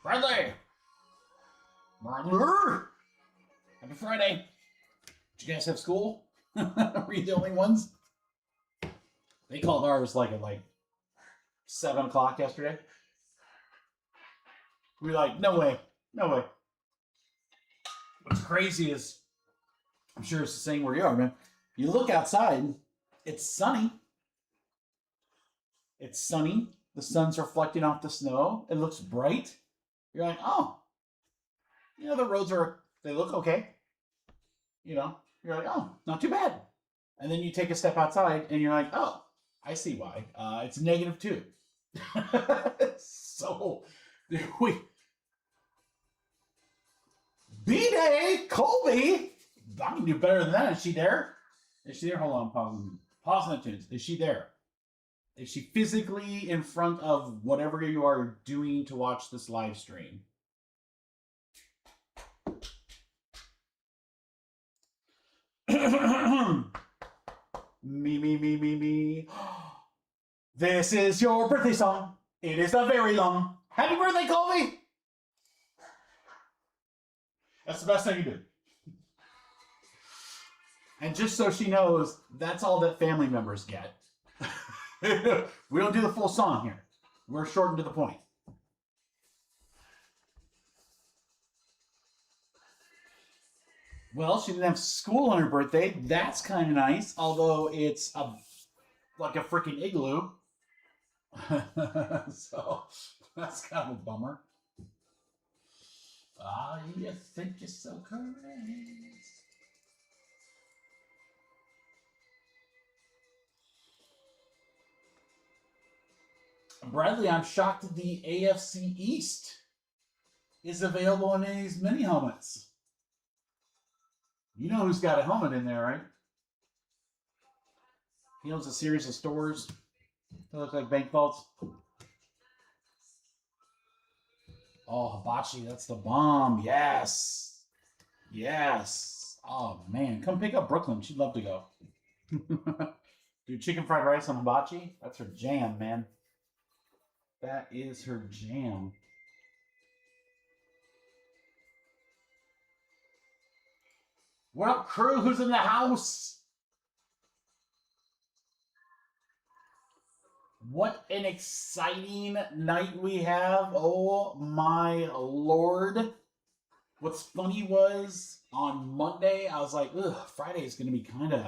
Bradley! Bradley! Happy Friday! Did you guys have school? Were you the only ones? They called ours like at 7 o'clock yesterday. We were like, no way, no way. What's crazy is, I'm sure it's the same where you are, man. You look outside, it's sunny. It's sunny. The sun's reflecting off the snow. It looks bright. You're like, oh, the roads they look okay. You're like, oh, not too bad. And then you take a step outside and you're like, oh, I see why. It's -2. So, we... B-Day, Colby! I can do better than that. Is she there? Is she there? Hold on, pause the tunes. Is she there? Is she physically in front of whatever you are doing to watch this live stream? Me. This is your birthday song. It is not very long. Happy birthday, Colby! That's the best thing you do. And just so she knows, that's all that family members get. We don't do the full song here. We're short and to the point. Well, she didn't have school on her birthday. That's kind of nice, although it's like a freaking igloo. So that's kind of a bummer. Ah, you think you're so correct. Bradley, I'm shocked that the AFC East is available in these mini helmets. You know who's got a helmet in there, right? He owns a series of stores that look like bank vaults. Oh, Hibachi, that's the bomb. Yes. Yes. Oh, man. Come pick up Brooklyn. She'd love to go. Dude, chicken fried rice on Hibachi? That's her jam, man. That is her jam. What up, crew? Who's in the house? What an exciting night we have. Oh my Lord. What's funny was on Monday, I was like, ugh, Friday is going to be kind of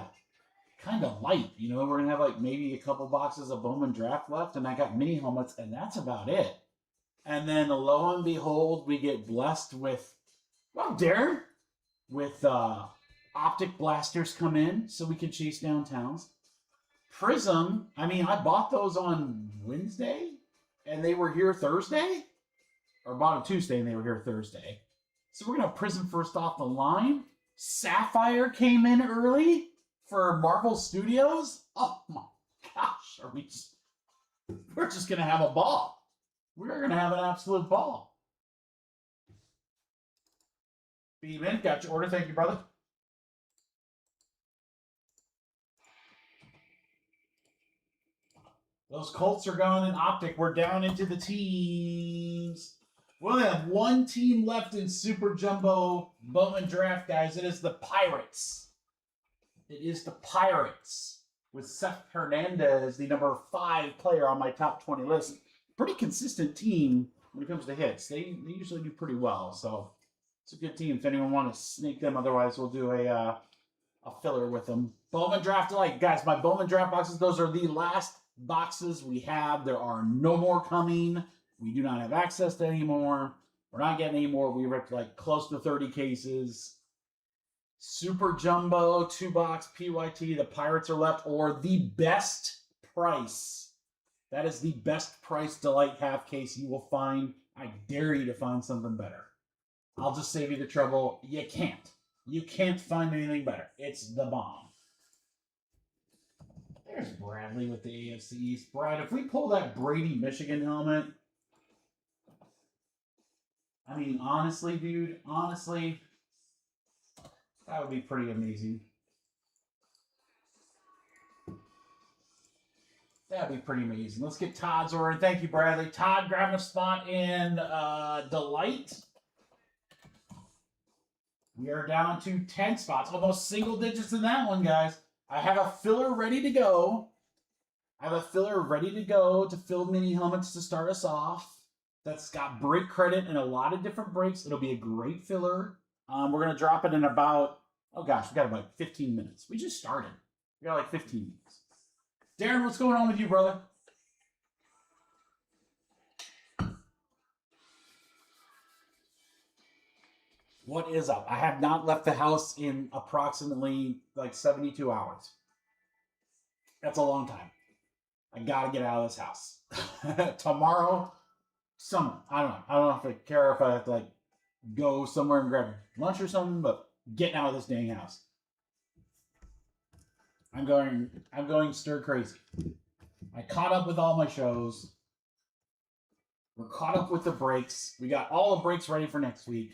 light. We're going to have maybe a couple boxes of Bowman Draft left, and I got mini helmets, and that's about it. And then lo and behold, we get blessed with, well, Darren, with Optic blasters come in so we can chase down towns. Prizm, I bought those on Wednesday, and they were here Thursday. Or bought them Tuesday, and they were here Thursday. So we're going to have Prizm first off the line. Sapphire came in early for Marvel Studios. Oh my gosh, we're just going to have a ball. We're going to have an absolute ball. Beeman, got your order. Thank you, brother. Those Colts are going in Optic. We're down into the teams. We only have one team left in Super Jumbo Bowman Draft, guys. It is the Pirates. It is the Pirates with Seth Hernandez, the number 5 player on my top 20 list. Pretty consistent team when it comes to hits. They usually do pretty well, so it's a good team. If anyone wants to sneak them, otherwise we'll do a filler with them. Bowman Draft Alike, guys. My Bowman Draft boxes, those are the last boxes we have. There are no more coming. We do not have access to any more. We're not getting any more. We ripped close to 30 cases. Super Jumbo, 2-box, PYT. The Pirates are left, or the best price. That is the best price Delight half case you will find. I dare you to find something better. I'll just save you the trouble. You can't. You can't find anything better. It's the bomb. There's Bradley with the AFC East. Brad, if we pull that Brady Michigan helmet, honestly, dude, that would be pretty amazing. That'd be pretty amazing. Let's get Todd's order. Thank you, Bradley. Todd grabbing a spot in Delight. We are down to 10 spots. Almost single digits in that one, guys. I have a filler ready to go. To fill mini helmets to start us off. That's got break credit and a lot of different breaks. It'll be a great filler. We're going to drop it in about, oh gosh, we got about 15 minutes. We just started. We got like 15 minutes. Darren, what's going on with you, brother? What is up? I have not left the house in approximately like 72 hours. That's a long time. I gotta get out of this house. Tomorrow, I don't know if I care if I have to like go somewhere and grab lunch or something, but getting out of this dang house. I'm going stir crazy. I caught up with all my shows. We're caught up with the breaks. We got all the breaks ready for next week.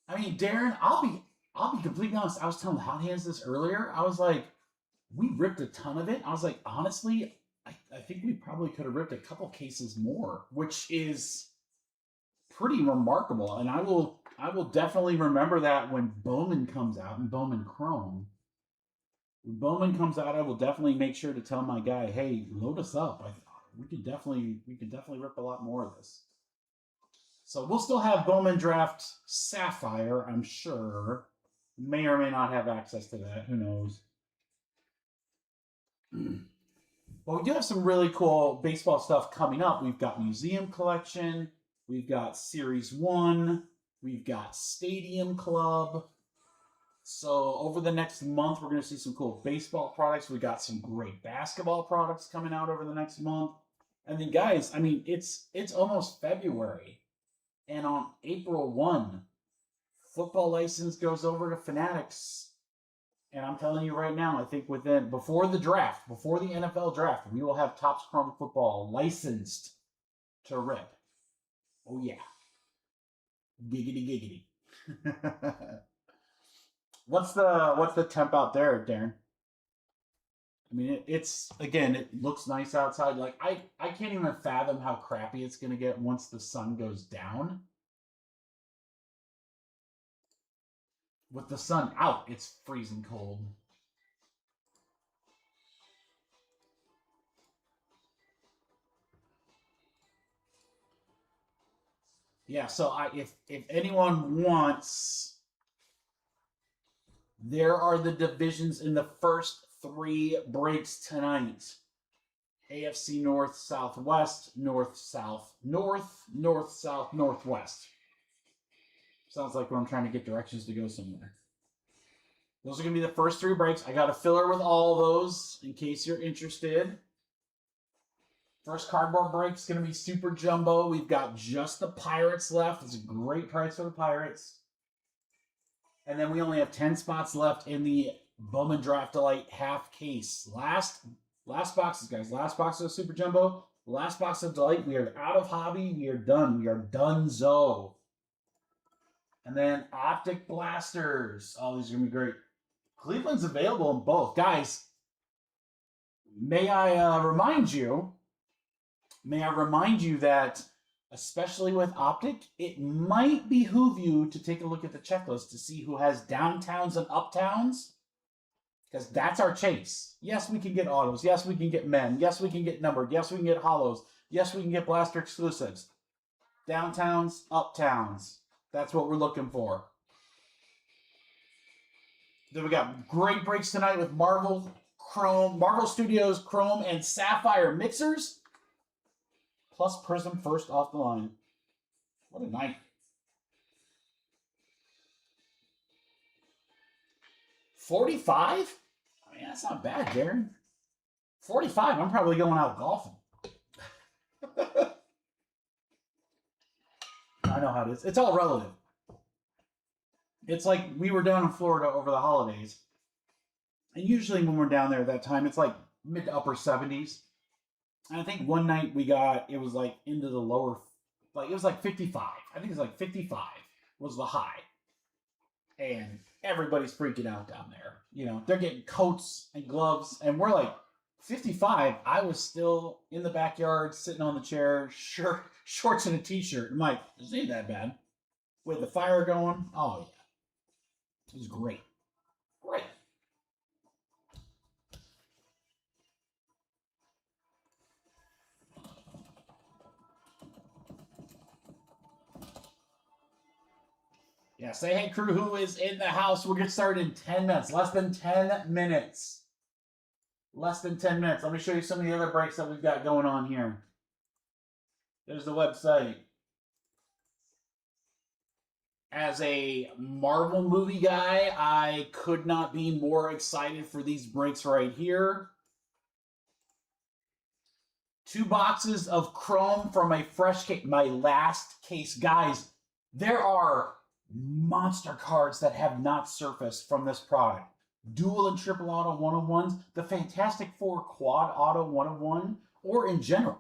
I mean, Darren, I'll be completely honest. I was telling Hot Hands this earlier. I was like, we ripped a ton of it. I was like, honestly, I think we probably could have ripped a couple cases more, which is pretty remarkable. And I will definitely remember that when Bowman comes out and Bowman Chrome. When Bowman comes out, I will definitely make sure to tell my guy, hey, load us up. We could definitely rip a lot more of this. So we'll still have Bowman Draft Sapphire, I'm sure. May or may not have access to that. Who knows? But we do have some really cool baseball stuff coming up. We've got Museum Collection. We've got Series 1. We've got Stadium Club. So over the next month, we're going to see some cool baseball products. We got some great basketball products coming out over the next month. And then, guys, I mean, it's almost February. And on April 1, football license goes over to Fanatics. And I'm telling you right now, I think before the NFL draft, we will have Topps Chrome Football licensed to rip. Oh, yeah. Giggity, giggity. What's the temp out there, Darren? I mean, it looks nice outside. Like, I can't even fathom how crappy it's going to get once the sun goes down. With the sun out, it's freezing cold. Yeah, so if anyone wants, there are the divisions in the first 3 breaks tonight. AFC North, Southwest, North, South, North, North, South, Northwest. Sounds like when I'm trying to get directions to go somewhere. Those are going to be the first 3 breaks. I got a filler with all those in case you're interested. First cardboard break is going to be Super Jumbo. We've got just the Pirates left. It's a great price for the Pirates. And then we only have 10 spots left in the Bowman Draft Delight half case. Last boxes, guys. Last box of Super Jumbo. Last box of Delight. We are out of hobby. We are done. We are done-zo. And then Optic Blasters. Oh, these are going to be great. Cleveland's available in both. Guys, may I remind you that, especially with Optic, it might behoove you to take a look at the checklist to see who has downtowns and uptowns, because that's our chase. Yes, we can get autos. Yes, we can get men. Yes, we can get numbered. Yes, we can get hollows. Yes, we can get blaster exclusives. Downtowns, uptowns. That's what we're looking for. Then we got great breaks tonight with Marvel Studios Chrome and Sapphire mixers. Plus Prizm first off the line. What a night. 45? I mean, that's not bad, Darren. 45, I'm probably going out golfing. I know how it is. It's all relative. It's like we were down in Florida over the holidays. And usually when we're down there at that time, it's like mid to upper 70s. And I think one night it was like into the lower, like it was like 55. I think it was like 55 was the high. And everybody's freaking out down there. You know, they're getting coats and gloves, and we're like 55. I was still in the backyard, sitting on the chair, shorts and a t-shirt. I'm like, this ain't that bad. With the fire going, oh yeah, it was great, great. Yeah, say hey crew, who is in the house? We'll get started in 10 minutes. Less than 10 minutes. Less than 10 minutes. Let me show you some of the other breaks that we've got going on here. There's the website. As a Marvel movie guy, I could not be more excited for these breaks right here. 2 boxes of Chrome from a fresh case. My last case. Guys, there are monster cards that have not surfaced from this product. Dual and triple auto 1-of-1s, the Fantastic Four quad auto 1-of-1, or in general,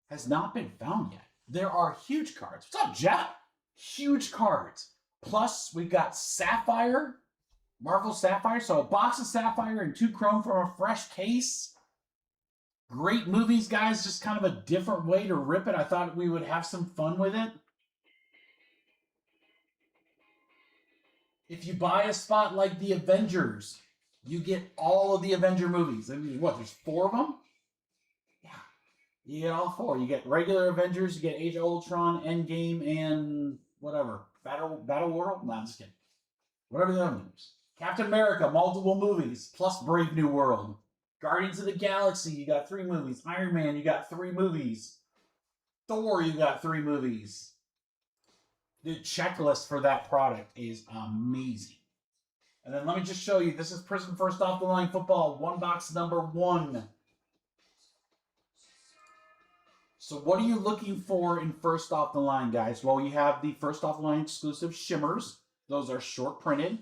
has not been found yet. There are huge cards. What's up, Jeff? Huge cards. Plus, we've got Sapphire, Marvel Sapphire. So a box of Sapphire and 2 Chrome from a fresh case. Great movies, guys. Just kind of a different way to rip it. I thought we would have some fun with it. If you buy a spot like the Avengers, you get all of the Avenger movies. I mean, what, there's 4 of them? Yeah. You get all 4. You get regular Avengers, you get Age of Ultron, Endgame, and whatever. Battle World? No, I'm just kidding. Whatever the other names. Captain America, multiple movies, plus Brave New World. Guardians of the Galaxy, you got 3 movies. Iron Man, you got 3 movies. Thor, you got 3 movies. The checklist for that product is amazing. And then let me just show you. This is Prizm First Off the Line Football, 1 box number 1. So what are you looking for in First Off the Line, guys? Well, you have the First Off the Line exclusive shimmers. Those are short printed.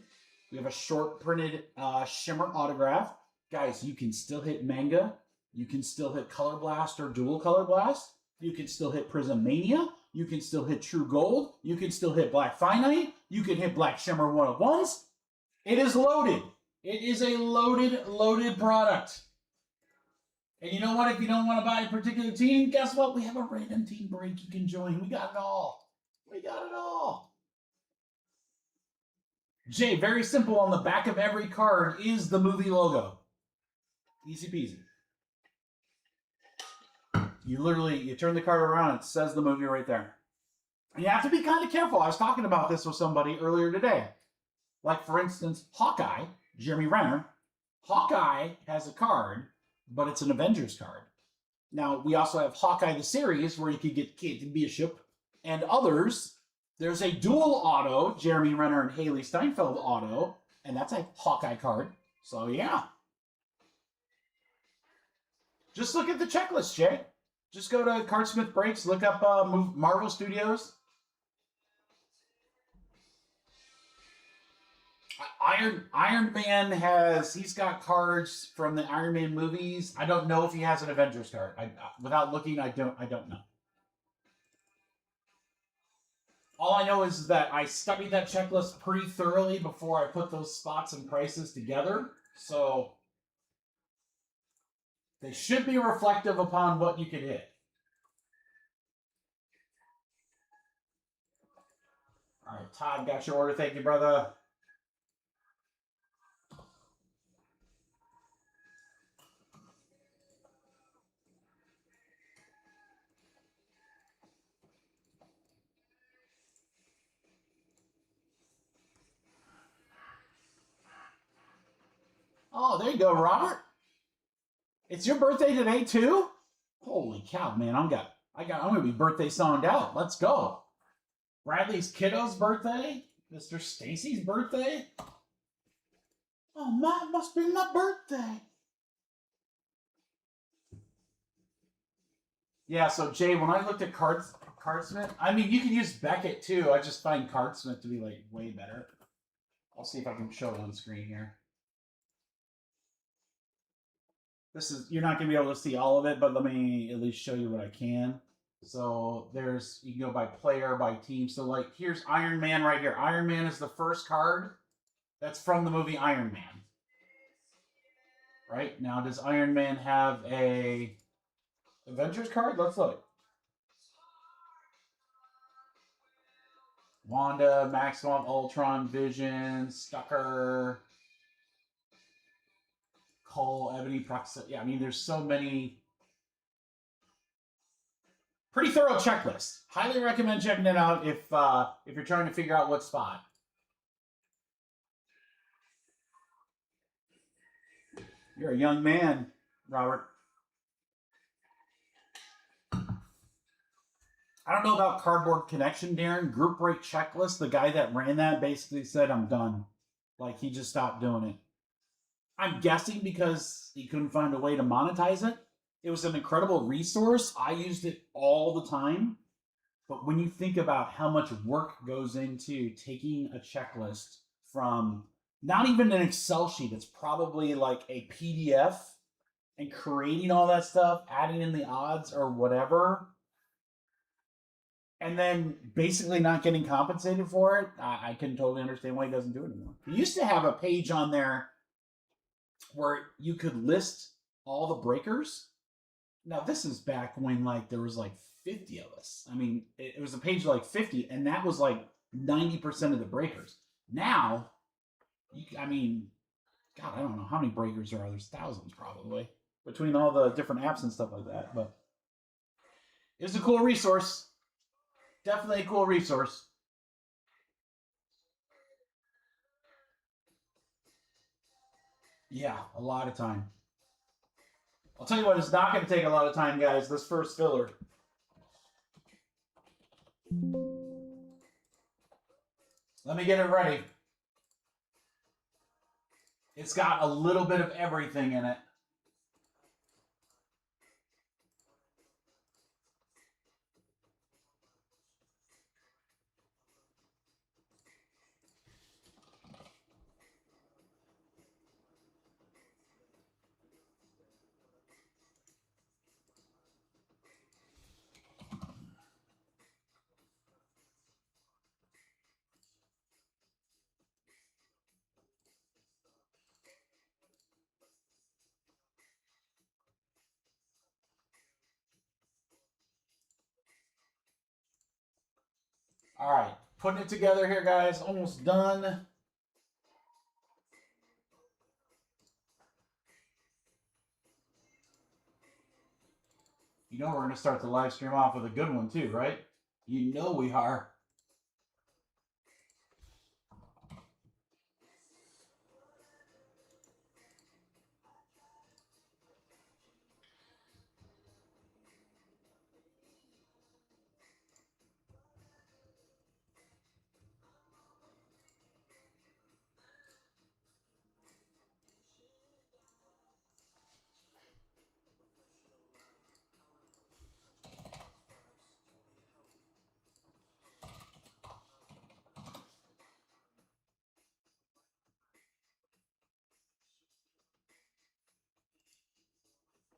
We have a short printed shimmer autograph. Guys, you can still hit Manga. You can still hit Color Blast or Dual Color Blast. You can still hit Prizm Mania. You can still hit True Gold. You can still hit Black Finite. You can hit Black Shimmer 1-of-1s. It is loaded. It is a loaded product. And you know what? If you don't want to buy a particular team, guess what? We have a random team break you can join. We got it all. We got it all. Jay, very simple. On the back of every card is the movie logo. Easy peasy. You turn the card around, it says the movie right there. And you have to be kind of careful. I was talking about this with somebody earlier today. Like, for instance, Hawkeye, Jeremy Renner. Hawkeye has a card, but it's an Avengers card. Now, we also have Hawkeye the series, where you could get Kate Bishop and others. There's a dual auto, Jeremy Renner and Haley Steinfeld auto, and that's a Hawkeye card. So, yeah. Just look at the checklist, Jay. Just go to Cardsmith Breaks, look up Marvel Studios. Iron Man he's got cards from the Iron Man movies. I don't know if he has an Avengers card. Without looking, I don't know. All I know is that I studied that checklist pretty thoroughly before I put those spots and prices together. So they should be reflective upon what you can hit. All right, Todd, got your order. Thank you, brother. Oh, there you go, Robert. It's your birthday today too? Holy cow, man! I'm gonna be birthday songed out. Let's go. Bradley's kiddo's birthday. Mr. Stacy's birthday. Oh, it must be my birthday. Yeah. So Jay, when I looked at Cardsmith, I mean, you can use Beckett too. I just find Cardsmith to be like way better. I'll see if I can show it on screen here. You're not going to be able to see all of it, but let me at least show you what I can. So you can go by player, by team. So like, here's Iron Man right here. Iron Man is the first card. That's from the movie Iron Man. Right? Now, does Iron Man have a Avengers card? Let's look. Wanda, Maximum, Ultron, Vision, Stucker, Cole, Ebony, Proxy. Yeah, I mean, there's so many. Pretty thorough checklist. Highly recommend checking it out if you're trying to figure out what spot. You're a young man, Robert. I don't know about Cardboard Connection, Darren. Group break checklist. The guy that ran that basically said, I'm done. Like, he just stopped doing it. I'm guessing because he couldn't find a way to monetize it. It was an incredible resource. I used it all the time. But when you think about how much work goes into taking a checklist from not even an Excel sheet, it's probably like a PDF, and creating all that stuff, adding in the odds or whatever, and then basically not getting compensated for it, I can totally understand why he doesn't do it anymore. He used to have a page on there where you could list all the breakers. Now, this is back when like there was like 50 of us. I mean, it was a page like 50, and that was like 90% of the breakers. Now, I mean, God, I don't know how many breakers there are. There's thousands probably between all the different apps and stuff like that. But it's a cool resource. Definitely a cool resource. Yeah, a lot of time. I'll tell you what, it's not going to take a lot of time, guys. This first filler. Let me get it ready. It's got a little bit of everything in it. All right, putting it together here, guys. Almost done. You know we're going to start the live stream off with a good one too, right? You know we are.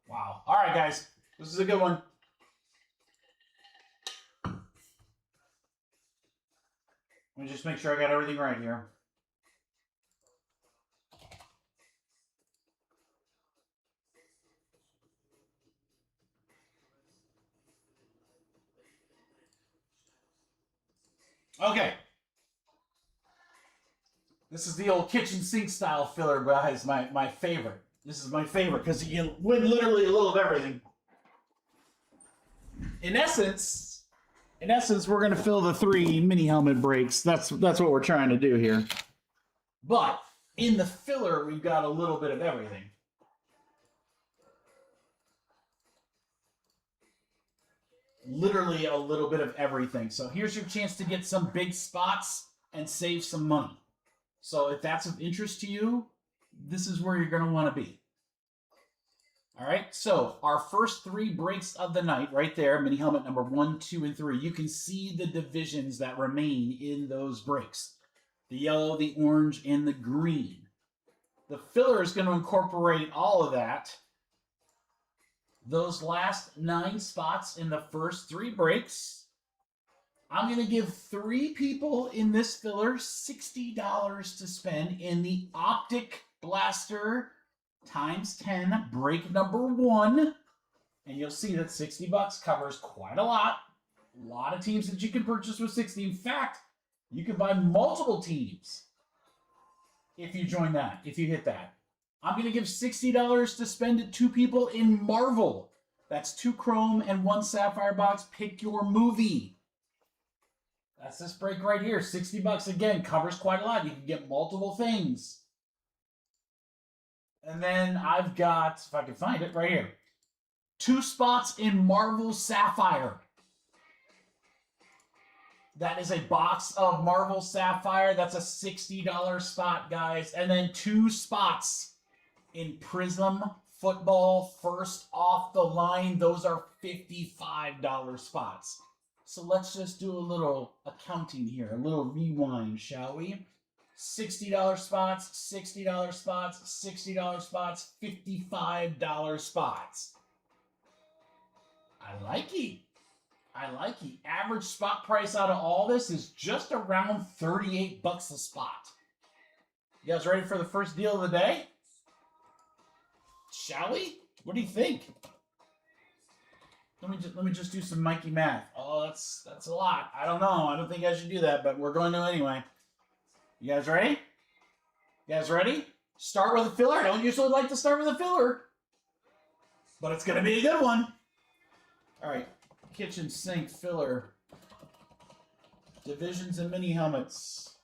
Wow. All right, guys. This is a good one. Let me just make sure I got everything right here. Okay. This is the old kitchen sink style filler, guys. My favorite. This is my favorite because you can win literally a little of everything. In essence, we're going to fill the 3 mini helmet breaks. That's what we're trying to do here. But in the filler, we've got a little bit of everything. Literally a little bit of everything. So here's your chance to get some big spots and save some money. So if that's of interest to you, this is where you're going to want to be. All right, so our first 3 breaks of the night right there, mini helmet number 1, 2, and 3. You can see the divisions that remain in those breaks. The yellow, the orange, and the green. The filler is going to incorporate all of that. Those last 9 spots in the first 3 breaks I'm going to give 3 people in this filler $60 to spend in the Optic Blaster times 10 break number 1. And you'll see that 60 bucks covers quite a lot. A lot of teams that you can purchase with 60. In fact, you can buy multiple teams if you join that, if you hit that. I'm going to give $60 to spend to 2 people in Marvel. That's 2 Chrome and 1 Sapphire box. Pick your movie. That's this break right here. 60 bucks again, covers quite a lot. You can get multiple things. And then I've got, if I can find it, right here. 2 spots in Marvel Sapphire. That is a box of Marvel Sapphire. That's a $60 spot, guys. And then 2 spots in Prizm Football first off the line. Those are $55 spots. So let's just do a little accounting here, a little rewind, shall we? $60 spots, $60 spots, $60 spots, $55 spots. I like it. I like it. Average spot price out of all this is just around 38 bucks a spot. You guys ready for the first deal of the day? Shall we? What do you think? Let me just do some Mikey math. Oh, that's a lot. I don't know. I don't think I should do that, but we're going to anyway. You guys ready? You guys ready? Start with a filler. I don't usually like to start with a filler, but it's going to be a good one. All right. Kitchen sink filler. Divisions and mini helmets.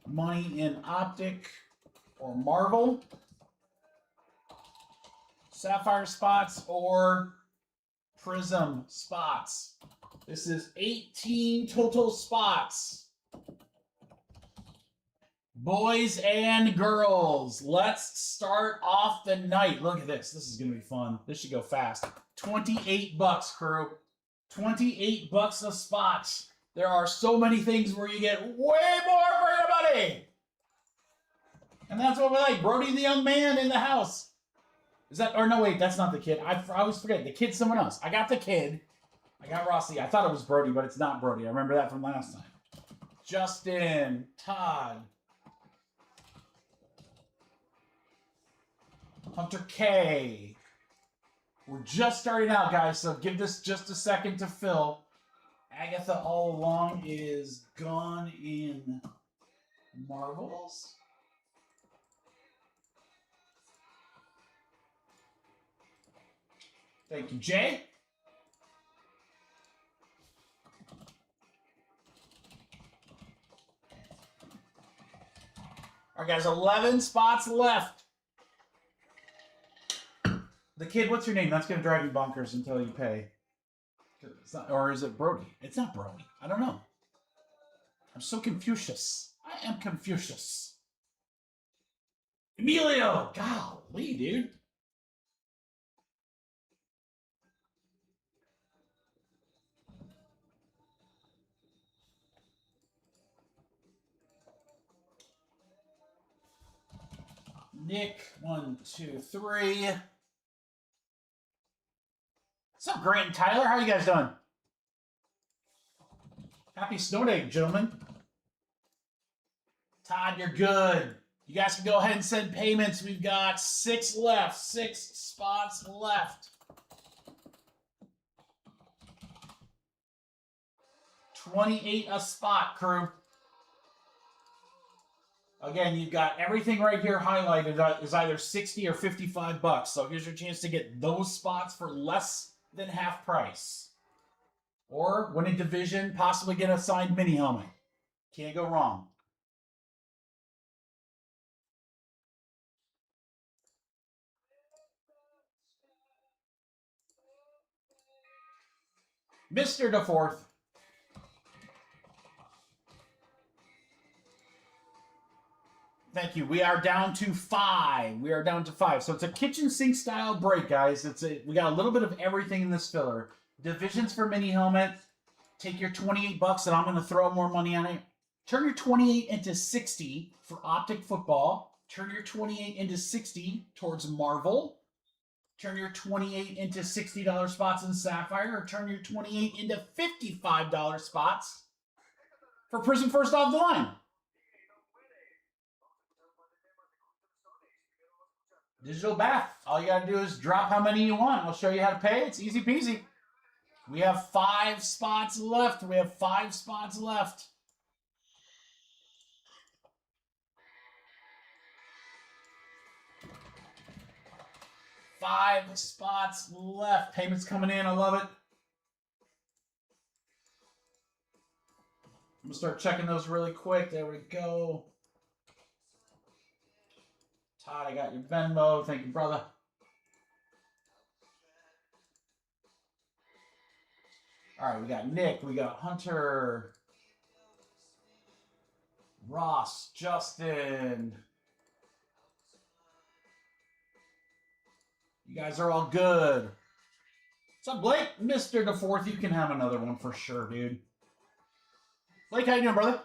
Money in Optic or Marvel. Sapphire spots or Prizm spots. This is 18 total spots. Boys and girls, let's start off the night. Look at this. This is going to be fun. This should go fast. 28 bucks, crew. 28 bucks a spot. There are so many things where you get way more for your money. And that's what we like. Brody the young man in the house. Is that, or no, wait, that's not the kid. I always forget. The kid's someone else. I got the kid. I got Rossi. I thought it was Brody, but it's not Brody. I remember that from last time. Justin, Todd, Hunter K. We're just starting out, guys, so give this just a second to fill. Agatha all along is gone in Marvels. Thank you, Jay. All right, guys, 11 spots left. The kid, what's your name? That's going to drive you bonkers until you pay. It's not, or is it Brody? It's not Brody. I don't know. I'm so Confucius. I am Confucius. Emilio! Golly, dude. Nick, 1, 2, 3. What's up, Grant and Tyler? How are you guys doing? Happy snow day, gentlemen. Todd, you're good. You guys can go ahead and send payments. We've got 6 left. 6 spots left. 28 a spot, crew. Again, you've got everything right here highlighted is either 60 or 55 bucks. So here's your chance to get those spots for less than half price. Or win a division, possibly get a signed mini helmet. Can't go wrong. Mr. DeForth. Thank you. We are down to 5. We are down to 5. So it's a kitchen sink style break, guys. We got a little bit of everything in this filler. Divisions for mini helmet. Take your 28 bucks and I'm going to throw more money on it. Turn your 28 into 60 for Optic football. Turn your 28 into 60 towards Marvel. Turn your 28 into $60 spots in Sapphire, or turn your 28 into $55 spots for Prizm first off the line. Digital Bath. All you got to do is drop how many you want. I'll show you how to pay. It's easy peasy. We have 5 spots left. We have 5 spots left. Five spots left. Payments coming in. I love it. I'm going to start checking those really quick. There we go. Todd, I got your Venmo. Thank you, brother. All right, we got Nick. We got Hunter. Ross. Justin. You guys are all good. What's up, Blake? Mr. DeForth, you can have another one for sure, dude. Blake, how you doing, brother?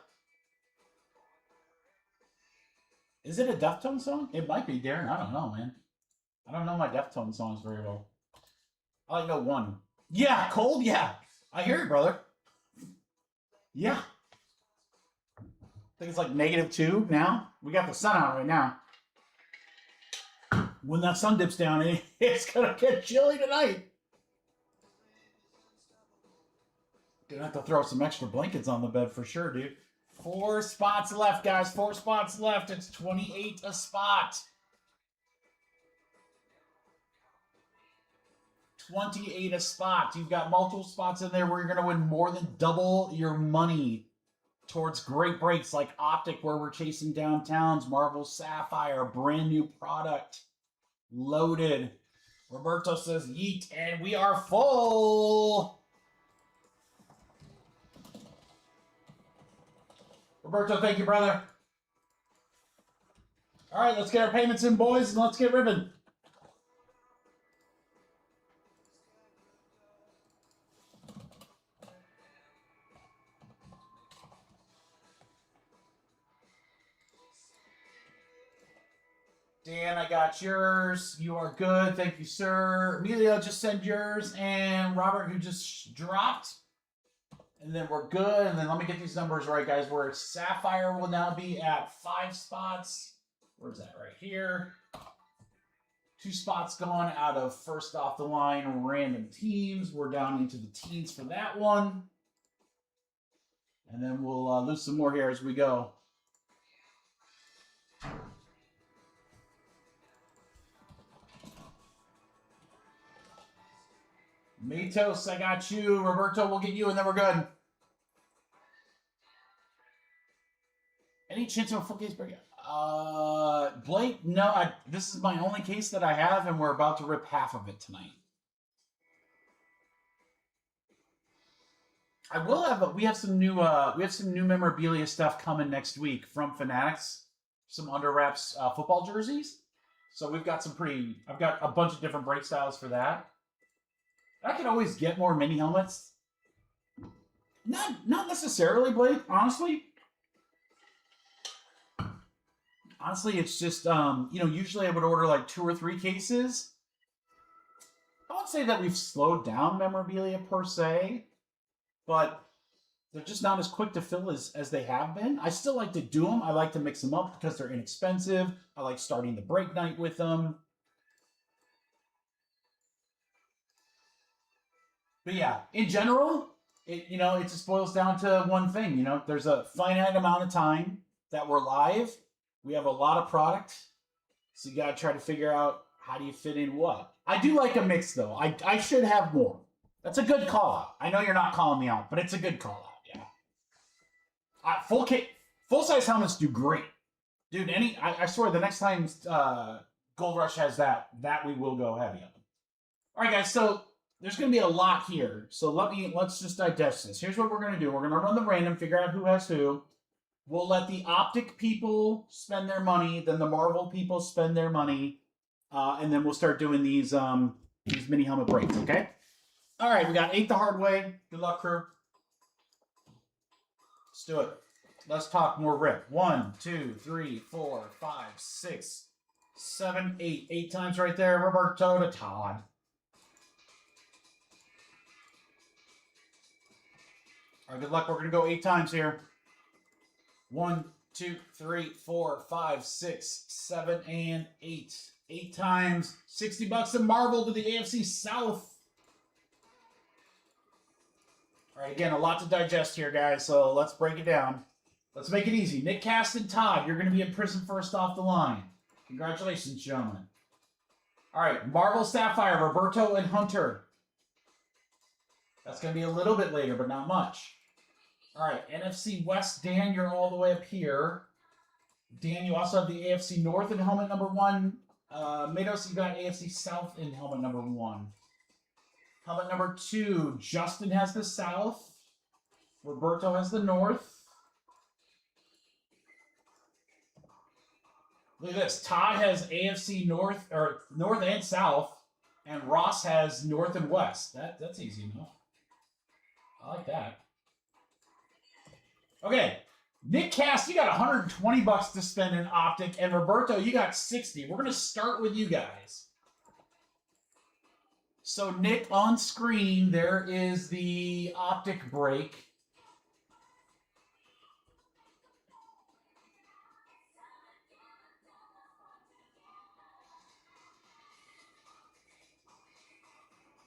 Is it a Deftones song? It might be, Darren. I don't know, man. I don't know my Deftones songs very well. I only know one. Yeah, cold? Yeah. I hear you, brother. Yeah. I think it's like -2 now. We got the sun out right now. When that sun dips down, it's going to get chilly tonight. Gonna have to throw some extra blankets on the bed for sure, dude. 4 spots left, guys. 4 spots left. It's 28 a spot. 28 a spot. You've got multiple spots in there where you're going to win more than double your money towards great breaks like Optic, where we're chasing downtowns, Marvel Sapphire, brand new product, loaded. Roberto says yeet, and we are full. Roberto, thank you, brother. All right, let's get our payments in, boys, and let's get ribbon. Dan, I got yours. You are good. Thank you, sir. Emilio, just send yours. And Robert, who just dropped. And then we're good. And then let me get these numbers right, guys. Where Sapphire will now be at 5 spots. Where's that? Right here. 2 spots gone out of first off the line random teams. We're down into the teens for that one. And then we'll lose some more here as we go. Matos, I got you. Roberto, we'll get you, and then we're good. Any chance of a full case break? Blake, no. This is my only case that I have, and we're about to rip half of it tonight. I will have. We have some new memorabilia stuff coming next week from Fanatics. Some under wraps football jerseys. So we've got some pretty. I've got a bunch of different break styles for that. I could always get more mini helmets. Not necessarily, Blake, honestly. Honestly, it's just, usually I would order like 2 or 3 cases. I won't say that we've slowed down memorabilia per se, but they're just not as quick to fill as they have been. I still like to do them. I like to mix them up because they're inexpensive. I like starting the break night with them. But yeah, in general, it just boils down to one thing. There's a finite amount of time that we're live. We have a lot of product, so you got to try to figure out how do you fit in what. I do like a mix, though. I should have more. That's a good call out. I know you're not calling me out, but it's a good call out. Yeah. Full size helmets do great, dude. I swear the next time Gold Rush has that we will go heavy on. All right, guys. So there's going to be a lot here. So let's just digest this. Here's what we're going to do. We're going to run the random, figure out who has who. We'll let the Optic people spend their money, then the Marvel people spend their money, and then we'll start doing these mini helmet breaks, okay? All right, we got 8 the hard way. Good luck, crew. Let's do it. Let's talk more rip. 1, 2, 3, 4, 5, 6, 7, 8. 8 times right there. Roberto to Todd. All right, good luck. We're going to go 8 times here. 1, 2, 3, 4, 5, 6, 7, and 8. 8 times. $60 in Marvel to the AFC South. All right, again, a lot to digest here, guys, so let's break it down. Let's make it easy. Nick, Cast, and Todd, you're going to be in Prizm first off the line. Congratulations, gentlemen. All right, Marvel Sapphire, Roberto and Hunter. That's going to be a little bit later, but not much. All right, NFC West, Dan, you're all the way up here. Dan, you also have the AFC North in helmet number 1. Matos, you got AFC South in helmet number 1. Helmet number 2, Justin has the South. Roberto has the North. Look at this. Todd has AFC North, or North and South, and Ross has North and West. That's easy enough. I like that. Okay, Nick Cass, you got $120 to spend in Optic, and Roberto, you got 60. We're gonna start with you guys. So Nick, on screen, there is the Optic break.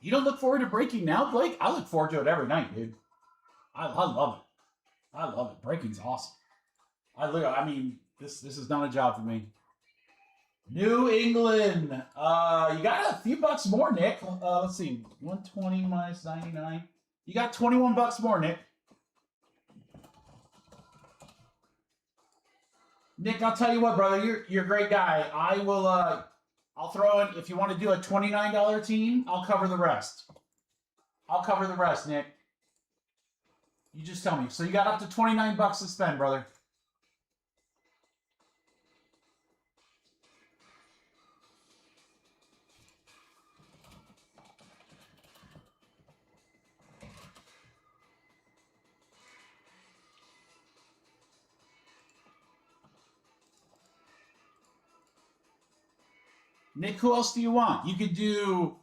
You don't look forward to breaking now, Blake? I look forward to it every night, dude. I love it. I love it. Breaking's awesome. I mean, this is not a job for me. New England. You got a few bucks more, Nick. Let's see. 120 minus 99. You got 21 bucks more, Nick. Nick, I'll tell you what, brother. You're a great guy. I will I'll throw in, if you want to do a $29 team, I'll cover the rest. I'll cover the rest, Nick. You just tell me. So you got up to 29 bucks to spend, brother. Nick, who else do you want? You could do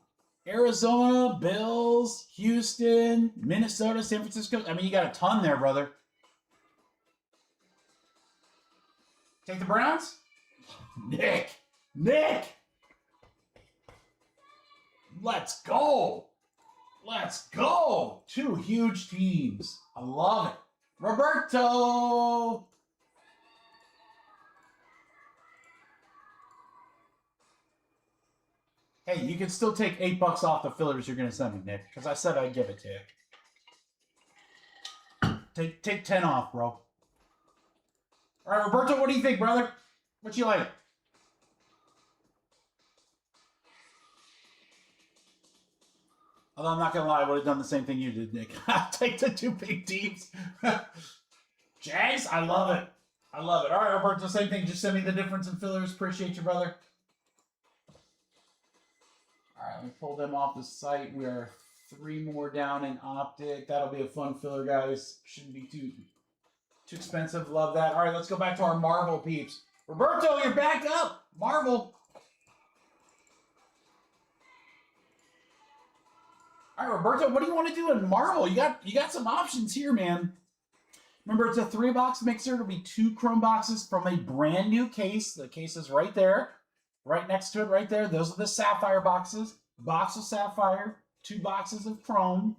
Arizona, Bills, Houston, Minnesota, San Francisco. I mean, you got a ton there, brother. Take the Browns? Nick! Let's go! Let's go! 2 huge teams. I love it. Roberto! Hey, you can still take $8 off the fillers you're going to send me, Nick, because I said I'd give it to you. Take 10 off, bro. All right, Roberto, what do you think, brother? What you like? Although I'm not going to lie, I would have done the same thing you did, Nick. I'll take the 2 big teams. Jags, I love it. I love it. All right, Roberto, same thing. Just send me the difference in fillers. Appreciate you, brother. All right, let me pull them off the site. We are 3 more down in Optic. That'll be a fun filler, guys. Shouldn't be too expensive. Love that. All right, let's go back to our Marvel peeps. Roberto, you're back up. Marvel. All right, Roberto, what do you want to do in Marvel? You got some options here, man. Remember, it's a 3-box mixer. It'll be 2 chrome boxes from a brand new case. The case is right there. Right next to it, right there. Those are the Sapphire boxes. Box of Sapphire, 2 boxes of Chrome.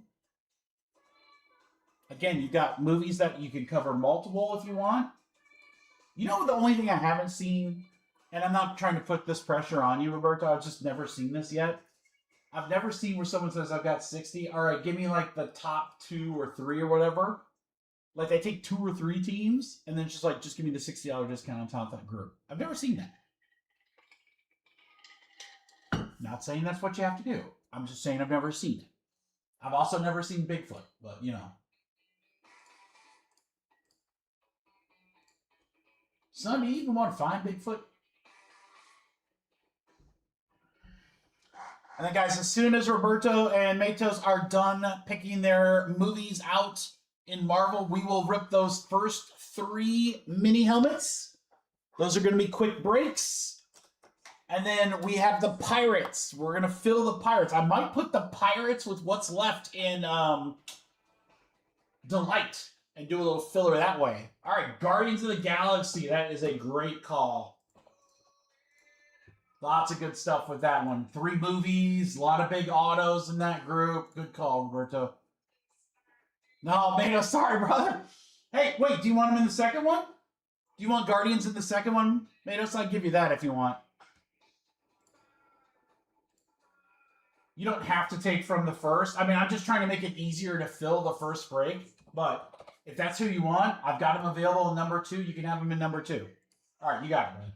Again, you've got movies that you can cover multiple if you want. You know the only thing I haven't seen, and I'm not trying to put this pressure on you, Roberto, I've just never seen this yet. I've never seen where someone says, I've got 60. All right, give me like the top 2 or 3 or whatever. Like they take 2 or 3 teams, and then just give me the $60 discount on top of that group. I've never seen that. Not saying that's what you have to do. I'm just saying I've never seen it. I've also never seen Bigfoot, but you know. Son, do you even want to find Bigfoot? And then, guys, as soon as Roberto and Matos are done picking their movies out in Marvel, we will rip those first 3 mini helmets. Those are going to be quick breaks. And then we have the Pirates. We're going to fill the Pirates. I might put the Pirates with what's left in Delight and do a little filler that way. All right, Guardians of the Galaxy. That is a great call. Lots of good stuff with that one. 3 movies, a lot of big autos in that group. Good call, Roberto. No, Mano, sorry, brother. Hey, wait, do you want him in the second one? Do you want Guardians in the second one? Manos, I'll give you that if you want. You don't have to take from the first. I mean, I'm just trying to make it easier to fill the first break. But if that's who you want, I've got him available in number 2. You can have him in number 2. All right, you got it, man.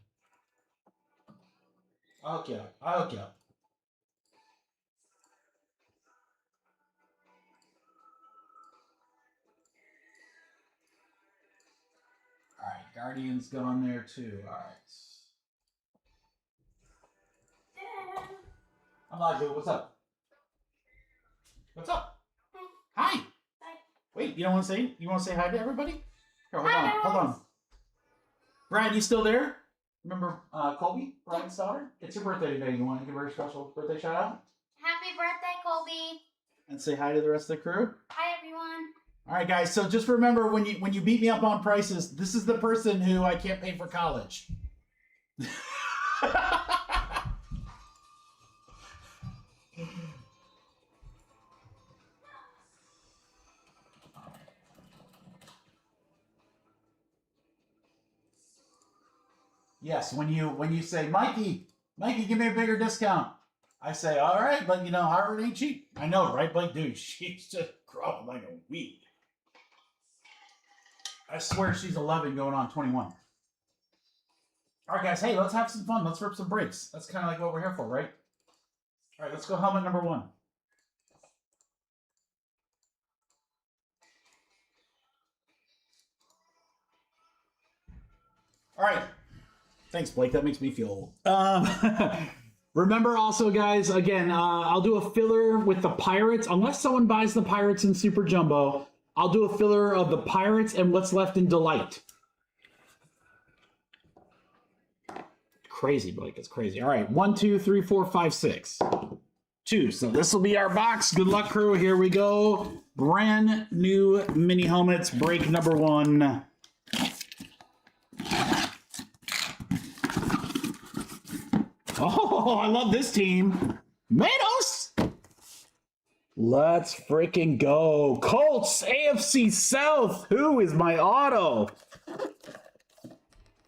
Okay. All right, Guardians going there too. All right. I'm not good. What's up? What's up? Hi. Hi. Wait, you don't want to say? You want to say hi to everybody? Here, hold on. Brian, you still there? Remember Colby, Brian's daughter? It's your birthday today. You want to give her a special birthday shout out? Happy birthday, Colby. And say hi to the rest of the crew. Hi, everyone. All right, guys. So just remember, when you beat me up on prices, this is the person who I can't pay for college. Yes, when you say, Mikey, give me a bigger discount. I say, all right, but Harvard ain't cheap. I know, right? But dude, she's just growing like a weed. I swear she's 11 going on 21. All right, guys. Hey, let's have some fun. Let's rip some breaks. That's kind of like what we're here for, right? All right, let's go helmet number 1. All right. Thanks, Blake. That makes me feel old. Remember also, guys, again, I'll do a filler with the Pirates. Unless someone buys the Pirates in Super Jumbo, I'll do a filler of the Pirates and what's left in Delight. Crazy, Blake. It's crazy. All right. 1, 2, 3, 4, 5, 6. 2. So this will be our box. Good luck, crew. Here we go. Brand new mini helmets. Break number 1. Oh, I love this team. Manos! Let's freaking go. Colts, AFC South. Who is my auto?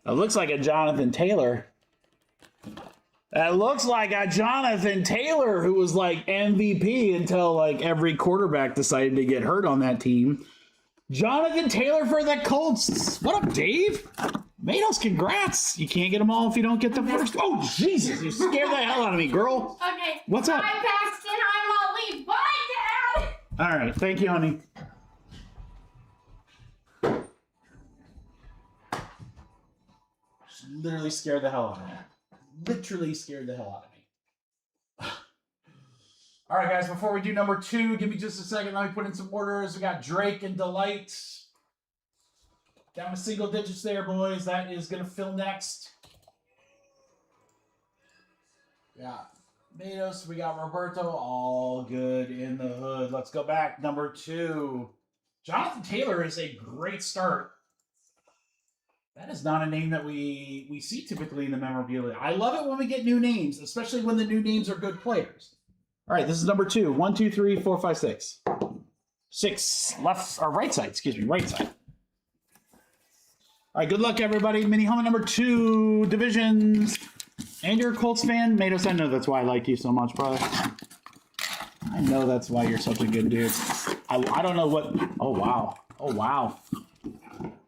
That looks like a Jonathan Taylor. That looks like a Jonathan Taylor who was like MVP until like every quarterback decided to get hurt on that team. Jonathan Taylor for the Colts. What up, Dave? Manos, congrats. You can't get them all if you don't get the first. Oh, Jesus. You scared the hell out of me, girl. Okay. What's up? Bye, Paxton. I'm Ollie. Bye, Dad. All right. Thank you, honey. She literally scared the hell out of me. Literally scared the hell out of me. All right, guys. Before we do number 2, give me just a second. Let me put in some orders. We got Drake and Delight. Down to single digits there, boys. That is going to fill next. We got Matos. We got Roberto. All good in the hood. Let's go back. Number 2. Jonathan Taylor is a great start. That is not a name that we see typically in the memorabilia. I love it when we get new names, especially when the new names are good players. All right, this is number 2. 1, 2, 3, 4, 5, 6. 6 left or right side. Excuse me, right side. All right, good luck, everybody. Mini helmet number 2, divisions. And you're a Colts fan? Matos, I know that's why I like you so much, brother. I know that's why you're such a good dude. I don't know what... Oh, wow. Oh, wow.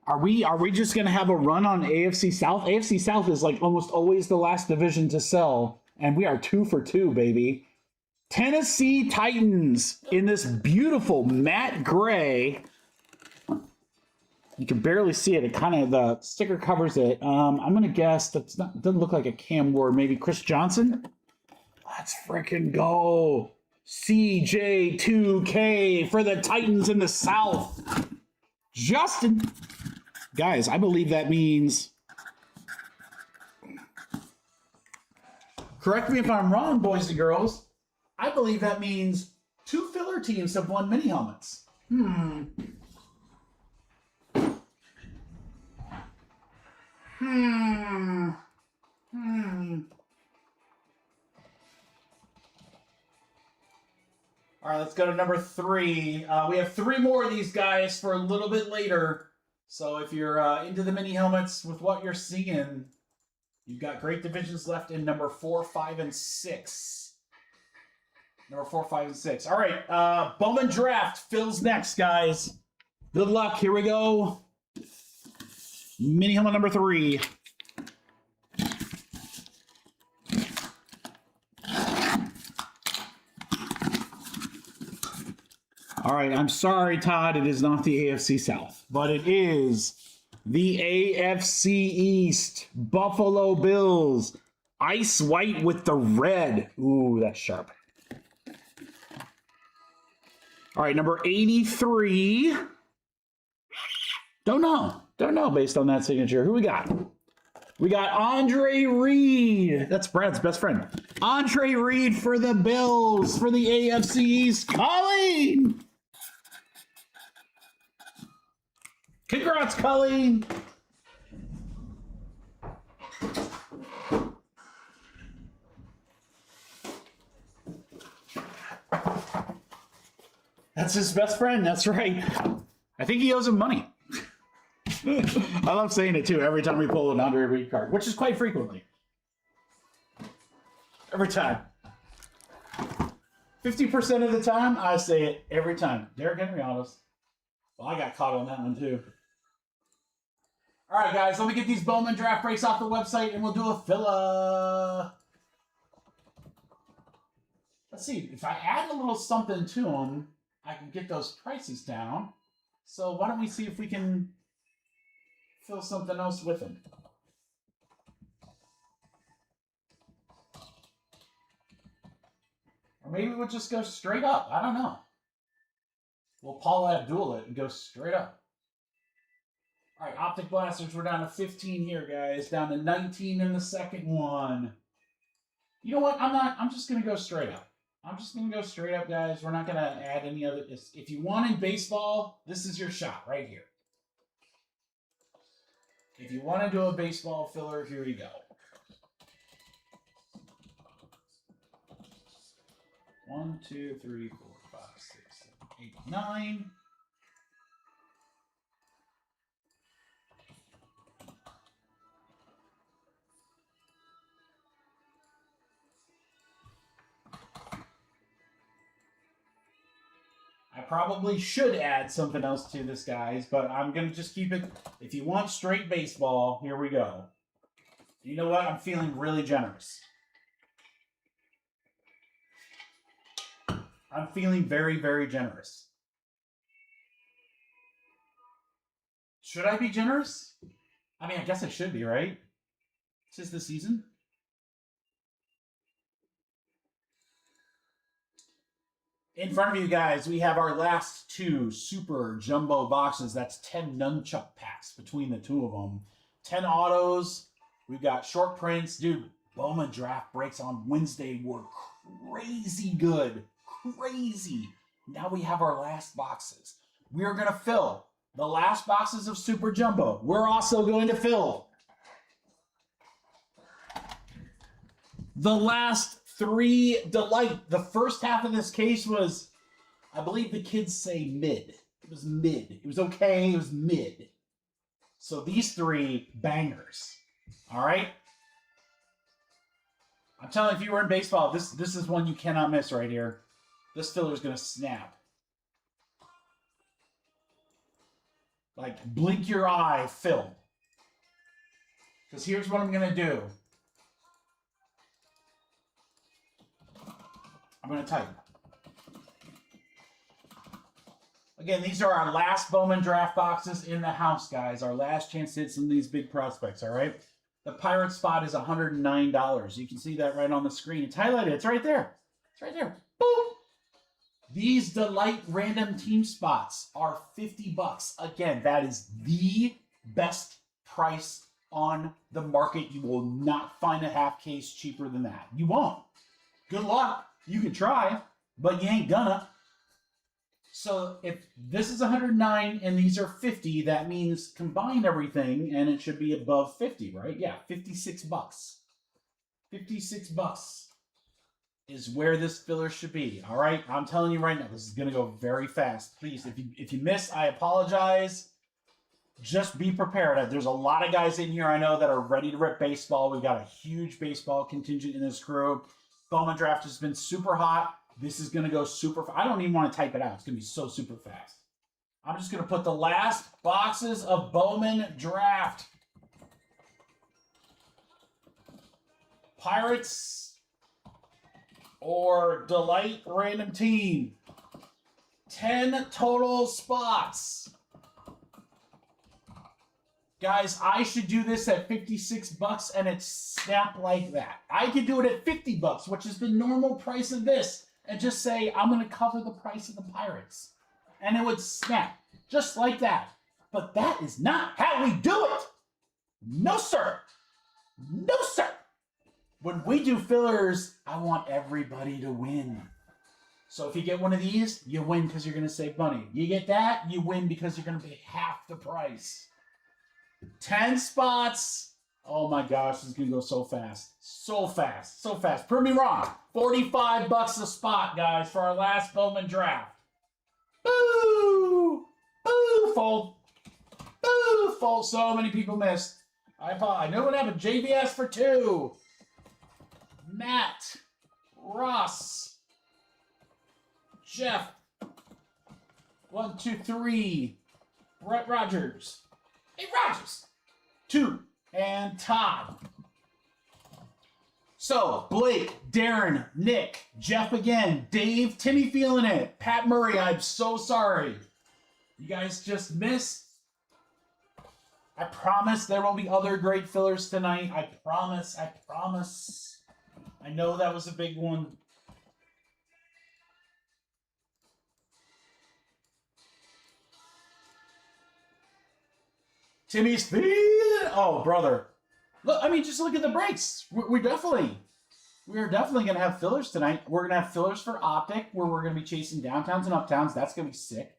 Are we just going to have a run on AFC South? AFC South is like almost always the last division to sell, and we are 2 for 2, baby. Tennessee Titans in this beautiful matte gray. You can barely see it. It kind of, the sticker covers it. I'm going to guess that's not, doesn't look like a Cam Ward. Maybe Chris Johnson? Let's freaking go. CJ2K for the Titans in the South. Justin. Guys, I believe that means Correct me if I'm wrong, boys and girls. I believe that means 2 filler teams have won mini helmets. All right, let's go to number 3. We have 3 more of these guys for a little bit later. So if you're into the mini helmets with what you're seeing, you've got great divisions left in number 4, 5, and 6. Number 4, 5, and 6. All right, Bowman Draft. Phil's next, guys. Good luck. Here we go. Mini helmet number 3. All right, I'm sorry, Todd. It is not the AFC South, but it is the AFC East. Buffalo Bills. Ice white with the red. Ooh, that's sharp. All right, number 83. Don't know based on that signature. Who we got? We got Andre Reed. That's Brad's best friend. Andre Reed for the Bills for the AFC East. Colleen! Congrats, Colleen! That's his best friend. That's right. I think he owes him money. I love saying it too every time we pull an Andre Reed card, which is quite frequently. Every time. 50% of the time, I say it every time. Derrick Henry honest. Well, I got caught on that one too. All right, guys, let me get these Bowman Draft Breaks off the website, and we'll do a filler. Let's see. If I add a little something to them, I can get those prices down. So why don't we see if we can fill something else with them. Or maybe we'll just go straight up. I don't know. We'll Paul Abdul it and go straight up. All right, Optic Blasters, we're down to 15 here, guys. Down to 19 in the second one. You know what? I'm just going to go straight up. I'm just going to go straight up, guys. We're not going to add any other. If you want in baseball, this is your shot right here. If you want to do a baseball filler, here you go. 1, 2, 3, 4, 5, 6, 7, 8, 9. I probably should add something else to this, guys, but I'm going to just keep it. If you want straight baseball, here we go. You know what? I'm feeling really generous. I'm feeling very, very generous. Should I be generous? I mean, I guess I should be, right? This is the season. In front of you guys, we have our last 2 super jumbo boxes. That's 10 nunchuck packs between the 2 of them. 10 autos. We've got short prints. Dude, Bowman Draft Breaks on Wednesday were crazy good. Crazy. Now we have our last boxes. We're going to fill the last boxes of super jumbo. We're also going to fill the last 3 delight. The first half of this case was, I believe the kids say mid. It was mid. It was okay. It was mid. So these 3 bangers. All right. I'm telling you, if you were in baseball, this is one you cannot miss right here. This filler is going to snap. Like, blink your eye, fill. Because here's what I'm going to do. I'm going to type. Again, these are our last Bowman Draft boxes in the house, guys. Our last chance to hit some of these big prospects, all right? The Pirate spot is $109. You can see that right on the screen. It's highlighted. It's right there. It's right there. Boom! These Delight random team spots are $50. Again, that is the best price on the market. You will not find a half case cheaper than that. You won't. Good luck. You can try, but you ain't gonna. So if this is 109 and these are 50, that means combine everything and it should be above 50, right? Yeah, 56 bucks. 56 bucks is where this filler should be. All right, I'm telling you right now, this is gonna go very fast. Please, if you miss, I apologize. Just be prepared. There's a lot of guys in here I know that are ready to rip baseball. We've got a huge baseball contingent in this crew. Bowman Draft has been super hot. This is going to go super fast. I don't even want to type it out. It's going to be so super fast. I'm just going to put the last boxes of Bowman Draft. Pirates or Delight Random Team. 10 total spots. Guys, I should do this at 56 bucks and it's snap like that. I could do it at 50 bucks, which is the normal price of this, and just say, I'm going to cover the price of the Pirates. And it would snap, just like that. But that is not how we do it. No, sir. No, sir. When we do fillers, I want everybody to win. So if you get one of these, you win because you're going to save money. You get that, you win because you're going to pay half the price. 10 spots. Oh my gosh, this is going to go so fast. So fast. So fast. Prove me wrong. 45 bucks a spot, guys, for our last Bowman Draft. Boo! Boo! Fold. Boo! Fold. So many people missed. I know what happened. JVS for 2. Matt. Ross. Jeff. 1, 2, 3. Brett Rogers. Hey, Rogers. 2. And Todd. So, Blake, Darren, Nick, Jeff again, Dave, Timmy feeling it, Pat Murray, I'm so sorry. You guys just missed. I promise there will be other great fillers tonight. I promise. I promise. I know that was a big one. Timmy's feeling. Oh, brother. Look, I mean, just look at the breaks. We are definitely going to have fillers tonight. We're going to have fillers for Optic, where we're going to be chasing downtowns and uptowns. That's going to be sick.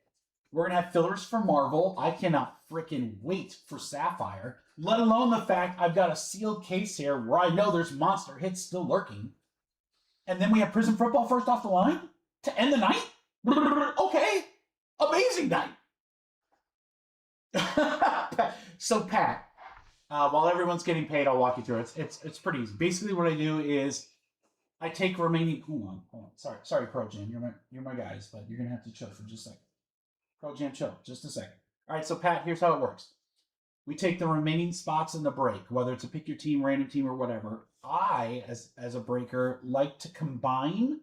We're going to have fillers for Marvel. I cannot freaking wait for Sapphire, let alone the fact I've got a sealed case here where I know there's monster hits still lurking. And then we have Prizm football first off the line to end the night? Okay. Amazing night. So, Pat, while everyone's getting paid, I'll walk you through it. It's pretty easy. Basically, what I do is I take remaining. Hold on. Sorry, Pro Jam. You're my guys, but you're gonna have to chill for just a second. Pro Jam, chill, just a second. All right, so Pat, here's how it works. We take the remaining spots in the break, whether it's a pick your team, random team, or whatever. I, as a breaker, like to combine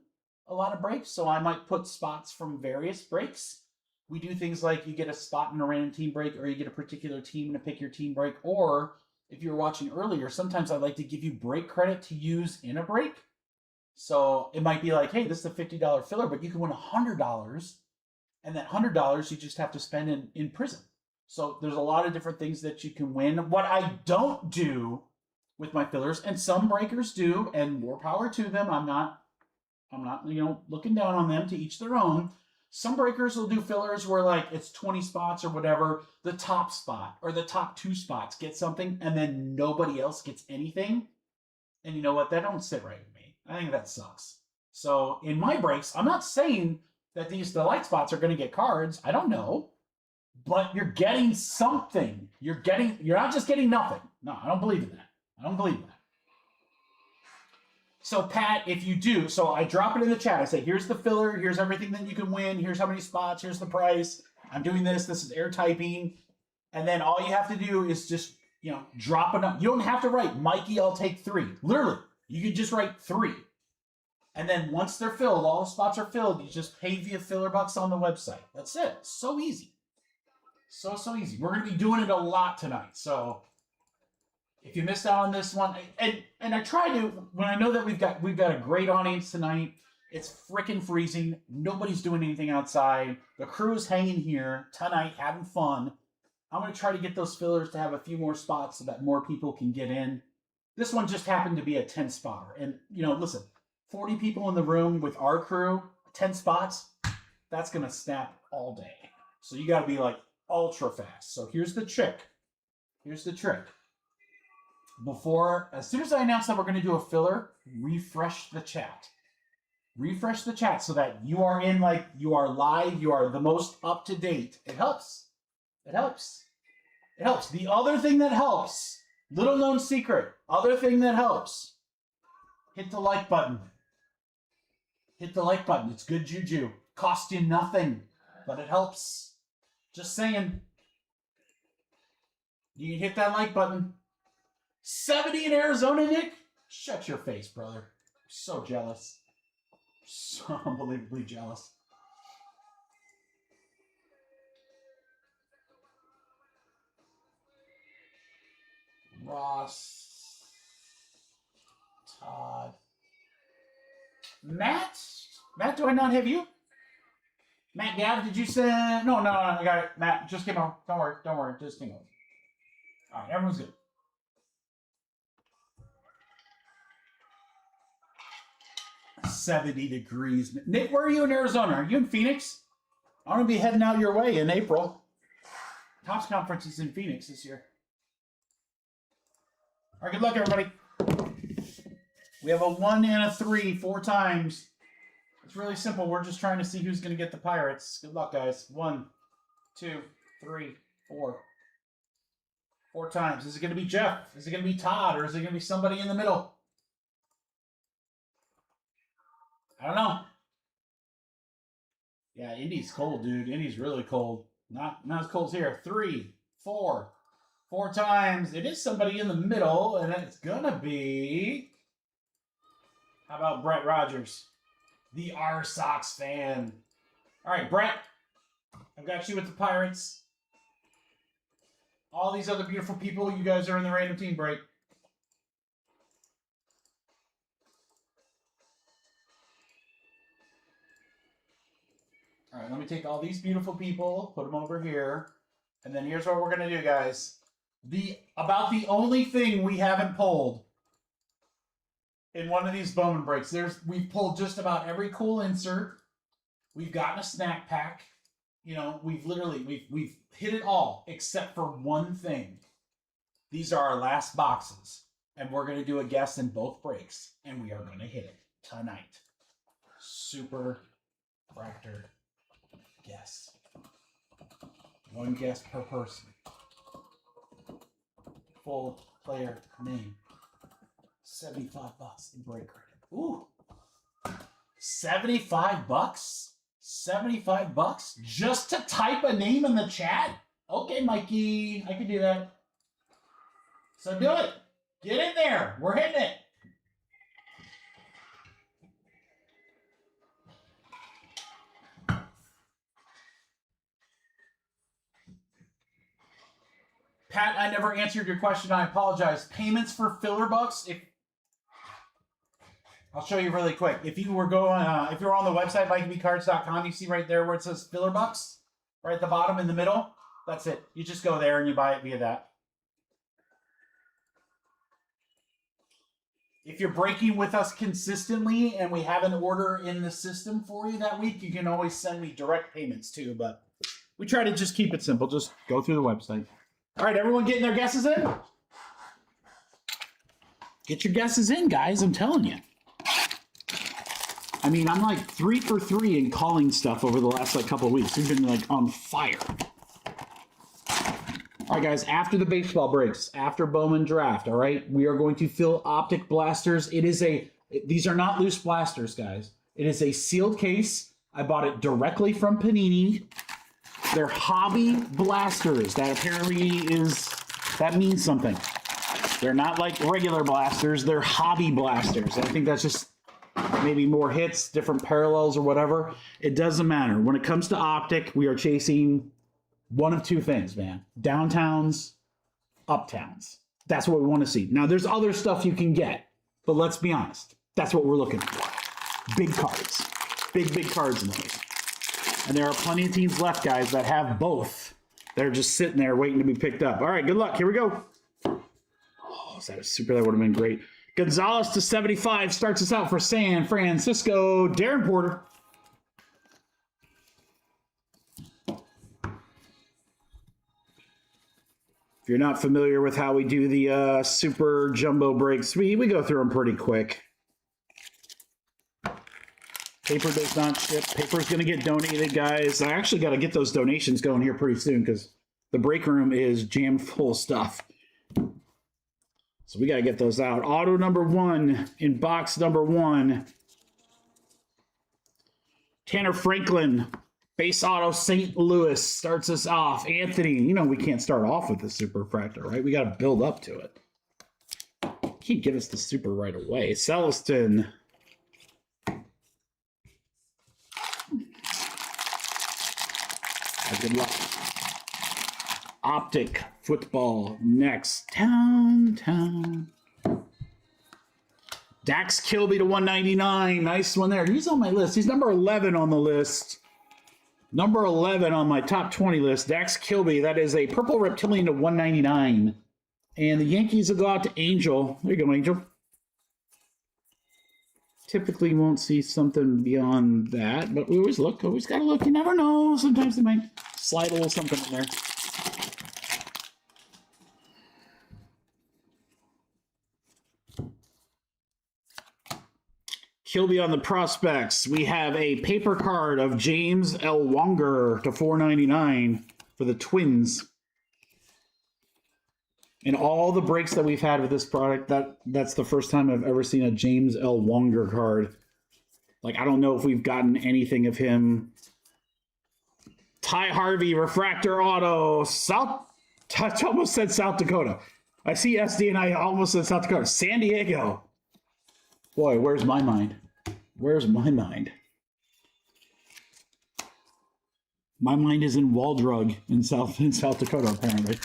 a lot of breaks, so I might put spots from various breaks. We do things like you get a spot in a random team break, or you get a particular team to pick your team break, or if you were watching earlier, sometimes I like to give you break credit to use in a break. So it might be like, hey, this is a $50 filler, but you can win $100, and that $100 you just have to spend in Prizm. So there's a lot of different things that you can win. What I don't do with my fillers, and some breakers do, and more power to them. I'm not looking down on them, to each their own. Some breakers will do fillers where, like, it's 20 spots or whatever. The top spot or the top 2 spots get something, and then nobody else gets anything. And you know what? That don't sit right with me. I think that sucks. So in my breaks, I'm not saying that the light spots are going to get cards. I don't know. But you're getting something. You're not just getting nothing. No, I don't believe in that. I don't believe in that. So, Pat, if you do, so I drop it in the chat. I say, here's the filler. Here's everything that you can win. Here's how many spots. Here's the price. I'm doing this. This is air typing. And then all you have to do is just, drop it up. You don't have to write, Mikey, I'll take 3. Literally, you can just write 3. And then once they're filled, all the spots are filled, you just pay via filler bucks on the website. That's it. So easy. So easy. We're going to be doing it a lot tonight. So if you missed out on this one, and I try to, when I know that we've got a great audience tonight, it's freaking freezing. Nobody's doing anything outside. The crew is hanging here tonight, having fun. I'm going to try to get those fillers to have a few more spots so that more people can get in. This one just happened to be a 10 spotter. And, you know, listen, 40 people in the room with our crew, 10 spots, that's going to snap all day. So you got to be like ultra fast. So here's the trick. Here's the trick. As soon as I announce that we're going to do a filler, refresh the chat. Refresh the chat so that you are in, like, you are live, you are the most up to date. It helps. It helps. It helps. The other thing that helps, little known secret, other thing that helps, hit the like button. Hit the like button. It's good juju. Cost you nothing, but it helps. Just saying. You can hit that like button. 70 in Arizona, Nick? Shut your face, brother. I'm so jealous. So unbelievably jealous. Ross. Todd. Matt? Matt, do I not have you? Matt Gav, did you send? No, I got it. Matt, just came over. Don't worry. Just came over. All right, everyone's good. $70 degrees. Nick, where are you in Arizona? Are you in Phoenix? I'm going to be heading out your way in April. Topps Conference is in Phoenix this year. All right, good luck, everybody. We have a 1 and a 3, 4 times. It's really simple. We're just trying to see who's going to get the Pirates. Good luck, guys. 1, 2, 3, 4. 4 times. Is it going to be Jeff? Is it going to be Todd? Or is it going to be somebody in the middle? I don't know. Yeah, Indy's cold, dude. Indy's really cold. Not as cold as here. 3, 4. 4 times. It is somebody in the middle, and it's going to be... How about Brett Rogers? The R Sox fan. All right, Brett. I've got you with the Pirates. All these other beautiful people, you guys are in the random team break. All right, let me take all these beautiful people, put them over here. And then here's what we're going to do, guys. About the only thing we haven't pulled in one of these Bowman breaks. We've pulled just about every cool insert. We've gotten a snack pack. You know, we've hit it all except for one thing. These are our last boxes. And we're going to do a guess in both breaks. And we are going to hit it tonight. Super Fractor guess. One guess per person. Full player name. $75 in break credit. Ooh. $75? $75 just to type a name in the chat? Okay, Mikey, I can do that. So do it. Get in there. We're hitting it. Pat, I never answered your question. I apologize. Payments for filler bucks. I'll show you really quick. If you were if you're on the website vikingcards.com, you see right there where it says filler bucks, right at the bottom in the middle. That's it. You just go there and you buy it via that. If you're breaking with us consistently and we have an order in the system for you that week, you can always send me direct payments too. But we try to just keep it simple. Just go through the website. All right, everyone getting their guesses in? Get your guesses in, guys. I'm telling you. I mean, I'm like 3 for 3 in calling stuff over the last couple of weeks. We've been like on fire. All right, guys, after the baseball breaks, after Bowman Draft, all right, we are going to fill Optic blasters. These are not loose blasters, guys. It is a sealed case. I bought it directly from Panini. They're hobby blasters. That apparently that means something. They're not like regular blasters. They're hobby blasters. I think that's just maybe more hits, different parallels or whatever. It doesn't matter. When it comes to Optic, we are chasing one of 2 things, man. Downtowns, uptowns. That's what we want to see. Now, there's other stuff you can get, but let's be honest. That's what we're looking for. Big cards. Big cards in those. And there are plenty of teams left, guys, that have both. They're just sitting there waiting to be picked up. All right, good luck. Here we go. Oh, is that a super? That would have been great. Gonzalez to 75 starts us out for San Francisco. Darren Porter. If you're not familiar with how we do the super jumbo breaks, we go through them pretty quick. Paper does not ship. Paper is going to get donated, guys. I actually got to get those donations going here pretty soon because the break room is jammed full of stuff. So we got to get those out. Auto number 1 in box number 1. Tanner Franklin. Base auto St. Louis starts us off. Anthony, you know we can't start off with the super refractor, right? We got to build up to it. Can't give us the super right away. Celestin. Good luck. Optic football next. Town. Dax Kilby to 199. Nice one there. He's on my list. He's number 11 on the list. Number 11 on my top 20 list, Dax Kilby. That is a purple reptilian to 199. And the Yankees will go out to Angel. There you go, Angel. Typically won't see something beyond that, but we always look. Always got to look. You never know. Sometimes they might slide a little something in there. Kilby on the prospects. We have a paper card of James L. Wonger to 499 for the Twins. In all the breaks that we've had with this product, that's the first time I've ever seen a James L. Wonger card. Like, I don't know if we've gotten anything of him. Ty Harvey, refractor auto. I almost said South Dakota. I see SD and I almost said South Dakota. San Diego. Boy, where's my mind? Where's my mind? My mind is in Waldrug in South Dakota, apparently.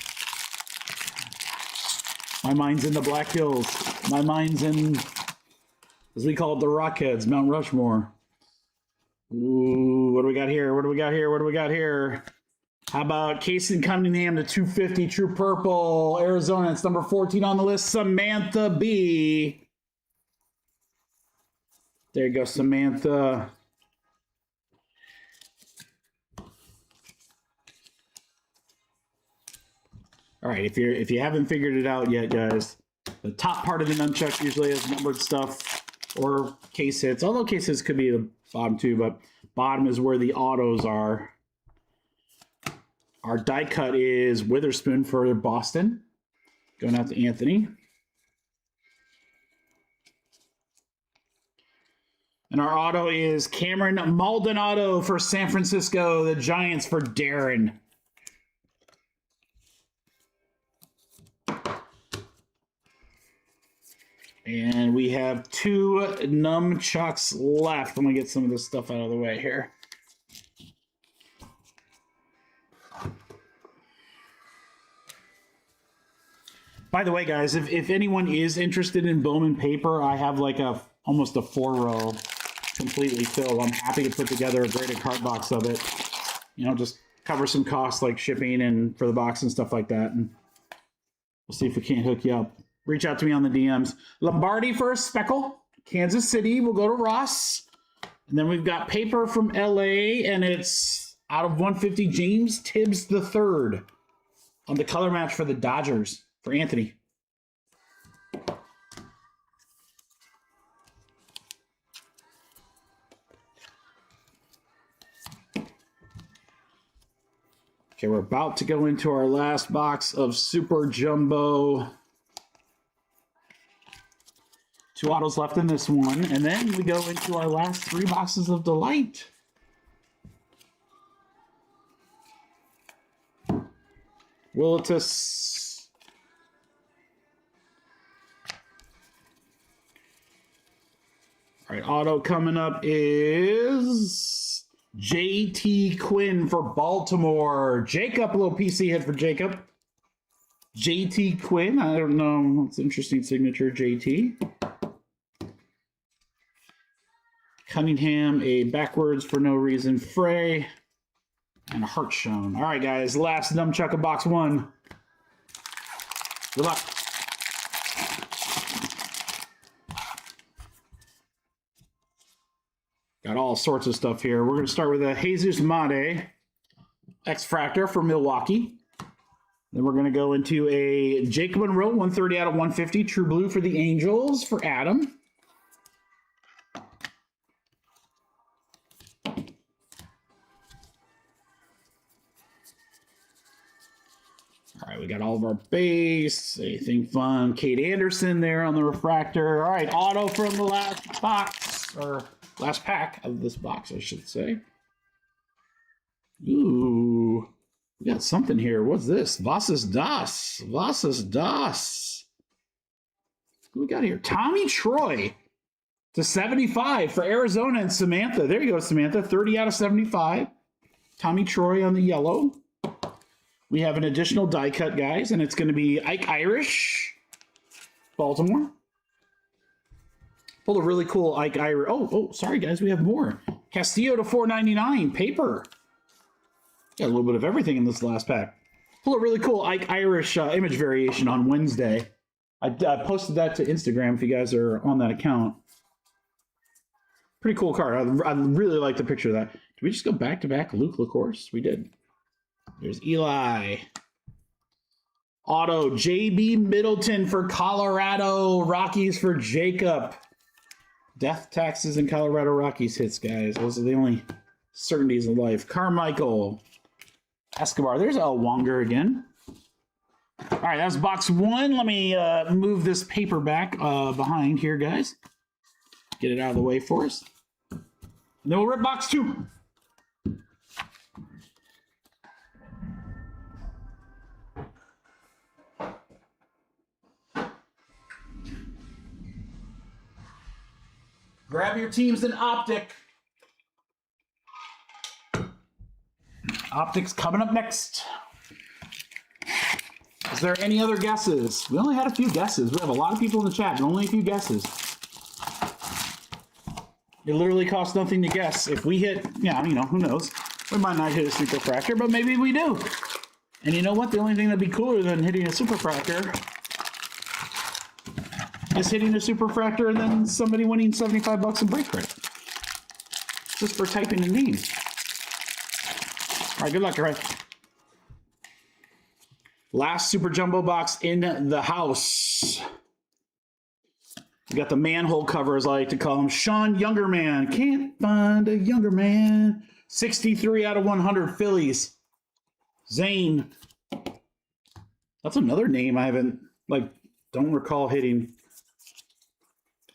My mind's in the Black Hills. My mind's in, as we call it, the Rockheads, Mount Rushmore. Ooh, what do we got here? What do we got here? What do we got here? How about Casey Cunningham to 250, True Purple, Arizona. It's number 14 on the list, Samantha B. There you go, Samantha. All right, if you haven't figured it out yet, guys, the top part of the nunchuck usually has numbered stuff or case hits. Although case hits could be the bottom too, but bottom is where the autos are. Our die cut is Witherspoon for Boston, going out to Anthony. And our auto is Cameron Maldonado for San Francisco, the Giants for Darren. And we have 2 nunchucks left. I'm going to get some of this stuff out of the way here. By the way, guys, if anyone is interested in Bowman paper, I have like almost a 4-row completely filled. I'm happy to put together a graded card box of it. You know, just cover some costs like shipping and for the box and stuff like that. And we'll see if we can't hook you up. Reach out to me on the DMs. Lombardi for a speckle. Kansas City will go to Ross. And then we've got paper from LA, and it's out of 150, James Tibbs III on the color match for the Dodgers for Anthony. Okay, we're about to go into our last box of Super Jumbo. 2 autos left in this one, and then we go into our last 3 boxes of Delight. Willitus. All right, auto coming up is JT Quinn for Baltimore. Jacob, a little PC hit for Jacob. JT Quinn, I don't know. It's an interesting signature, JT. Cunningham, a backwards for no reason Frey. And a heart shown. All right, guys. Last Numchuck of box 1. Good luck. Got all sorts of stuff here. We're going to start with a Jesus Made X-Fractor for Milwaukee. Then we're going to go into a Jacob Monroe 130 out of 150 True Blue for the Angels for Adam. All right, we got all of our base. Anything fun? Kate Anderson there on the refractor. All right, auto from the last box, or last pack of this box, I should say. Ooh, we got something here. What's this? Vasas Das. Vasas Das. What we got here? Tommy Troy to 75 for Arizona and Samantha. There you go, Samantha. 30 out of 75. Tommy Troy on the yellow. We have an additional die cut, guys, and it's going to be Ike Irish, Baltimore. Pulled a really cool Ike Irish. Oh, sorry, guys, we have more. Castillo to 499, paper. Got a little bit of everything in this last pack. Pulled a really cool Ike Irish image variation on Wednesday. I posted that to Instagram if you guys are on that account. Pretty cool card. I really like the picture of that. Did we just go back-to-back Luke LaCourse? We did. There's Eli. Auto, JB Middleton for Colorado. Rockies for Jacob. Death taxes and Colorado Rockies hits, guys. Those are the only certainties of life. Carmichael. Escobar. There's El Wonger again. All right, that's box 1. Let me move this paper back behind here, guys. Get it out of the way for us. And then we'll rip box 2. Grab your teams in Optic. Optic's coming up next. Is there any other guesses? We only had a few guesses. We have a lot of people in the chat, but only a few guesses. It literally costs nothing to guess. If we hit, yeah, you know, who knows? We might not hit a super fractor, but maybe we do. And you know what? The only thing that'd be cooler than hitting a super fractor is hitting a super fractor and then somebody winning 75 bucks in break credit. Just for typing a name. All right, good luck, all right. Last super jumbo box in the house. We got the manhole cover, as I like to call him. Sean Younger Man. Can't find a younger man. 63 out of 100 Phillies. Zane. That's another name I haven't, don't recall hitting.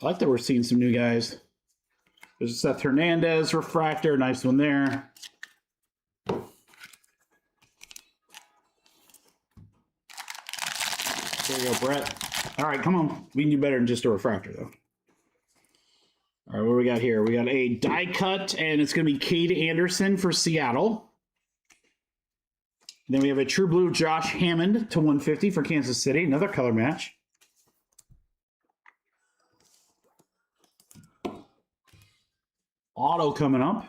I like that we're seeing some new guys. There's Seth Hernandez refractor. Nice one there. There you go, Brett. All right, come on. We can do better than just a refractor, though. All right, what do we got here? We got a die cut, and it's going to be Cade Anderson for Seattle. Then we have a True Blue Josh Hammond to 150 for Kansas City. Another color match. Auto coming up.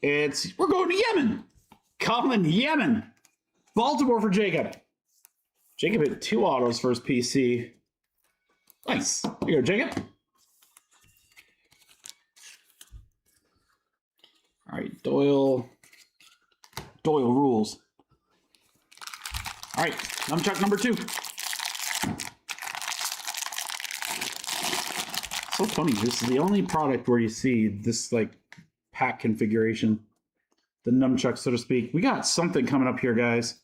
We're going to Yemen. Colin Yemen. Baltimore for Jacob. Jacob hit 2 autos for his PC. Nice. Here you go, Jacob. All right, Doyle. Doyle rules. All right, Numchuck number 2. So funny, this is the only product where you see this pack configuration. The Numchuck, so to speak. We got something coming up here, guys.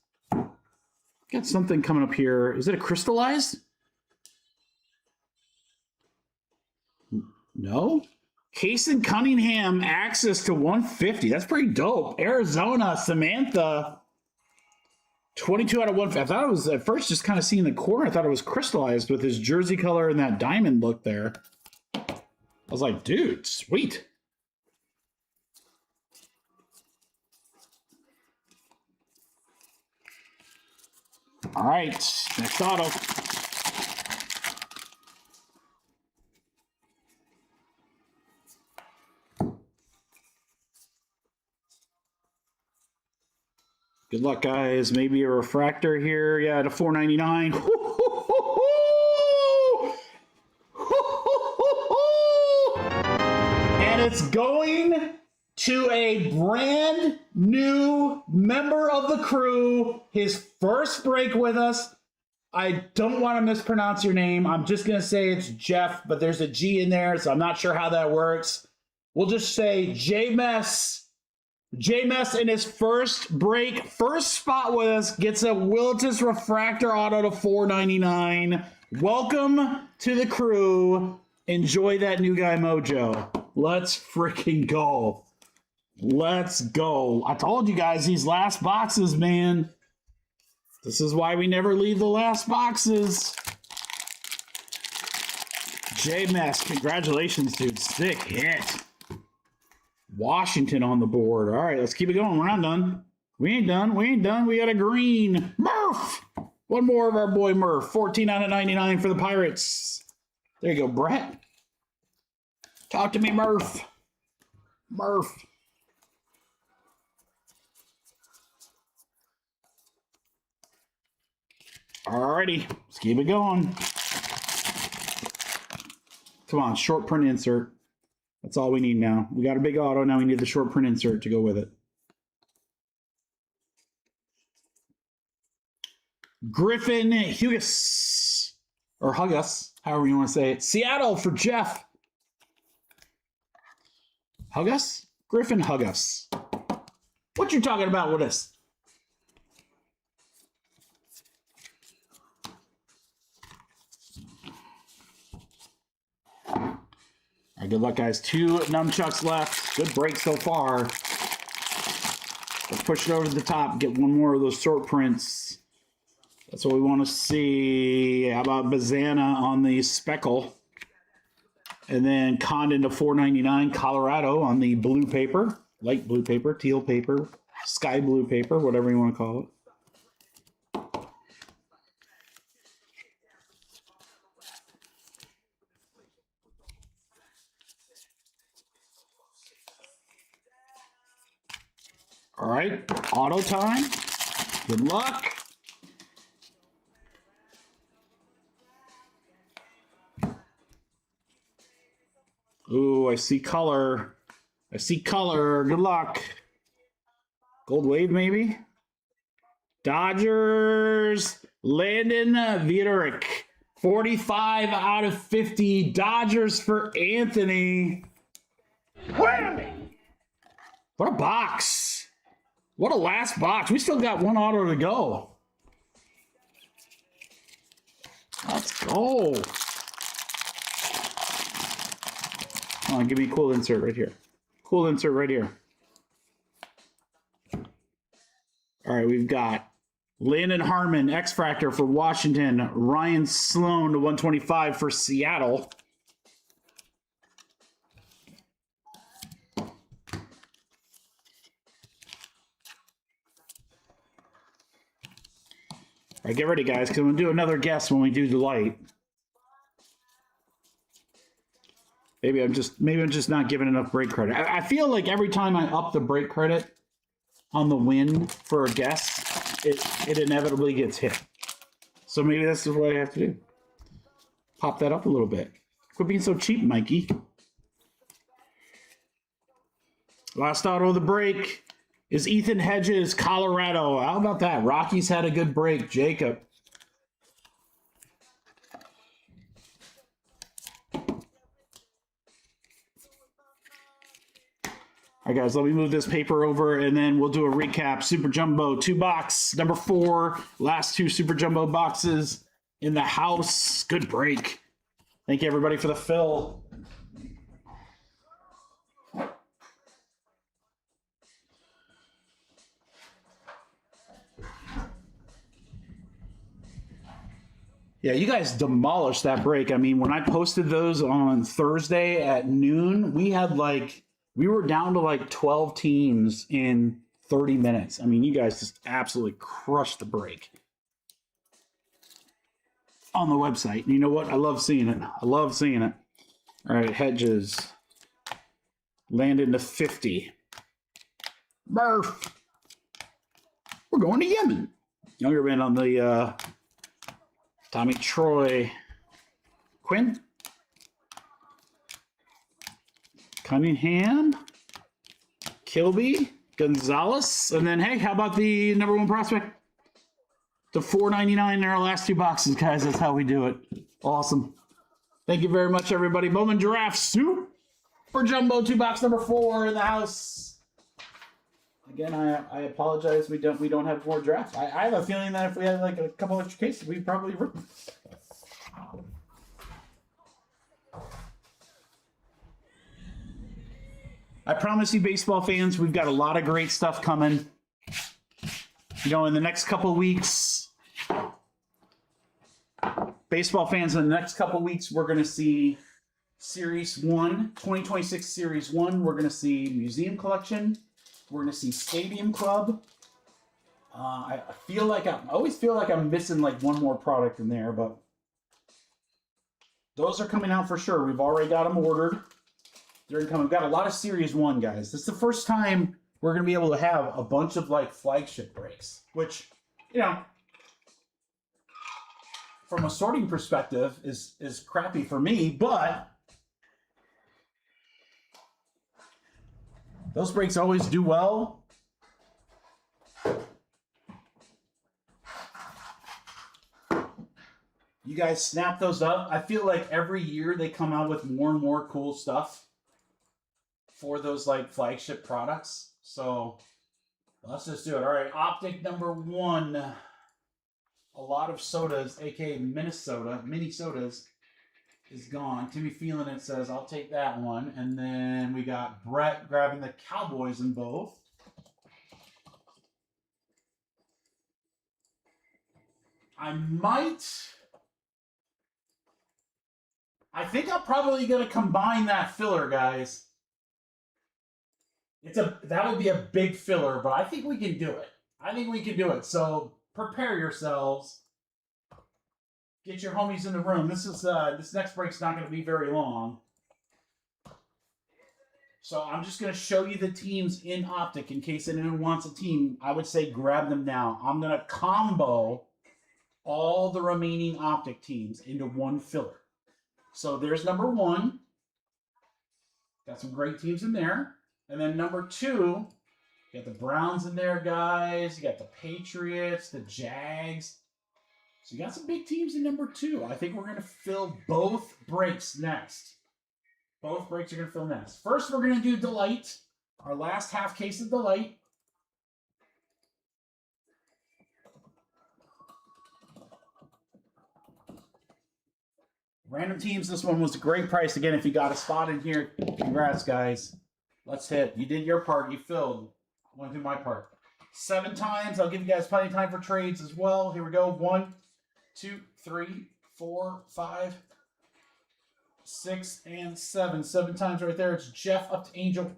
Got something coming up here. Is it a crystallized? No? Kason Cunningham, access to 150. That's pretty dope. Arizona, Samantha. 22 out of 150. I thought it was, at first, just kind of seeing the corner. I thought it was crystallized with his jersey color and that diamond look there. I was like, dude, sweet. All right, next auto. Good luck, guys. Maybe a refractor here. Yeah, to 499. And it's going to a brand new member of the crew. His first break with us. I don't want to mispronounce your name. I'm just going to say it's Jeff, but there's a G in there, so I'm not sure how that works. We'll just say J-Mess. J-Mess in his first break, first spot with us, gets a Wiltis Refractor Auto to 499. Welcome to the crew. Enjoy that new guy mojo. Let's freaking go. Let's go. I told you guys these last boxes, man. This is why we never leave the last boxes. J-Mess, congratulations, dude. Sick hit. Washington on the board. All right, let's keep it going. We're not done. We ain't done. We ain't done. We got a green. Murph. One more of our boy Murph. 14 out of 99 for the Pirates. There you go, Brett. Talk to me, Murph. Murph. Alrighty, let's keep it going. Come on, short print insert. That's all we need now. We got a big auto, now we need the short print insert to go with it. Griffin Hughes, or Huggus, however you want to say it. Seattle for Jeff. Huggus? Griffin Huggus. What you talking about with us? All right, good luck, guys. 2 nunchucks left. Good break so far. Let's push it over to the top. Get one more of those short prints. That's what we want to see. How about Bazana on the speckle? And then Condon to 499. Colorado on the blue paper. Light blue paper, teal paper, sky blue paper, whatever you want to call it. All right, auto time. Good luck. Ooh, I see color. I see color. Good luck. Gold wave, maybe? Dodgers. Landon Viterick. 45 out of 50. Dodgers for Anthony. Whammy! What a box. What a last box. We still got one auto to go. Let's go. Come on, give me a cool insert right here. Cool insert right here. All right, we've got Landon Harmon, X-Fractor for Washington. Ryan Sloan to 125 for Seattle. All right, get ready, guys, because I'm going to do another guess when we do the light. Maybe I'm just not giving enough break credit. I feel like every time I up the break credit on the win for a guess, it inevitably gets hit. So maybe this is what I have to do. Pop that up a little bit. Quit being so cheap, Mikey. Last auto of the break is Ethan Hedges, Colorado. How about that? Rockies had a good break. Jacob. All right, guys, let me move this paper over, and then we'll do a recap. Super Jumbo, 2-box, number 4. Last 2 Super Jumbo boxes in the house. Good break. Thank you, everybody, for the fill. Yeah, you guys demolished that break. I mean, when I posted those on Thursday at noon, we were down to like 12 teams in 30 minutes. I mean, you guys just absolutely crushed the break on the website. And you know what? I love seeing it. I love seeing it. All right, Hedges. Landed to 50. Murph. We're we're going to Yemen. Younger man on the Tommy Troy. Quinn. Cunningham. Kilby. Gonzalez. And then, hey, how about the number one prospect? The $4.99 in our last two boxes, guys. That's how we do it. Awesome. Thank you very much, everybody. Bowman Draft Super Jumbo 2-box number 4 in the house. Again, I apologize. We don't have more drafts. I have a feeling that if we had like a couple extra cases, we'd probably rip them. I promise you, baseball fans, we've got a lot of great stuff coming. You know, in the next couple weeks, baseball fans, in the next couple weeks, we're going to see Series 1, 2026 Series 1. We're going to see Museum Collection. We're going to see Stadium Club. I always feel like I'm missing like one more product in there, but those are coming out for sure. We've already got them ordered. They're coming. We've got a lot of Series 1, guys. This is the first time we're going to be able to have a bunch of like flagship breaks, which, you know, from a sorting perspective is crappy for me, but those breaks always do well. You guys snap those up. I feel like every year they come out with more and more cool stuff for those like flagship products. So let's just do it. All right, Optic number 1. A lot of sodas, aka mini sodas, is gone. Timmy Feeling It says, I'll take that one. And then we got Brett grabbing the Cowboys in both. I think I'm probably going to combine that filler, guys. That would be a big filler, but I think we can do it. So prepare yourselves. Get your homies in the room. This next break's not going to be very long. So I'm just going to show you the teams in Optic in case anyone wants a team. I would say grab them now. I'm going to combo all the remaining Optic teams into one filler. So there's number 1. Got some great teams in there. And then number 2, you got the Browns in there, guys. You got the Patriots, the Jags. So you got some big teams in number 2. I think we're going to fill both breaks next. Both breaks are going to fill next. First, we're going to do Delight. Our last half case of Delight. Random teams. This one was a great price. Again, if you got a spot in here, congrats, guys. Let's hit. You did your part. You filled. I want to do my part. 7 times. I'll give you guys plenty of time for trades as well. Here we go. 1, 2, 3, 4, 5, 6, and 7. 7 times right there. It's Jeff up to Angel.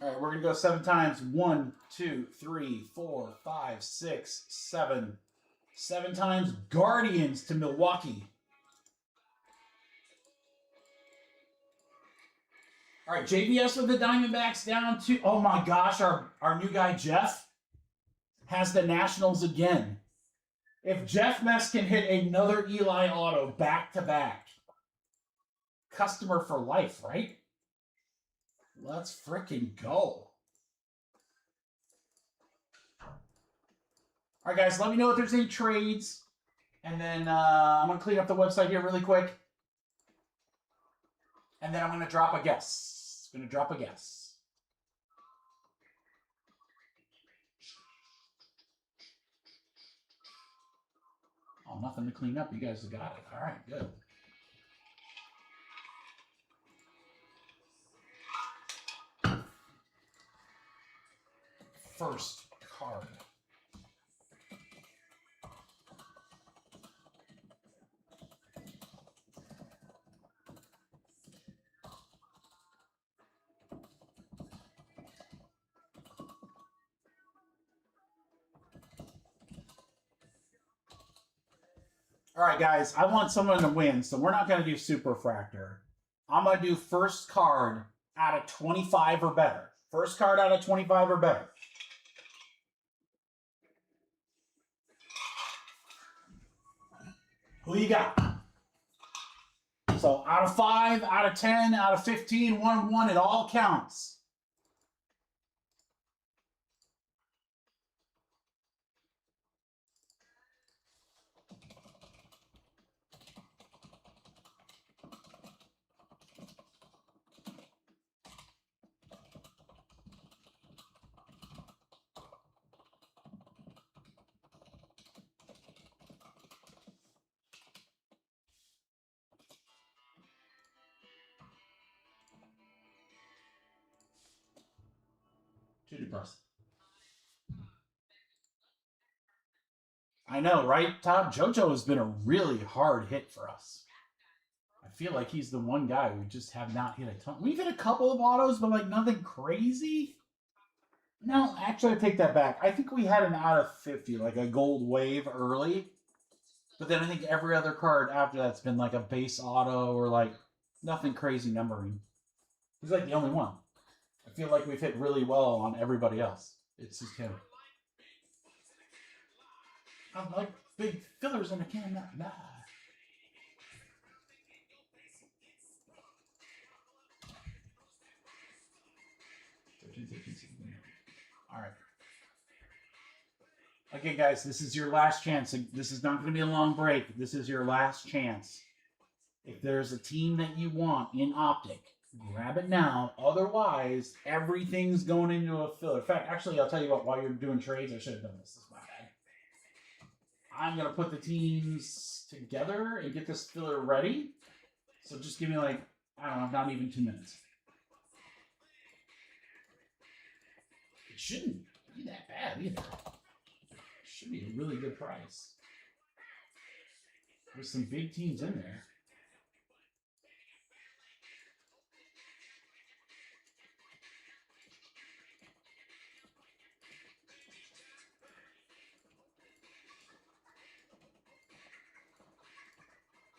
All right, we're going to go 7 times. 1, 2, 3, 4, 5, 6, 7. 7 times Guardians to Milwaukee. All right, JVS with the Diamondbacks down to, oh my gosh, our new guy Jeff has the Nationals again. If Jeff Mess can hit another Eli auto back-to-back, customer for life, right? Let's frickin' go. All right, guys, let me know if there's any trades. And then I'm going to clean up the website here really quick. And then I'm going to drop a guess. Oh, nothing to clean up. You guys have got it. All right, good. First card. All right, guys, I want someone to win, so we're not going to do Super Fractor. I'm going to do first card out of 25 or better. First card out of 25 or better. Who you got? So out of 5, out of 10, out of 15, 1, it all counts. Too depressing. I know, right, Todd? JoJo has been a really hard hit for us. I feel like he's the one guy we just have not hit a ton. We've hit a couple of autos, but like nothing crazy. No, actually, I take that back. I think we had an out of 50, like a gold wave early. But then I think every other card after that's been like a base auto or like nothing crazy numbering. He's like the only one. I feel like we've hit really well on everybody else. It's just him. I like big fillers in the can. Nah. All right. Okay, guys, this is your last chance. This is not going to be a long break. This is your last chance. If there's a team that you want in Optic, grab it now. Otherwise, everything's going into a filler. In fact, actually, I'll tell you what, while you're doing trades, I should have done this. This is my bad. I'm going to put the teams together and get this filler ready. So just give me like, I don't know, not even 2 minutes. It shouldn't be that bad either. Should be a really good price. There's some big teams in there.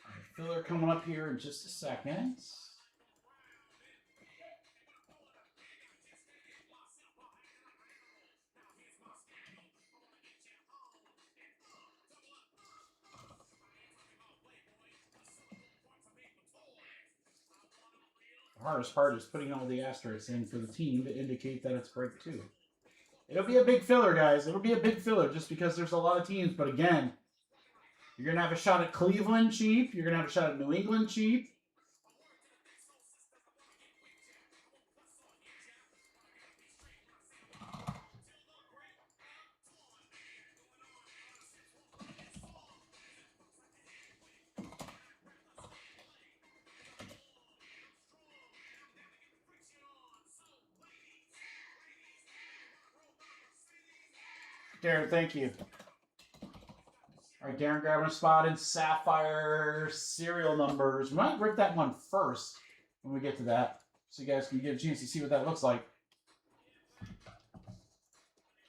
All right, filler coming up here in just a second. The hardest part is putting all the asterisks in for the team to indicate that it's break 2. It'll be a big filler, guys. It'll be a big filler just because there's a lot of teams. But again, you're going to have a shot at Cleveland cheap. You're going to have a shot at New England cheap. Darren, thank you. All right, Darren grabbing a spot in Sapphire serial numbers. We might rip that one first when we get to that, so you guys can get a chance to see what that looks like.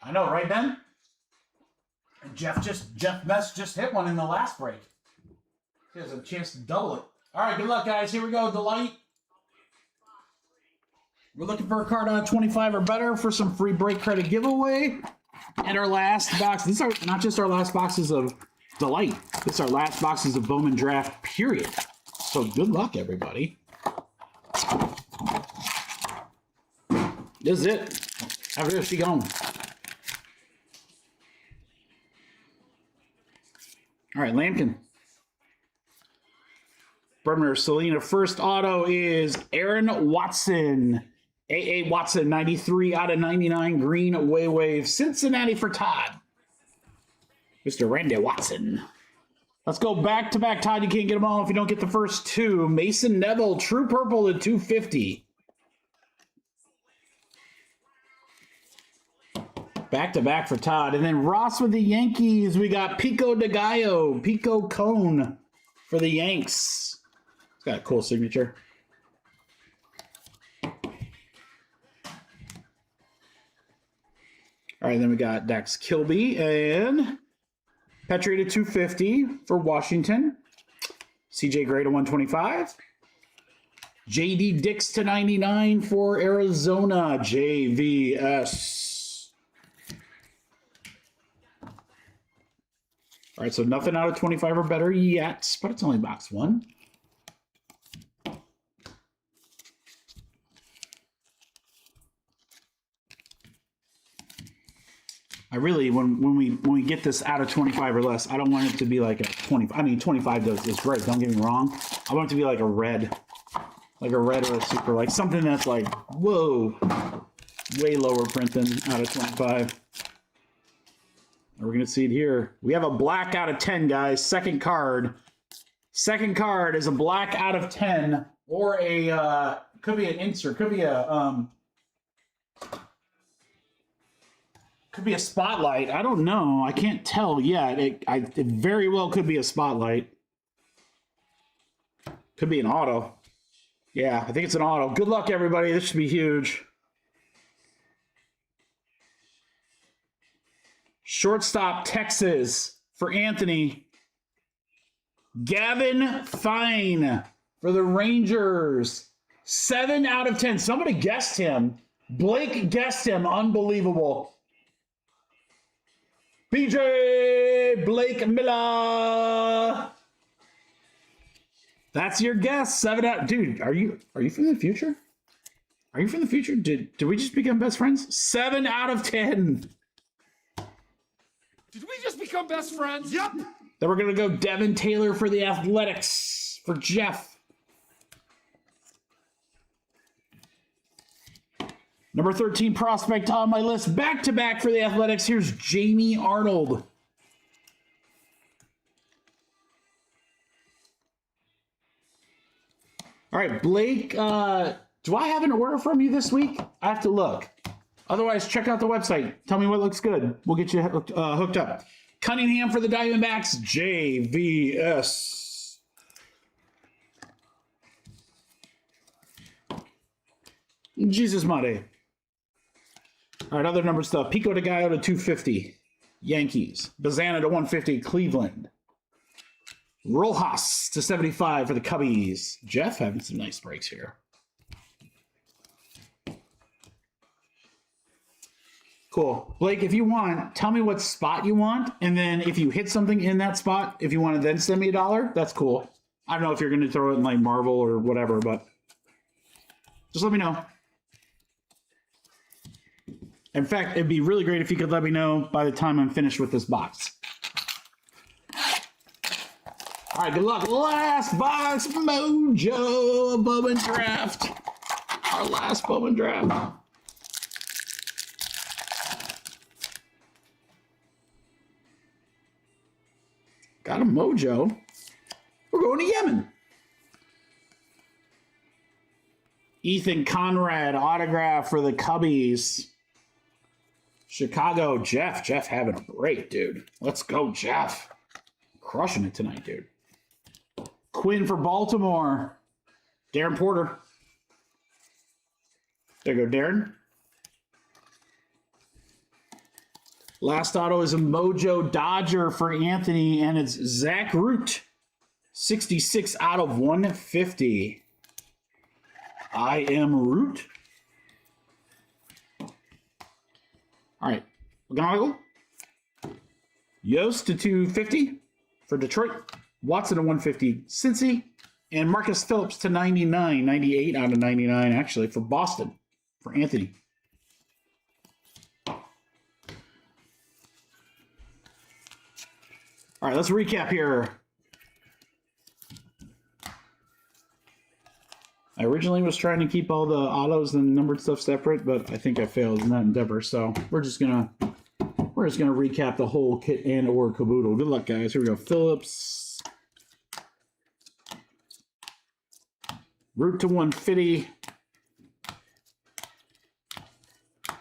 I know, right, Ben? And Jeff Mess just hit one in the last break. He has a chance to double it. All right, good luck, guys. Here we go. Delight. We're looking for a card on 25 or better for some free break credit giveaway. And our last box, these are not just our last boxes of Delight. This is our last boxes of Bowman Draft, period. So good luck, everybody. This is it. After this, she gone. All right, Lampkin. Bremner, Selena. First auto is Aaron Watson. A.A. Watson, 93 out of 99, green wave. Cincinnati for Todd. Mr. Randy Watson. Let's go back-to-back. Todd, you can't get them all if you don't get the first 2. Mason Neville, true purple at 250. Back-to-back for Todd. And then Ross with the Yankees. We got Pico de Gallo, Pico Cone for the Yanks. It's got a cool signature. All right, then we got Dax Kilby and Petrie to 250 for Washington. CJ Gray to 125. JD Dix to 99 for Arizona. JVS. All right, so nothing out of 25 or better yet, but it's only box one. I really, when we get this out of 25 or less, I don't want it to be like a 20. I mean, 25 is great. Don't get me wrong. I want it to be like a red or a super, like something that's like, whoa, way lower print than out of 25. We're gonna see it here. We have a black out of 10, guys. Second card. Second card is a black out of 10, or a could be an insert, could be a spotlight. I don't know. I can't tell yet. It very well could be a spotlight. Could be an auto. Yeah, I think it's an auto. Good luck, everybody. This should be huge. Shortstop, Texas, for Anthony. Gavin Fine for the Rangers. 7 out of 10. Somebody guessed him. Blake guessed him. Unbelievable. BJ Blake Miller. That's your guess. 7 out. Dude, are you from the future? Are you from the future? Did we just become best friends? 7 out of 10. Did we just become best friends? Yep. Then we're gonna go Devin Taylor for the Athletics for Jeff. Number 13 prospect on my list, back-to-back for the Athletics. Here's Jamie Arnold. All right, Blake, do I have an order from you this week? I have to look. Otherwise, check out the website. Tell me what looks good. We'll get you hooked up. Cunningham for the Diamondbacks, JVS. Jesus Mate. All right, other number stuff. Pico de Gallo to 250, Yankees. Bazana to 150, Cleveland. Rojas to 75 for the Cubbies. Jeff having some nice breaks here. Cool. Blake, if you want, tell me what spot you want, and then if you hit something in that spot, if you want to then send me $1, that's cool. I don't know if you're going to throw it in like Marvel or whatever, but just let me know. In fact, it'd be really great if you could let me know by the time I'm finished with this box. All right, good luck. Last box, Mojo, Bowman Draft. Our last Bowman Draft. Got a Mojo. We're going to Yemen. Ethan Conrad, autograph for the Cubbies. Chicago, Jeff. Jeff having a break, dude. Let's go, Jeff. Crushing it tonight, dude. Quinn for Baltimore. Darren Porter. There you go, Darren. Last auto is a Mojo Dodger for Anthony, and it's Zach Root. 66 out of 150. I am Root. All right, McGonagall. Yost to 250 for Detroit. Watson to 150, Cincy. And Marcus Phillips to 99, 98 out of 99, actually, for Boston, for Anthony. All right, let's recap here. I originally was trying to keep all the autos and numbered stuff separate, but I think I failed in that endeavor. So we're just gonna recap the whole kit and or caboodle. Good luck, guys. Here we go. Phillips, Root to 150.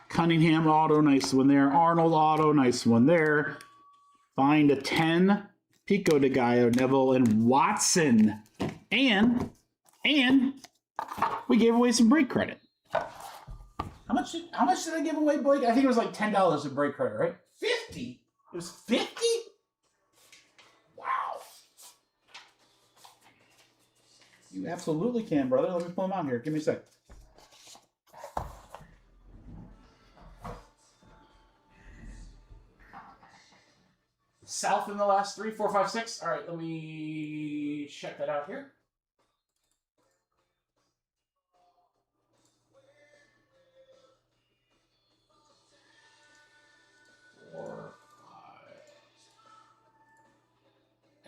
Cunningham auto, nice one there. Arnold auto, nice one there. Find a 10. Pico de Gallo, Neville, and Watson. And we gave away some break credit. How much did I give away, Blake? I think it was like $10 of break credit, right? 50. It was 50? Wow. You absolutely can, brother. Let me pull them out here. Give me a sec. South in the last 3, 4, 5, 6. All right, let me check that out here.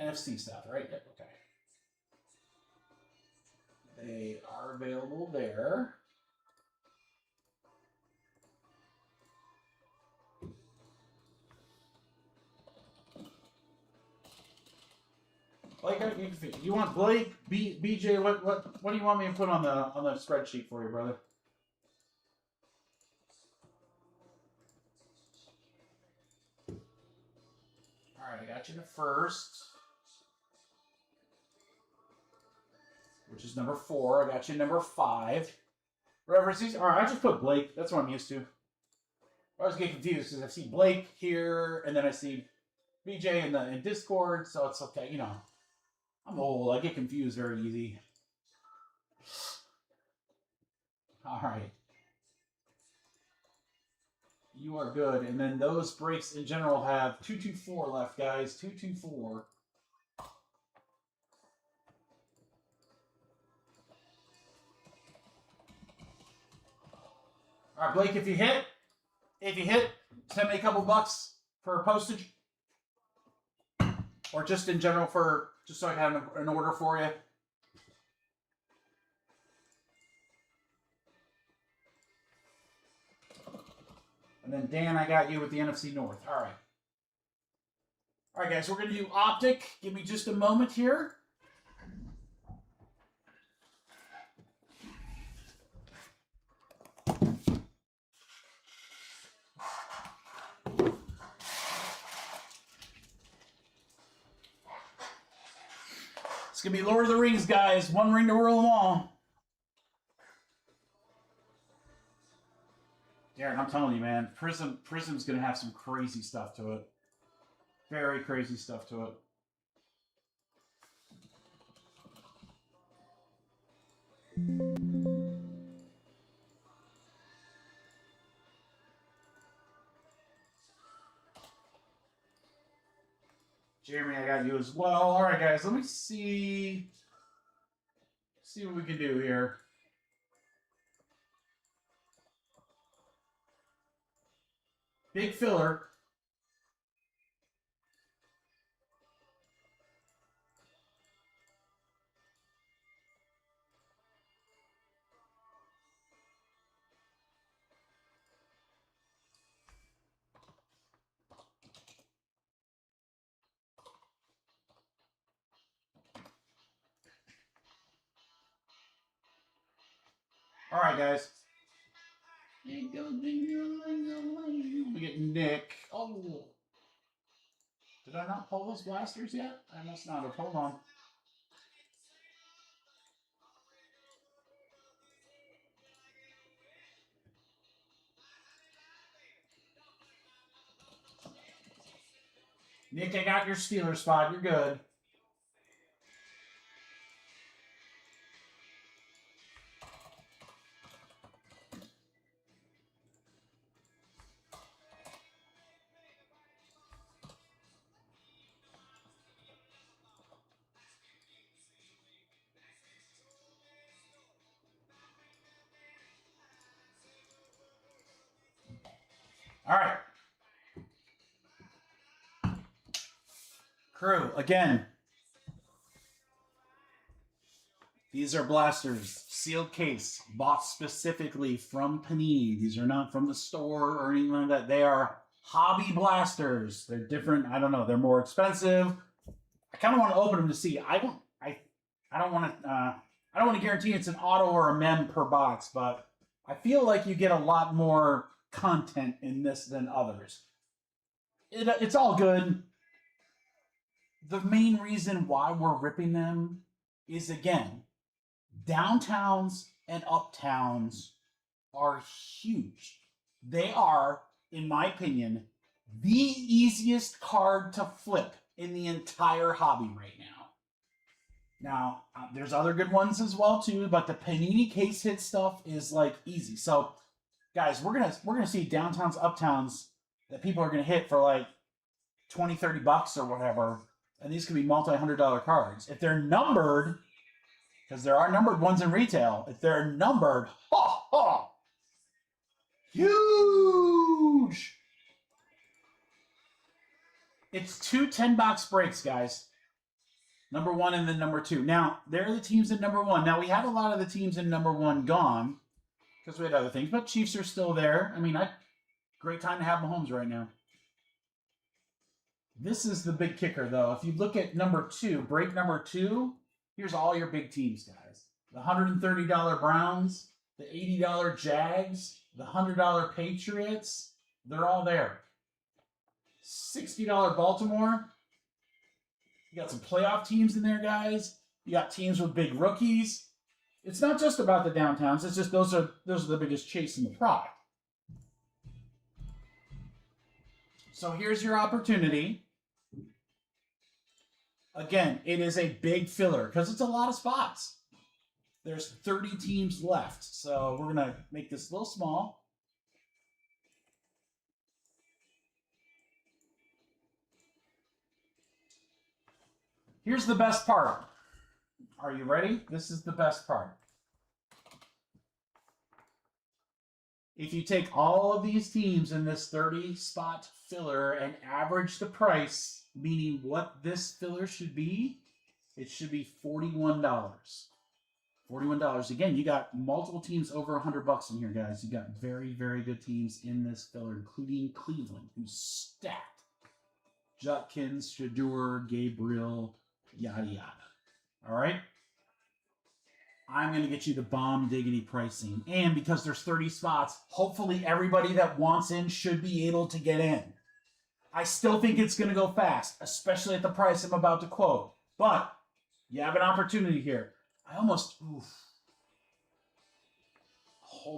NFC South, right? Yep, okay. They are available there. Blake, you want Blake, BJ? What do you want me to put on the spreadsheet for you, brother? All right, I got you the first, which is number 4. I got you number 5. References. All right, I just put Blake. That's what I'm used to. I always get confused because I see Blake here, and then I see BJ in Discord, so it's okay. You know, I'm old. I get confused very easy. All right. You are good. And then those breaks in general have 224 left, guys. 224. All right, Blake, if you hit, send me a couple bucks for postage. Or just in general just so I can have an order for you. And then Dan, I got you with the NFC North. All right. All right, guys, we're going to do Optic. Give me just a moment here. It's going to be Lord of the Rings, guys. One ring to rule them all. Darren, I'm telling you, man, Prizm's going to have some crazy stuff to it. Very crazy stuff to it. Jeremy, I got you as well. All right, guys, let me see what we can do here. Big filler. All right, guys. We get Nick. Oh. Did I not pull those blasters yet? I must not have. Hold on. Nick, I got your Steeler spot. You're good. All right. Crew, again. These are blasters, sealed case, bought specifically from Panini. These are not from the store or anything like that. They are hobby blasters. They're different. I don't know. They're more expensive. I kind of want to open them to see. I don't want to guarantee it's an auto or a mem per box, but I feel like you get a lot more content in this than others. It's all good. The main reason why we're ripping them is, again, downtowns and uptowns are huge. They are, in my opinion, the easiest card to flip in the entire hobby right now. Now, there's other good ones as well too, but the Panini case hit stuff is like easy. So, guys, we're gonna see downtowns, uptowns that people are gonna hit for like 20, 30 bucks or whatever, and these could be multi-$100 cards. If they're numbered, because there are numbered ones in retail, if they're numbered, huge! It's two 10-box breaks, guys. Number 1 and then number 2. Now, there are the teams in number 1. Now, we have a lot of the teams in number 1 gone because we had other things, but Chiefs are still there. I mean, great time to have Mahomes right now. This is the big kicker, though. If you look at number 2, break number 2, here's all your big teams, guys. The $130 Browns, the $80 Jags, the $100 Patriots, they're all there. $60 Baltimore. You got some playoff teams in there, guys. You got teams with big rookies. It's not just about the downtowns. It's just those are the biggest chase in the product. So here's your opportunity. Again, it is a big filler because it's a lot of spots. There's 30 teams left. So we're going to make this a little small. Here's the best part. Are you ready? This is the best part. If you take all of these teams in this 30-spot filler and average the price, meaning what this filler should be, it should be $41. $41. Again, you got multiple teams over $100 in here, guys. You got very, very good teams in this filler, including Cleveland, who's stacked. Judkins, Shador, Gabriel, yada, yada. All right? I'm going to get you the bomb diggity pricing. And because there's 30 spots, hopefully everybody that wants in should be able to get in. I still think it's going to go fast, especially at the price I'm about to quote. But you have an opportunity here. Hold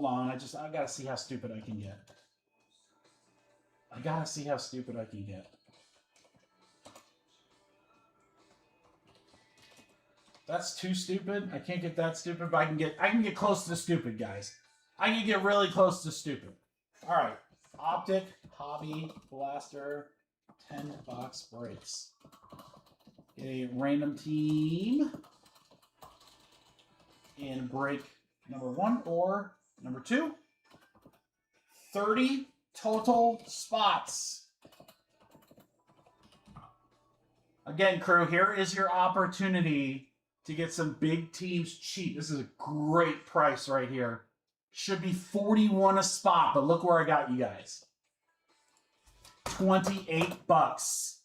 on. I got to see how stupid I can get. That's too stupid. I can't get that stupid, but I can get close to stupid, guys. I can get really close to stupid. All right. Optic, Hobby, Blaster, 10-box breaks. Get a random team in break number 1 or number 2. 30 total spots. Again, crew, here is your opportunity to get some big teams cheap. This is a great price right here. Should be $41 a spot, but look where I got you guys. $28.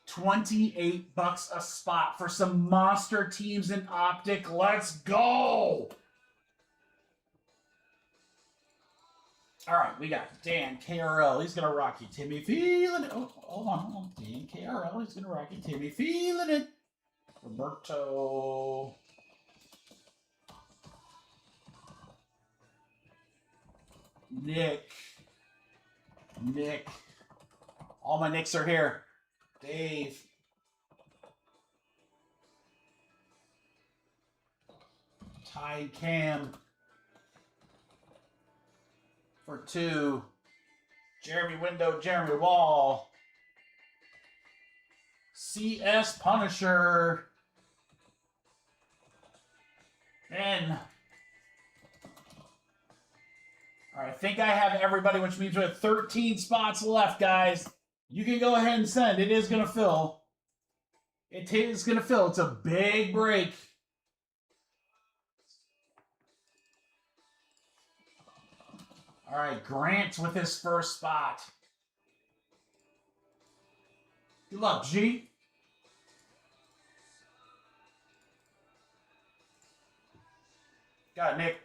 $28 a spot for some monster teams in Optic. Let's go! All right, we got Dan KRL. He's going to rock you. Timmy feeling it. Oh, hold on. Dan KRL. He's going to rock you. Timmy feeling it. Roberto. Nick. All my Nicks are here. Dave. Ty Cam. For 2. Jeremy Window, Jeremy Wall. CS Punisher. N. All right, I think I have everybody, which means we have 13 spots left, guys. You can go ahead and send. It is going to fill. It is going to fill. It's a big break. All right, Grant with his first spot. Good luck, G. Got it, Nick.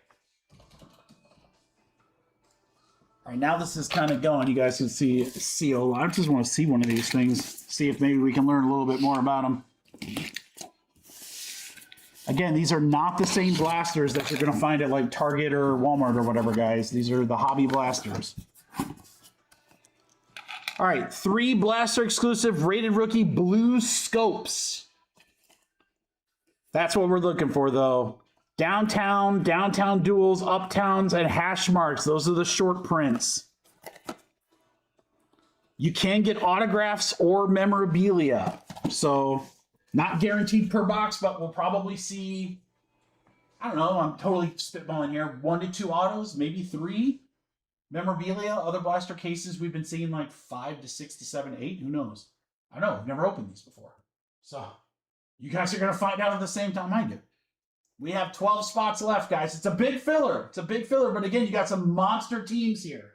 All right, now this is kind of going. You guys can see a lot. I just want to see one of these things, see if maybe we can learn a little bit more about them. Again, these are not the same blasters that you're going to find at like Target or Walmart or whatever, guys. These are the hobby blasters. All right, 3 blaster exclusive rated rookie blue scopes. That's what we're looking for, though. Downtown, downtown duels, uptowns, and hash marks. Those are the short prints. You can get autographs or memorabilia. So, not guaranteed per box, but we'll probably see, I don't know, I'm totally spitballing here, 1 to 2 autos, maybe 3 memorabilia. Other blaster cases, we've been seeing like 5 to 6 to 7 to 8. Who knows? I don't know. I've never opened these before. So, you guys are going to find out at the same time I do. We have 12 spots left, guys. It's a big filler. It's a big filler, but again, you got some monster teams here.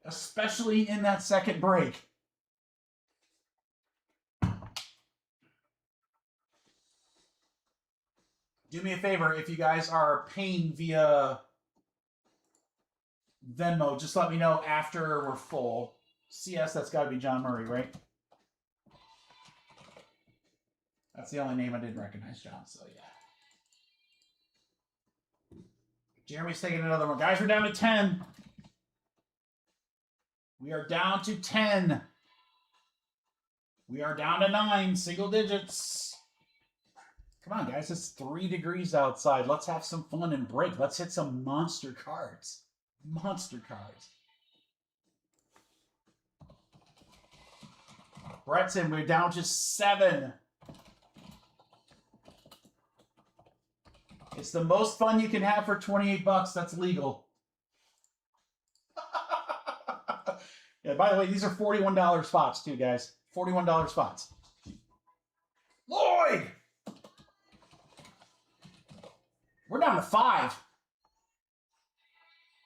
Especially in that second break. Do me a favor, if you guys are paying via Venmo, just let me know after we're full. CS, that's got to be John Murray, right? That's the only name I didn't recognize, John, so yeah. Jeremy's taking another one. Guys, we're down to 10. We are down to 10. We are down to 9, single digits. Come on, guys, it's 3 degrees outside. Let's have some fun and break. Let's hit some monster cards. Monster cards. Brett's in. We're down to 7. It's the most fun you can have for 28 bucks. That's legal. Yeah, by the way, these are $41 spots too, guys. $41 spots. Lloyd! We're down to 5.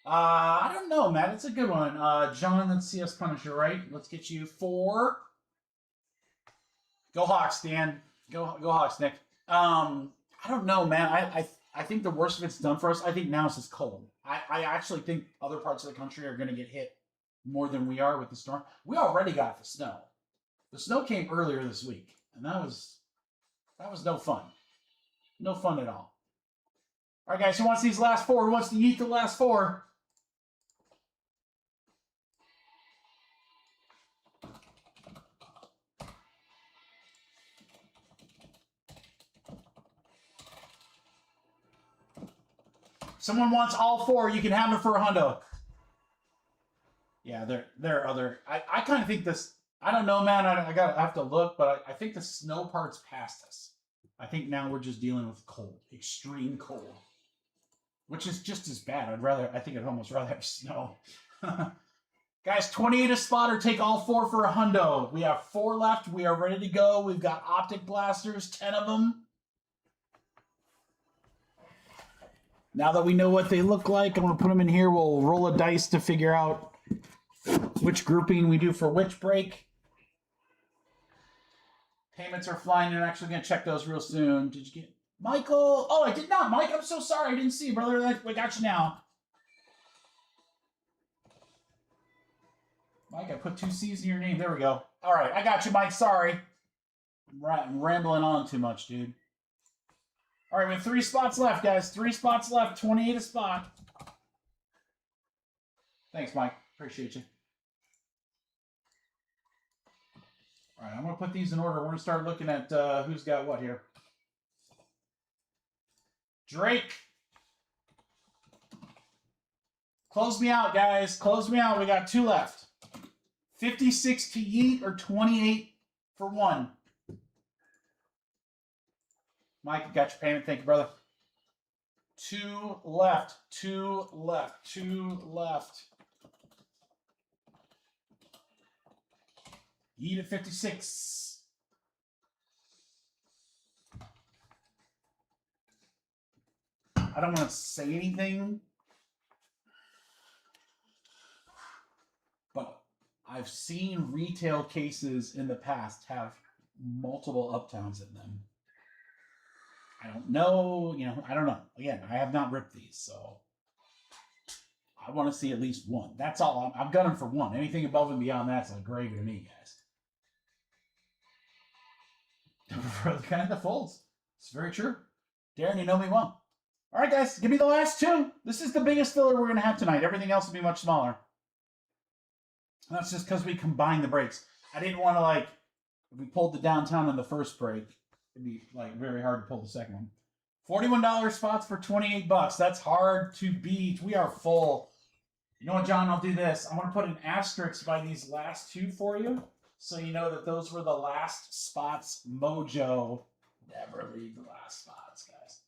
I don't know, Matt. It's a good one. John, let's see us Punisher, right? Let's get you 4. Go Hawks, Dan. Go Hawks, Nick. I don't know, man. I think the worst of it's done for us. I think now it's just cold. I actually think other parts of the country are going to get hit more than we are with the storm. We already got the snow. The snow came earlier this week, and that was no fun. No fun at all. All right, guys, who wants these last 4? Who wants to eat the last 4? Someone wants all 4. You can have them for $100. Yeah, there are other. I kind of think this. I don't know, man. I have to look, but I think the snow part's past us. I think now we're just dealing with cold, extreme cold, which is just as bad. I think I'd almost rather have snow. Guys, 28 a spot or take all 4 for $100. We have 4 left. We are ready to go. We've got Optic blasters, 10 of them. Now that we know what they look like, I'm going to put them in here. We'll roll a dice to figure out which grouping we do for which break. Payments are flying. I'm actually going to check those real soon. Did you get Michael? Oh, I did not. Mike, I'm so sorry. I didn't see you, brother. I got you now. Mike, I put 2 C's in your name. There we go. All right, I got you, Mike. Sorry. I'm rambling on too much, dude. All right, we have 3 spots left, guys. 3 spots left. 28 a spot. Thanks, Mike. Appreciate you. All right, I'm going to put these in order. We're going to start looking at who's got what here. Drake. Close me out, guys. Close me out. We got 2 left. 56 to yeet or 28 for 1. Mike, you got your payment. Thank you, brother. 2 left. 2 left. 2 left. Yeet at 56. I don't want to say anything, but I've seen retail cases in the past have multiple uptowns in them. I don't know, I don't know. Again, I have not ripped these, so I want to see at least 1. That's all. I'm gunning for 1. Anything above and beyond that's like gravy to me, guys. I prefer the kind that folds. It's very true. Darren, you know me well. All right, guys, give me the last 2. This is the biggest filler we're going to have tonight. Everything else will be much smaller. And that's just because we combined the breaks. I didn't want to, if we pulled the downtown on the first break, it'd be like very hard to pull the second one. $41 spots for 28 bucks. That's hard to beat. We are full. You know what, John? I'll do this. I'm going to put an asterisk by these last two for you, so you know that those were the last spots. Mojo. Never leave the last spots, guys.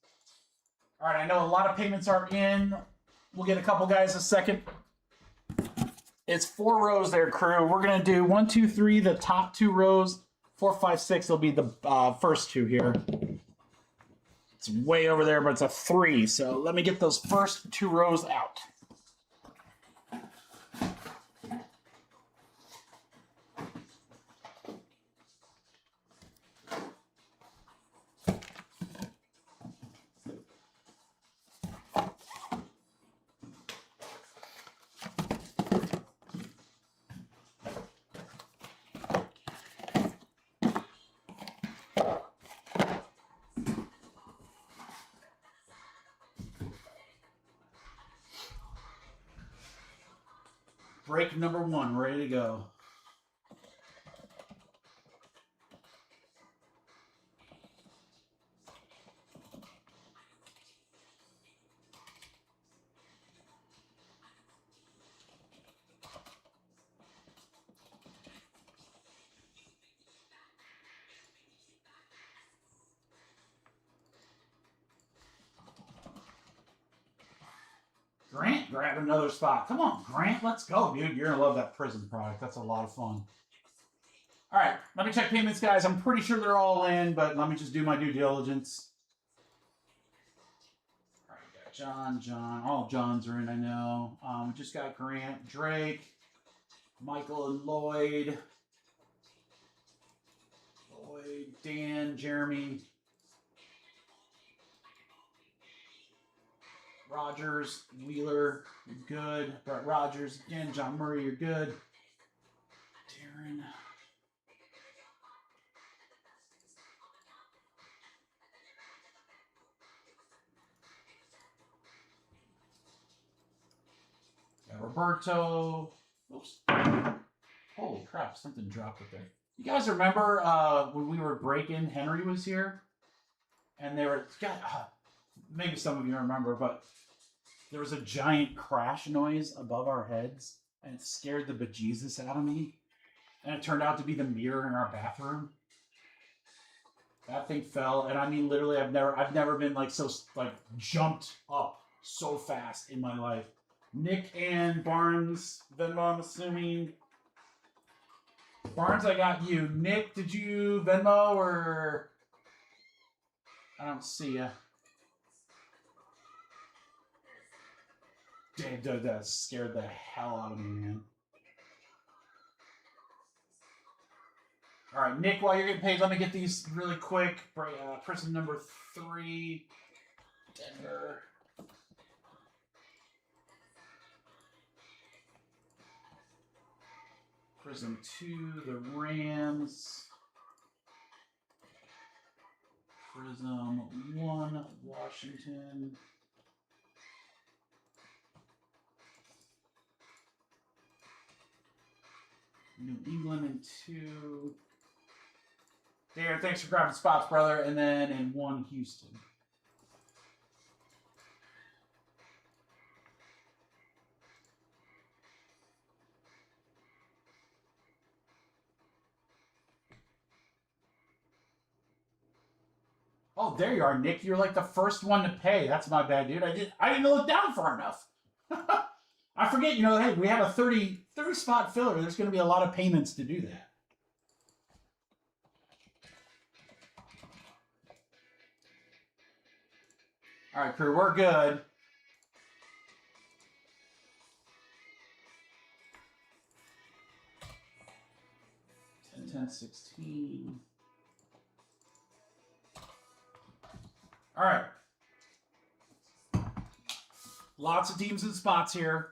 All right, I know a lot of payments are in. We'll get a couple guys a second. It's 4 rows there, crew. We're going to do 1, 2, 3, the top 2 rows. 4, 5, 6 will be the first 2 here. It's way over there, but it's a 3. So let me get those first 2 rows out. Break number 1, ready to go. Grant, grab another spot. Come on, Grant, let's go, dude. You're going to love that Prizm product. That's a lot of fun. All right, let me check payments, guys. I'm pretty sure they're all in, but let me just do my due diligence. All right, got John. All Johns are in, I know. We just got Grant, Drake, Michael and Lloyd, Dan, Jeremy, Rogers, Wheeler, you're good. Brett Rogers, again, John Murray, you're good. Darren. Got Roberto. Oops. Holy crap, something dropped up there. You guys remember when we were breaking, Henry was here? And they were, maybe some of you remember, but there was a giant crash noise above our heads, and it scared the bejesus out of me. And it turned out to be the mirror in our bathroom. That thing fell, and I mean, literally, I've never been like so jumped up so fast in my life. Nick and Barnes, Venmo, I'm assuming. Barnes, I got you. Nick, did you Venmo or? I don't see ya. Damn, that scared the hell out of me, man. All right, Nick, while you're getting paid, let me get these really quick. Prizm number 3, Denver. Prizm 2, the Rams. Prizm 1, Washington. New England in 2. Darren, thanks for grabbing spots, brother. And then in 1, Houston. Oh, there you are, Nick. You're like the first one to pay. That's my bad, dude. I didn't look down far enough. I forget, hey, we have a 30 spot filler. There's going to be a lot of payments to do that. All right, crew, we're good. 10, 16. All right. Lots of teams and spots here.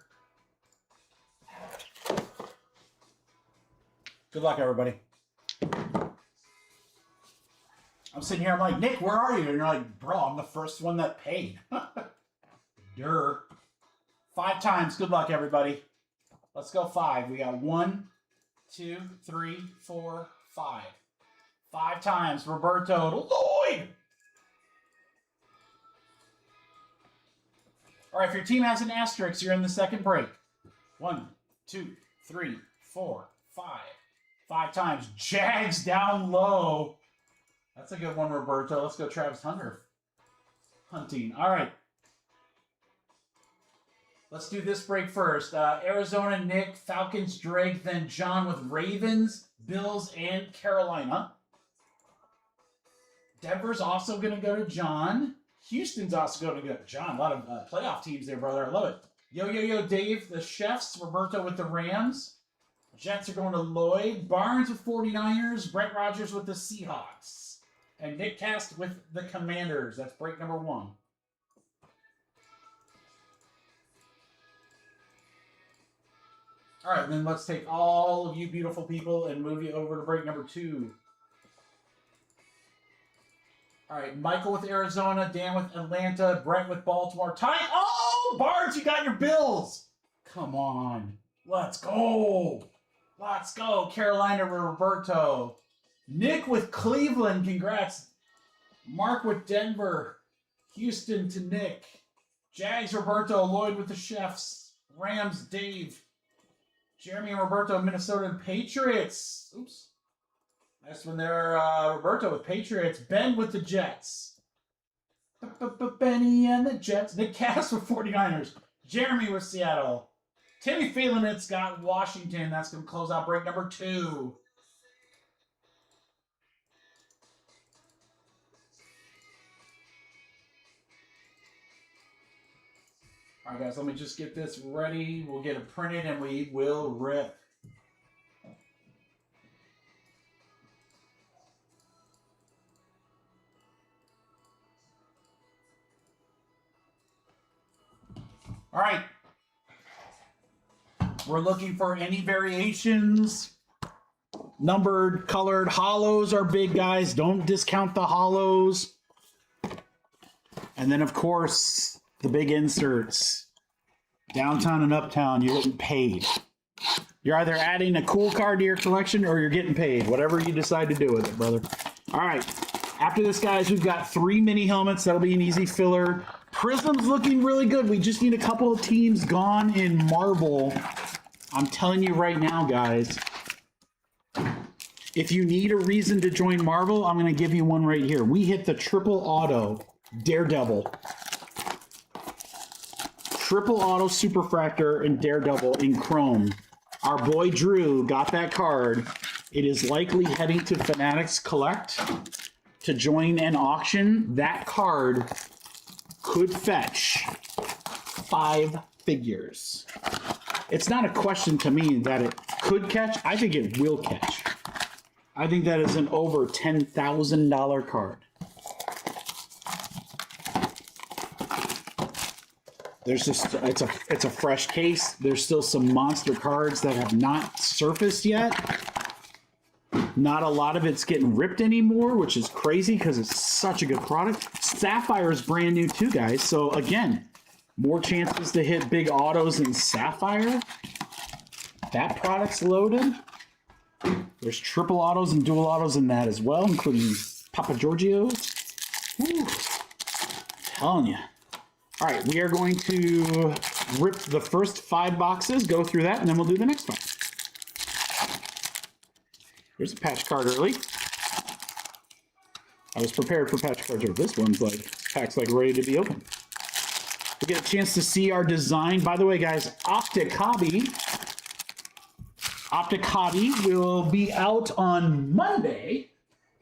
Good luck, everybody. I'm sitting here, I'm like, Nick, where are you? And you're like, bro, I'm the first one that paid. Durr. 5 times. Good luck, everybody. Let's go 5. We got 1, 2, 3, 4, 5. 5 times. Roberto to Lloyd. All right, if your team has an asterisk, you're in the second break. 1, 2, 3, 4, 5. 5 times. Jags down low. That's a good one, Roberto. Let's go Travis Hunting. All right. Let's do this break first. Arizona, Nick, Falcons, Drake, then John with Ravens, Bills, and Carolina. Denver's also going to go to John. Houston's also going to go to John. A lot of playoff teams there, brother. I love it. Yo, Dave, the Chefs. Roberto with the Rams. Jets are going to Lloyd. Barnes with 49ers. Brett Rogers with the Seahawks. And Nick Cast with the Commanders. That's break number 1. All right, then let's take all of you beautiful people and move you over to break number 2. All right, Michael with Arizona, Dan with Atlanta, Brent with Baltimore. Oh, Barnes, you got your Bills. Come on. Let's go. Let's go. Carolina with Roberto. Nick with Cleveland. Congrats. Mark with Denver. Houston to Nick. Jags, Roberto. Lloyd with the Chefs. Rams, Dave. Jeremy and Roberto, Minnesota and Patriots. Oops. Nice one there, Roberto with Patriots. Ben with the Jets. Benny and the Jets. Nick Cass with 49ers. Jeremy with Seattle. Timmy Phelanitz got Washington. That's going to close out break number 2. All right, guys, let me just get this ready. We'll get it printed and we will rip. All right. We're looking for any variations. Numbered, colored. Hollows are big, guys. Don't discount the hollows. And then, of course, the big inserts. Downtown and uptown, you're getting paid. You're either adding a cool card to your collection or you're getting paid. Whatever you decide to do with it, brother. All right. After this, guys, we've got 3 mini helmets. That'll be an easy filler. Prizm's looking really good. We just need a couple of teams gone in Marvel. I'm telling you right now, guys. If you need a reason to join Marvel, I'm going to give you one right here. We hit the triple auto Daredevil. Triple auto Superfractor and Daredevil in Chrome. Our boy Drew got that card. It is likely heading to Fanatics Collect to join an auction. That card could fetch 5 figures. It's not a question to me that it could catch. I think it will catch. I think that is an over $10,000 card. There's just it's a fresh case. There's still some monster cards that have not surfaced yet. Not a lot of it's getting ripped anymore, which is crazy because it's such a good product. Sapphire is brand new too, guys. So again, more chances to hit big autos in Sapphire. That product's loaded. There's triple autos and dual autos in that as well, including Papa Giorgio's. Woo. Telling you. All right, we are going to rip the first 5 boxes, go through that, and then we'll do the next 5. Here's a patch card early. I was prepared for patch cards. This one's like, pack's like ready to be opened. We get a chance to see our design. By the way, guys, Optic Hobby will be out on Monday.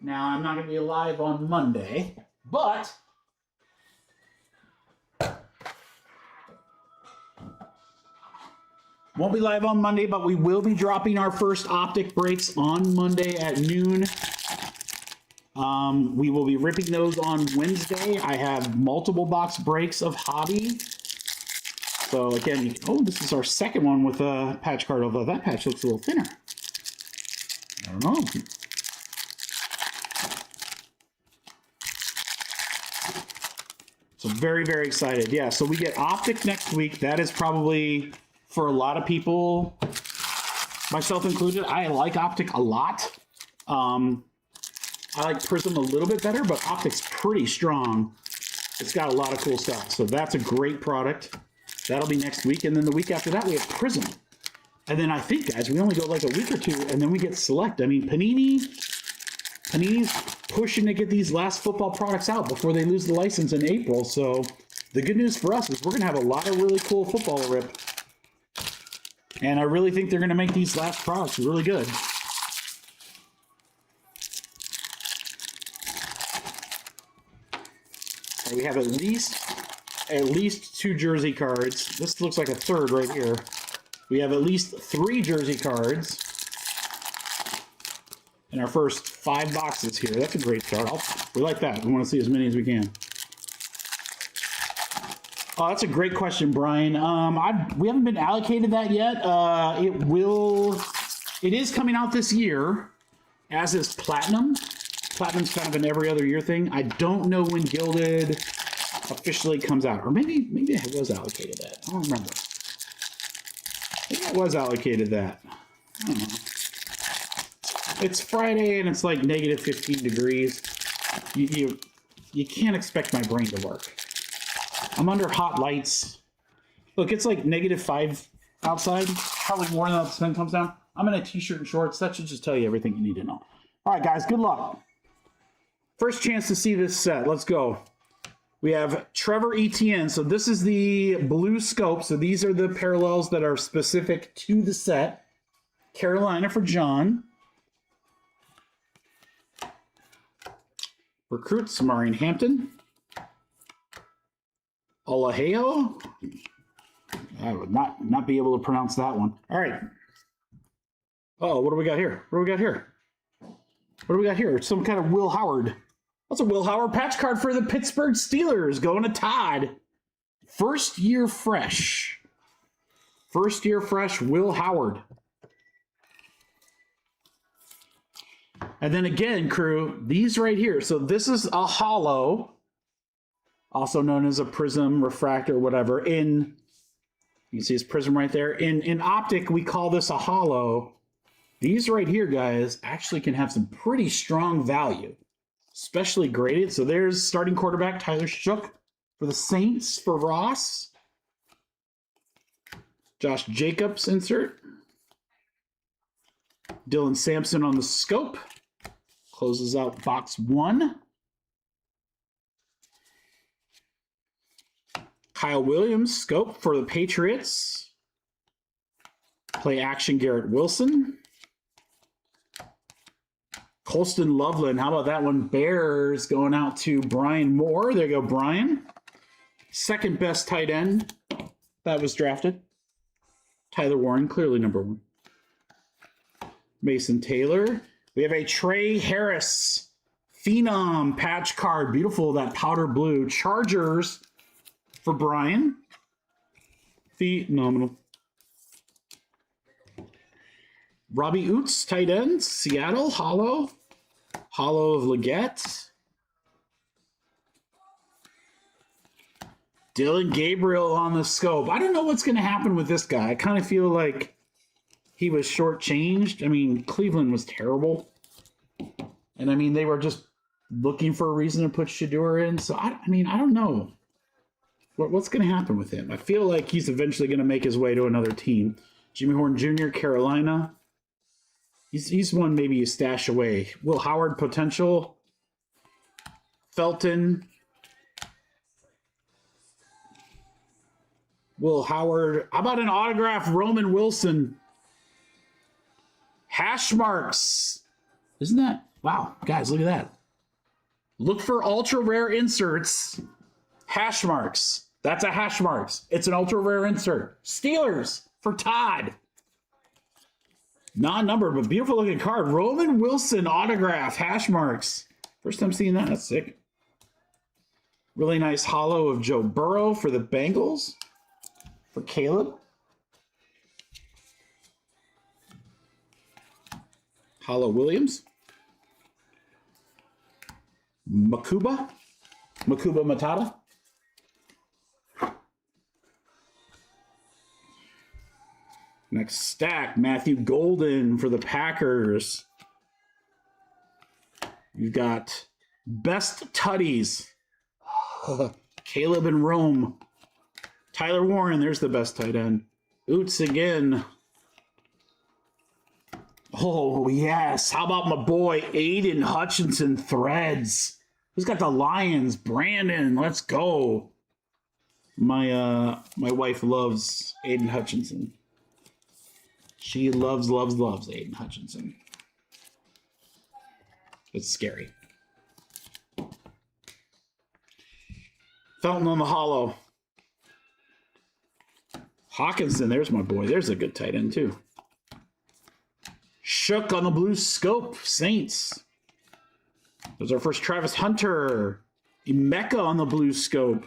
Now, I'm not going to be live on Monday, but won't be live on Monday, but we will be dropping our first Optic breaks on Monday at noon. We will be ripping those on Wednesday. I have multiple box breaks of Hobby. So again, oh, this is our second one with a patch card, although that patch looks a little thinner. I don't know. So very, very excited. Yeah, so we get Optic next week. That is probably, for a lot of people, myself included, I like Optic a lot. I like Prizm a little bit better, but Optic's pretty strong. It's got a lot of cool stuff. So that's a great product. That'll be next week. And then the week after that, we have Prizm. And then I think, guys, we only go like a week or two, and then we get Select. I mean, Panini's pushing to get these last football products out before they lose the license in April. So the good news for us is we're going to have a lot of really cool football to rip. And I really think they're going to make these last products really good. And we have at least 2 jersey cards. This looks like a third right here. We have at least 3 jersey cards in our first 5 boxes here. That's a great start. We like that. We want to see as many as we can. Oh, that's a great question, Brian. We haven't been allocated that yet. It is coming out this year, as is Platinum. Platinum's kind of an every other year thing. I don't know when Gilded officially comes out, or maybe it was allocated that. I don't remember. Maybe it was allocated that. I don't know. It's Friday and it's like negative 15 degrees. You can't expect my brain to work. I'm under hot lights. Look, it's like -5 outside. Probably more than the sun comes down. I'm in a t-shirt and shorts. That should just tell you everything you need to know. All right, guys, good luck. First chance to see this set. Let's go. We have Trevor Etienne. So this is the blue scope. So these are the parallels that are specific to the set. Carolina for John. Recruits, Maureen Hampton. Olaheo. I would not be able to pronounce that one. All right. Oh, what do we got here? What do we got here? What do we got here? Some kind of Will Howard. That's a Will Howard patch card for the Pittsburgh Steelers going to Todd. First year fresh. First year fresh, Will Howard. And then again, crew, these right here. So this is a holo, also known as a Prizm, refractor, whatever. You can see his Prizm right there. In Optic, we call this a holo. These right here, guys, actually can have some pretty strong value, especially graded. So there's starting quarterback Tyler Shook for the Saints for Ross. Josh Jacobs insert. Dylan Sampson on the scope. Closes out box 1. Kyle Williams, scope for the Patriots. Play action Garrett Wilson. Colston Loveland, how about that one? Bears going out to Brian Moore. There you go, Brian. Second best tight end that was drafted. Tyler Warren, clearly number 1. Mason Taylor. We have a Trey Harris Phenom patch card. Beautiful, that powder blue. Chargers for Brian. Phenomenal. Robbie Oots, tight end. Seattle, holo. Holo of Leggett. Dylan Gabriel on the scope. I don't know what's going to happen with this guy. I kind of feel like he was shortchanged. I mean, Cleveland was terrible. And I mean, they were just looking for a reason to put Shador in. So, I mean, I don't know. What's going to happen with him? I feel like he's eventually going to make his way to another team. Jimmy Horn Jr., Carolina. He's one maybe you stash away. Will Howard potential. Felton. Will Howard. How about an autograph Roman Wilson? Hash marks. Isn't that? Wow, guys, look at that. Look for ultra rare inserts. Hash marks. That's a hash marks. It's an ultra rare insert. Steelers for Todd. Non-numbered, but beautiful looking card. Roman Wilson autograph. Hash marks. First time seeing that. That's sick. Really nice holo of Joe Burrow for the Bengals. For Caleb. Holo Williams. Makuba Matata. Next stack, Matthew Golden for the Packers. You've got Best Tutties. Caleb and Rome. Tyler Warren, there's the best tight end. Oots again. Oh, yes. How about my boy, Aiden Hutchinson Threads? Who's got the Lions? Brandon, let's go. My wife loves Aiden Hutchinson. She loves Aiden Hutchinson. It's scary. Felton on the hollow. Hawkinson, there's my boy. There's a good tight end, too. Shook on the blue scope. Saints. There's our first Travis Hunter. Emeka on the blue scope.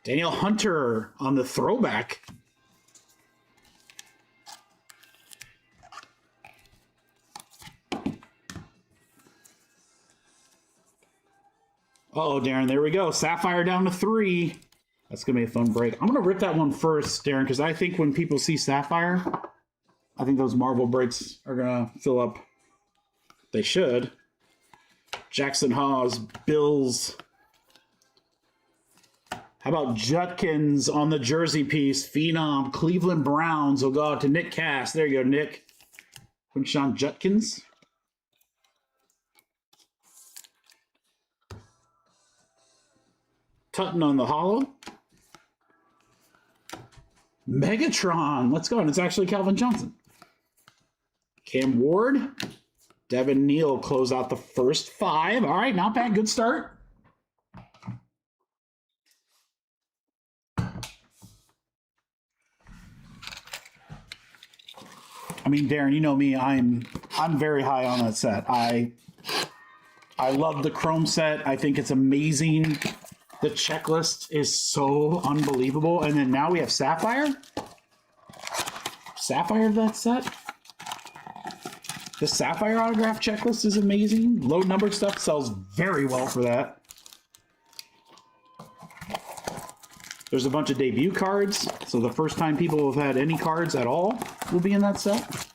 Daniel Hunter on the throwback. Uh-oh, Darren, there we go. Sapphire down to 3. That's going to be a fun break. I'm going to rip that one first, Darren, because I think when people see Sapphire, I think those Marvel breaks are going to fill up. They should. Jackson Hawes, Bills. How about Judkins on the jersey piece? Phenom, Cleveland Browns. We'll go out to Nick Cass. There you go, Nick. Quinshon Judkins. Tutton on the hollow. Megatron. Let's go. And it's actually Calvin Johnson. Cam Ward. Devin Neal close out the first 5. All right, not bad. Good start. I mean, Darren, you know me. I'm very high on that set. I love the Chrome set. I think it's amazing. The checklist is so unbelievable. And then now we have Sapphire. Sapphire of that set. The Sapphire autograph checklist is amazing. Low numbered stuff sells very well for that. There's a bunch of debut cards. So the first time people have had any cards at all will be in that set.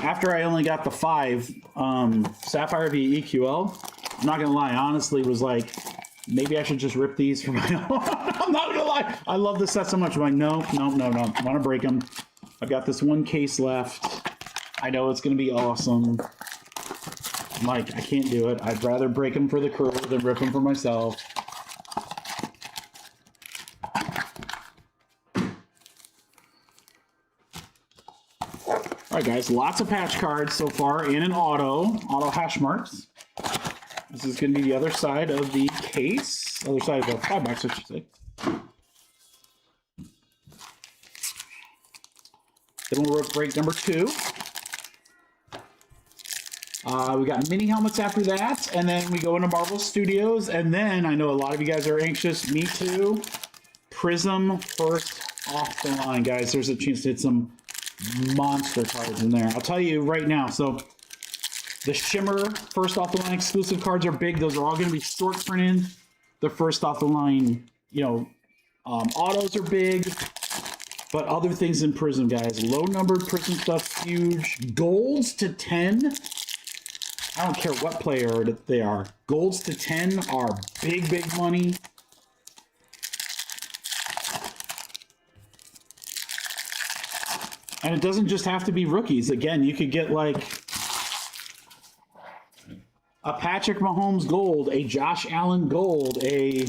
After I only got the 5 Sapphire via EQL, I'm not going to lie, I honestly was like, maybe I should just rip these for my own. I'm not going to lie. I love this set so much. I'm like, no. I want to break them. I've got this one case left. I know it's going to be awesome. I'm like, I can't do it. I'd rather break them for the crew than rip them for myself. All right, guys, lots of patch cards so far in an auto hash marks. This is going to be the other side of the case, other side of the 5 box, I should say. Then we'll break number 2. We got mini helmets after that, and then we go into Marvel Studios, and then I know a lot of you guys are anxious, me too. Prizm first off the line, guys. There's a chance to hit some monster cards in there. I'll tell you right now. So the Shimmer first off the line exclusive cards are big. Those are all going to be short printed. The first off the line, autos are big. But other things in Prizm, guys. Low numbered Prizm stuff, huge. Golds to 10. I don't care what player they are. Golds to 10 are big money. And it doesn't just have to be rookies. Again, you could get like a Patrick Mahomes gold, a Josh Allen gold, a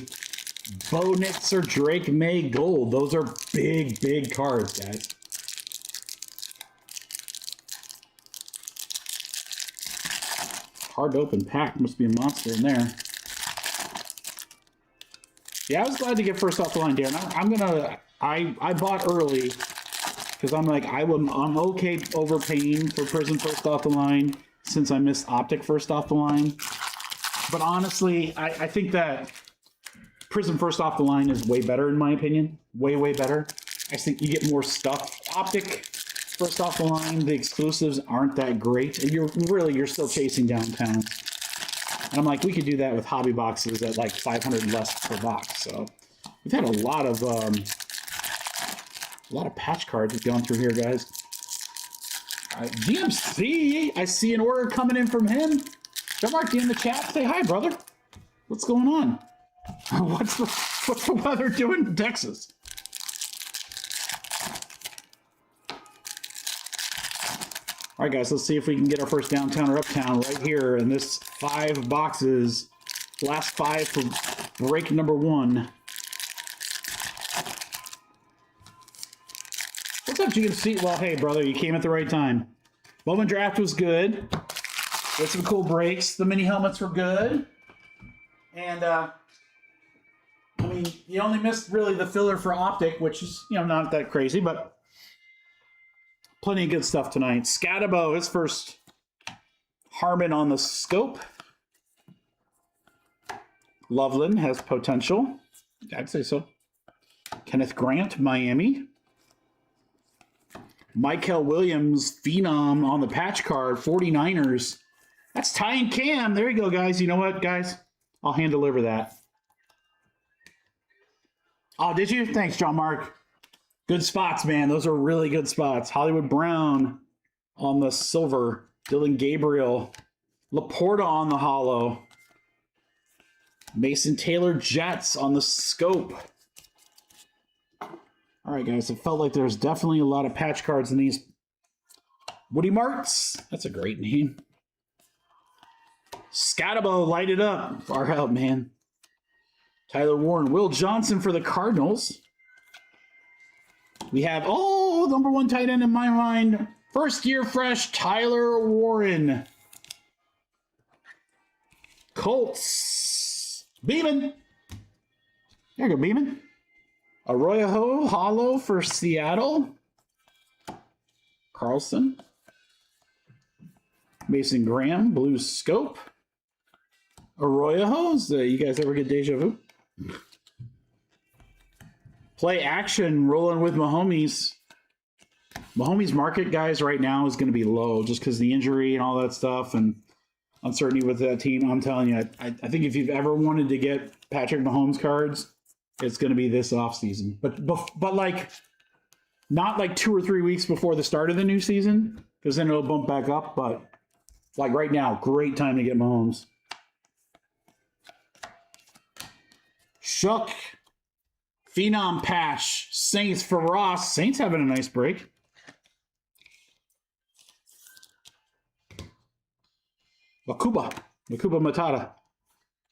Bo Nix or Drake May gold. Those are big cards, guys. Hard to open pack. Must be a monster in there. Yeah, I was glad to get first off the line, Darren. I bought early because I'm like, I'm okay overpaying for Prizm first off the line since I missed Optic first off the line. But honestly, I think that Prizm first off the line is way better in my opinion. Way better. I think you get more stuff. Optic first off the line, the exclusives aren't that great. And you're still chasing downtown. And I'm like, we could do that with hobby boxes at like 500 less per box. So we've had a lot of A lot of patch cards we've gone through here, guys. All right, GMC. I see an order coming in from him. John Mark, you in the chat? Say hi, brother. What's going on? What's the weather doing in Texas? All right, guys, let's see if we can get our first downtown or uptown right here in this 5 boxes. Last 5 for break number 1. What's up, GMC? Well, hey, brother, you came at the right time. Bowman Draft was good. There's some cool breaks. The mini helmets were good. And, I mean, you only missed really the filler for Optic, which is, you know, not that crazy, but plenty of good stuff tonight. Scatabo, his first Harmon on the scope. Loveland has potential. I'd say so. Kenneth Grant, Miami. Michael Williams, Phenom on the patch card, 49ers. That's Ty and Cam. There you go, guys. You know what, guys? I'll hand deliver that. Oh, did you? Thanks, John Mark. Good spots, man. Those are really good spots. Hollywood Brown on the silver. Dylan Gabriel. Laporta on the hollow. Mason Taylor Jets on the scope. All right, guys. It felt like there's definitely a lot of patch cards in these. Woody Marks. That's a great name. Scatabo, light it up. Far out, man. Tyler Warren. Will Johnson for the Cardinals. We have, oh, number 1 tight end in my mind. First year fresh, Tyler Warren. Colts. Beeman. There you go, Beeman. Arroyo Hollow for Seattle. Carlson. Mason Graham, blue scope. Arroyo's. You guys ever get deja vu? Play action, rolling with Mahomes. Mahomes market, guys, right now is going to be low just because the injury and all that stuff and uncertainty with that team. I'm telling you, I think if you've ever wanted to get Patrick Mahomes cards, it's going to be this offseason. But like, not like 2 or 3 weeks before the start of the new season, because then it'll bump back up. But like right now, great time to get Mahomes. Shook. Phenom patch. Saints for Ross. Saints having a nice break. Makuba Matata.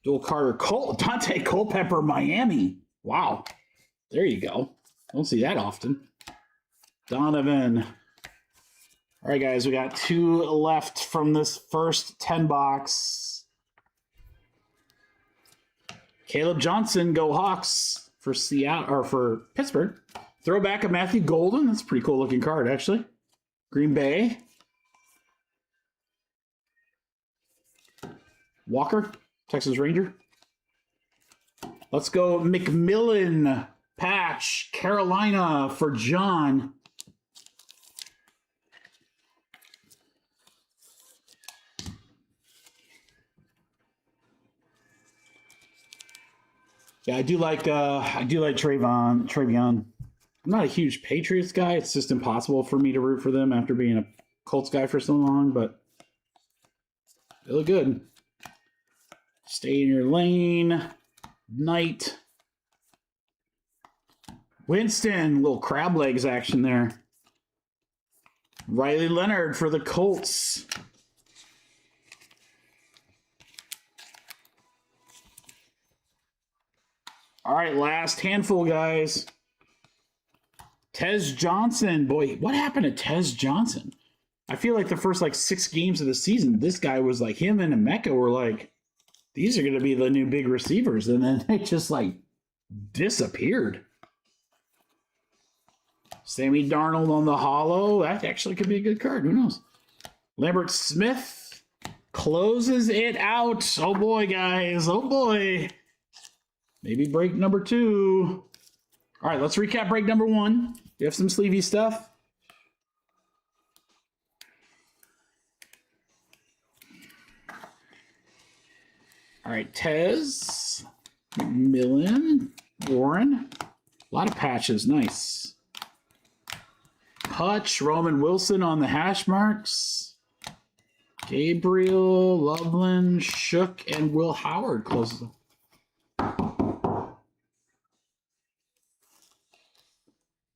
Joel Carter. Dante Culpepper, Miami. Wow. There you go. Don't see that often. Donovan. All right, guys. We got 2 left from this first 10 box. Caleb Johnson, go Hawks for Seattle or for Pittsburgh. Throwback of Matthew Golden. That's a pretty cool looking card, actually. Green Bay. Walker, Texas Ranger. Let's go McMillan patch, Carolina for John. Yeah, I do like Travion. I'm not a huge Patriots guy. It's just impossible for me to root for them after being a Colts guy for so long, but they look good. Stay in your lane. Knight. Winston, little crab legs action there. Riley Leonard for the Colts. All right, last handful, guys. Tez Johnson. Boy, what happened to Tez Johnson? I feel like the first, 6 games of the season, this guy was like, him and Emeka were like, these are going to be the new big receivers. And then they just, disappeared. Sammy Darnold on the hollow. That actually could be a good card. Who knows? Lambert Smith closes it out. Oh, boy, guys. Oh, boy. Maybe break number 2. All right, let's recap break number 1. We have some sleevey stuff. All right, Tez, McMillan, Warren. A lot of patches. Nice. Hutch, Roman Wilson on the hash marks. Gabriel, Loveland, Shook, and Will Howard closes them.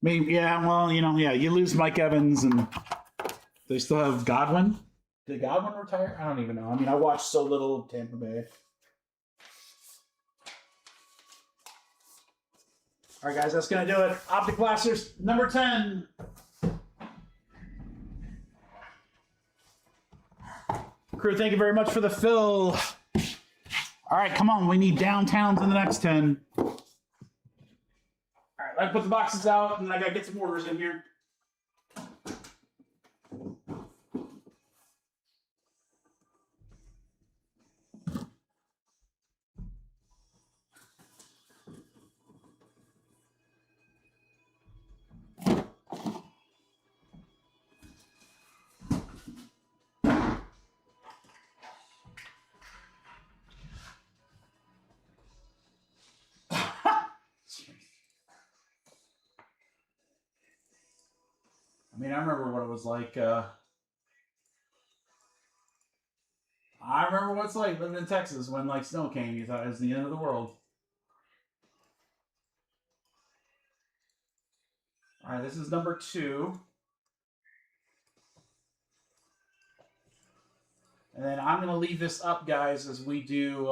Maybe, yeah, well, you lose Mike Evans, and they still have Godwin. Did Godwin retire? I don't even know. I mean, I watched so little of Tampa Bay. All right, guys, that's going to do it. Optic Blasters, number 10. Crew, thank you very much for the fill. All right, come on. We need downtowns in the next 10. All right, let's put the boxes out, and I got to get some orders in here. I mean, I remember what it was like. I remember what it's like living in Texas when, like, snow came. You thought it was the end of the world. All right, this is number 2. And then I'm going to leave this up, guys, as we do,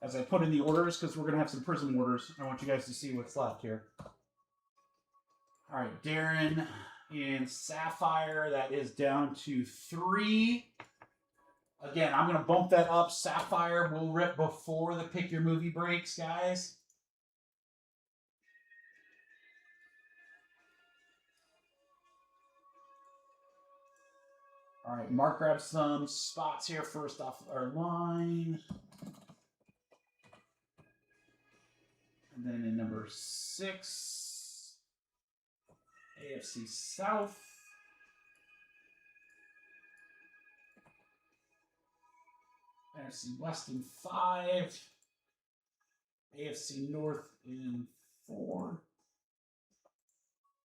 as I put in the orders, because we're going to have some Prizm orders. I want you guys to see what's left here. All right, Darren and Sapphire, that is down to 3. Again, I'm going to bump that up. Sapphire will rip before the Pick Your Movie breaks, guys. All right, Mark grabs some spots here first off our line. And then in number 6, AFC South. NFC West in 5. AFC North in 4.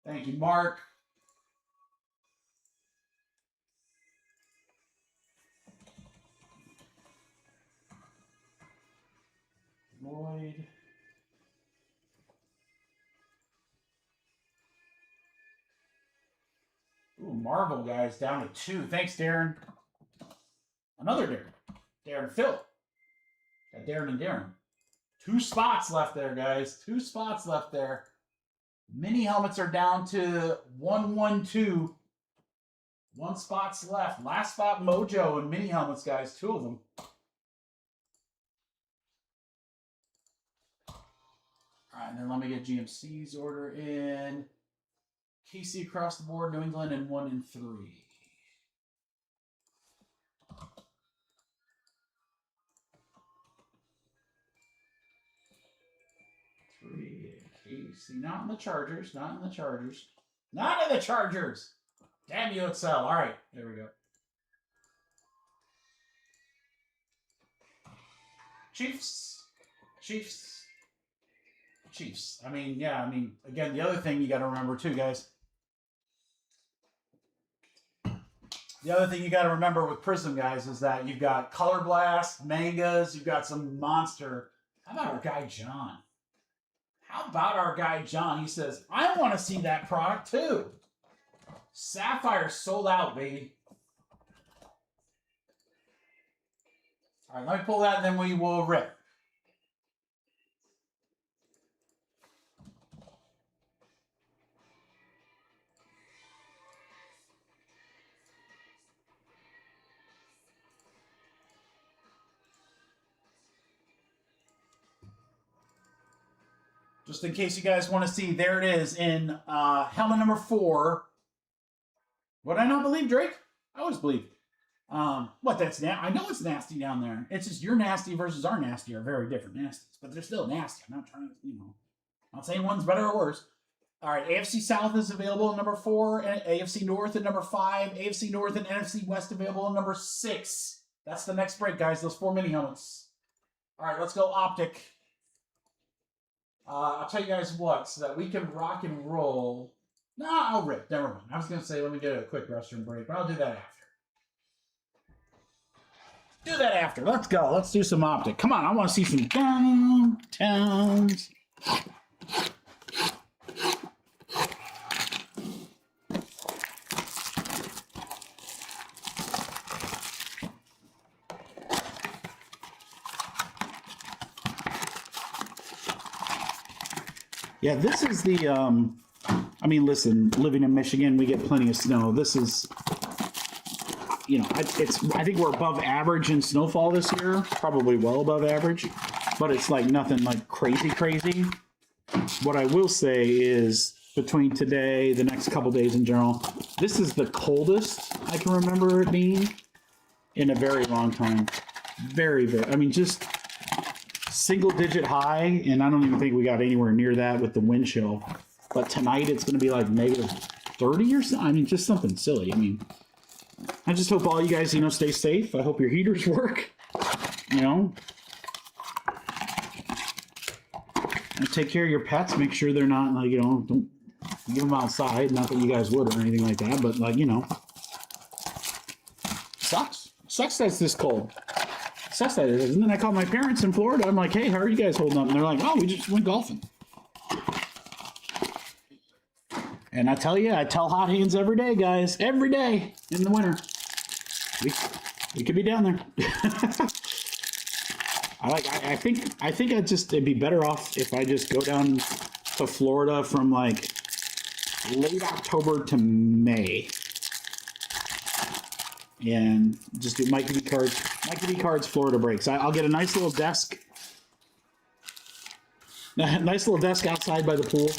Thank you, Mark. Lloyd. Ooh, Marvel, guys, down to 2. Thanks, Darren. Another Darren. Darren Phil. Got Darren and Darren. 2 spots left there, guys. 2 spots left there. Mini helmets are down to 112. 1 spot's left. Last spot, Mojo and mini helmets, guys. 2 of them. All right, and then let me get GMC's order in. KC across the board, New England, and 1 and 3. 3, KC. Not in the Chargers. Not in the Chargers. Not in the Chargers! Damn you, Excel. All right, there we go. Chiefs. Chiefs. Chiefs. I mean, yeah, again, the other thing you got to remember too, guys. The other thing you got to remember with Prizm, guys, is that you've got Color Blast, mangas, you've got some monster. How about our guy, John? How about our guy, John? He says, I want to see that product too. Sapphire sold out, baby. All right, let me pull that and then we will rip. Just in case you guys want to see, there it is in helmet number 4. Would I not believe, Drake? I always believe. What, that's I know it's nasty down there. It's just your nasty versus our nasty are very different nasties, but they're still nasty. I'm not trying to, I'm not saying one's better or worse. All right, AFC South is available in number 4, and AFC North in number 5, AFC North and NFC West available in number 6. That's the next break, guys. Those 4 mini helmets. All right, let's go Optic. I'll tell you guys what, so that we can rock and roll. No, I'll rip. Never mind. I was going to say, let me get a quick restroom break, but I'll do that after. Do that after. Let's go. Let's do some Optic. Come on, I want to see some downtowns. Yeah, this is the, I mean, listen, living in Michigan, we get plenty of snow. This is, you know, I think we're above average in snowfall this year, probably well above average, but it's like nothing like crazy. What I will say is between today, the next couple days in general, this is the coldest I can remember it being in a very long time. Very, I mean, just single digit high, and I don't even think we got anywhere near that with the wind chill. But tonight it's going to be like negative 30 or something. I mean, just something silly. I mean, I just hope all you guys, you know, stay safe. I hope your heaters work, you know. And take care of your pets. Make sure they're not, like, you know, don't give them outside. Not that you guys would or anything like that, but, like, you know. Sucks that it's this cold. Sucks that it is. And then I called my parents in Florida. I'm like, hey, how are you guys holding up? And they're like, oh, we just went golfing. And I tell you, I tell hot hands every day, guys. Every day in the winter. We could be down there. I think it'd be better off if I just go down to Florida from like late October to May. And just do Mikey B Cards Florida breaks. I'll get a nice little desk. Nice little desk outside by the pool.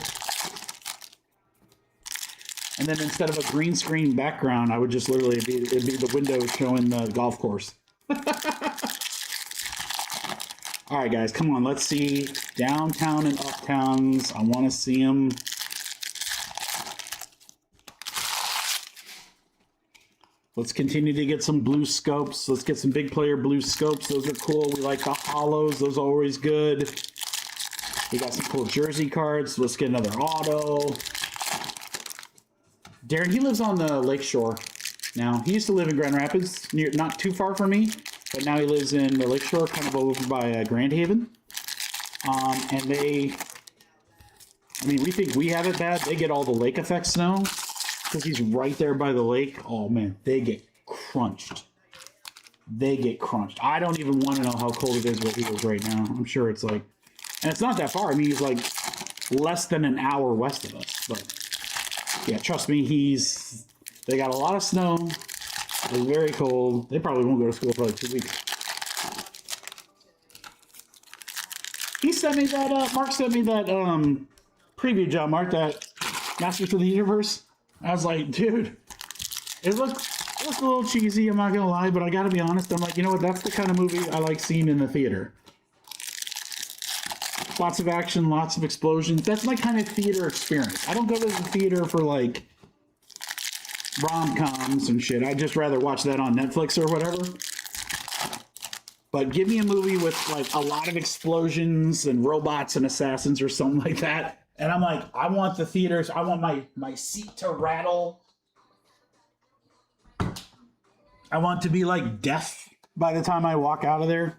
And then instead of a green screen background, I would just literally, it'd be the window showing the golf course. All right, guys, come on. Let's see downtown and uptowns. I want to see them. Let's continue to get some blue scopes. Let's get some big player blue scopes. Those are cool. We like the hollows. Those are always good. We got some cool jersey cards. Let's get another auto. Darren, he lives on the lake shore now. He used to live in Grand Rapids, not too far from me, but now he lives in the lake shore, kind of over by Grand Haven. And we think we have it bad. They get all the lake effect snow because he's right there by the lake. Oh, man, they get crunched. I don't even want to know how cold it is where he is right now. I'm sure it's like, and it's not that far. I mean, he's like less than an hour west of us, but yeah, trust me, they got a lot of snow. It's very cold. They probably won't go to school for like 2 weeks. He sent me that, Mark sent me that preview, John Mark, that Masters of the Universe. I was like, dude, it looked a little cheesy, I'm not gonna lie, but I gotta be honest, I'm like, you know what, that's the kind of movie I like seeing in the theater. Lots of action, lots of explosions. That's my kind of theater experience. I don't go to the theater for like rom-coms and shit. I'd just rather watch that on Netflix or whatever. But give me a movie with like a lot of explosions and robots and assassins or something like that. And I'm like, I want the theaters. I want my seat to rattle. I want to be like deaf by the time I walk out of there.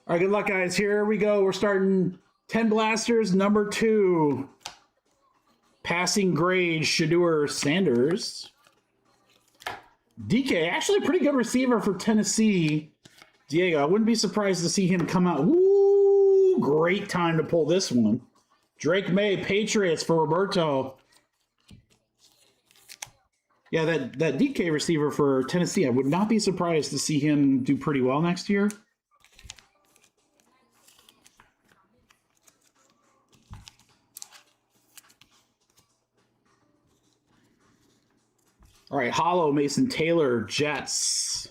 All right, good luck, guys. Here we go. We're starting 10 blasters, number 2. Passing grade, Shedeur Sanders. DK, actually a pretty good receiver for Tennessee. Diego, I wouldn't be surprised to see him come out. Woo, great time to pull this one. Drake May, Patriots for Roberto. Yeah, that DK receiver for Tennessee, I would not be surprised to see him do pretty well next year. All right, Hollow, Mason Taylor, Jets.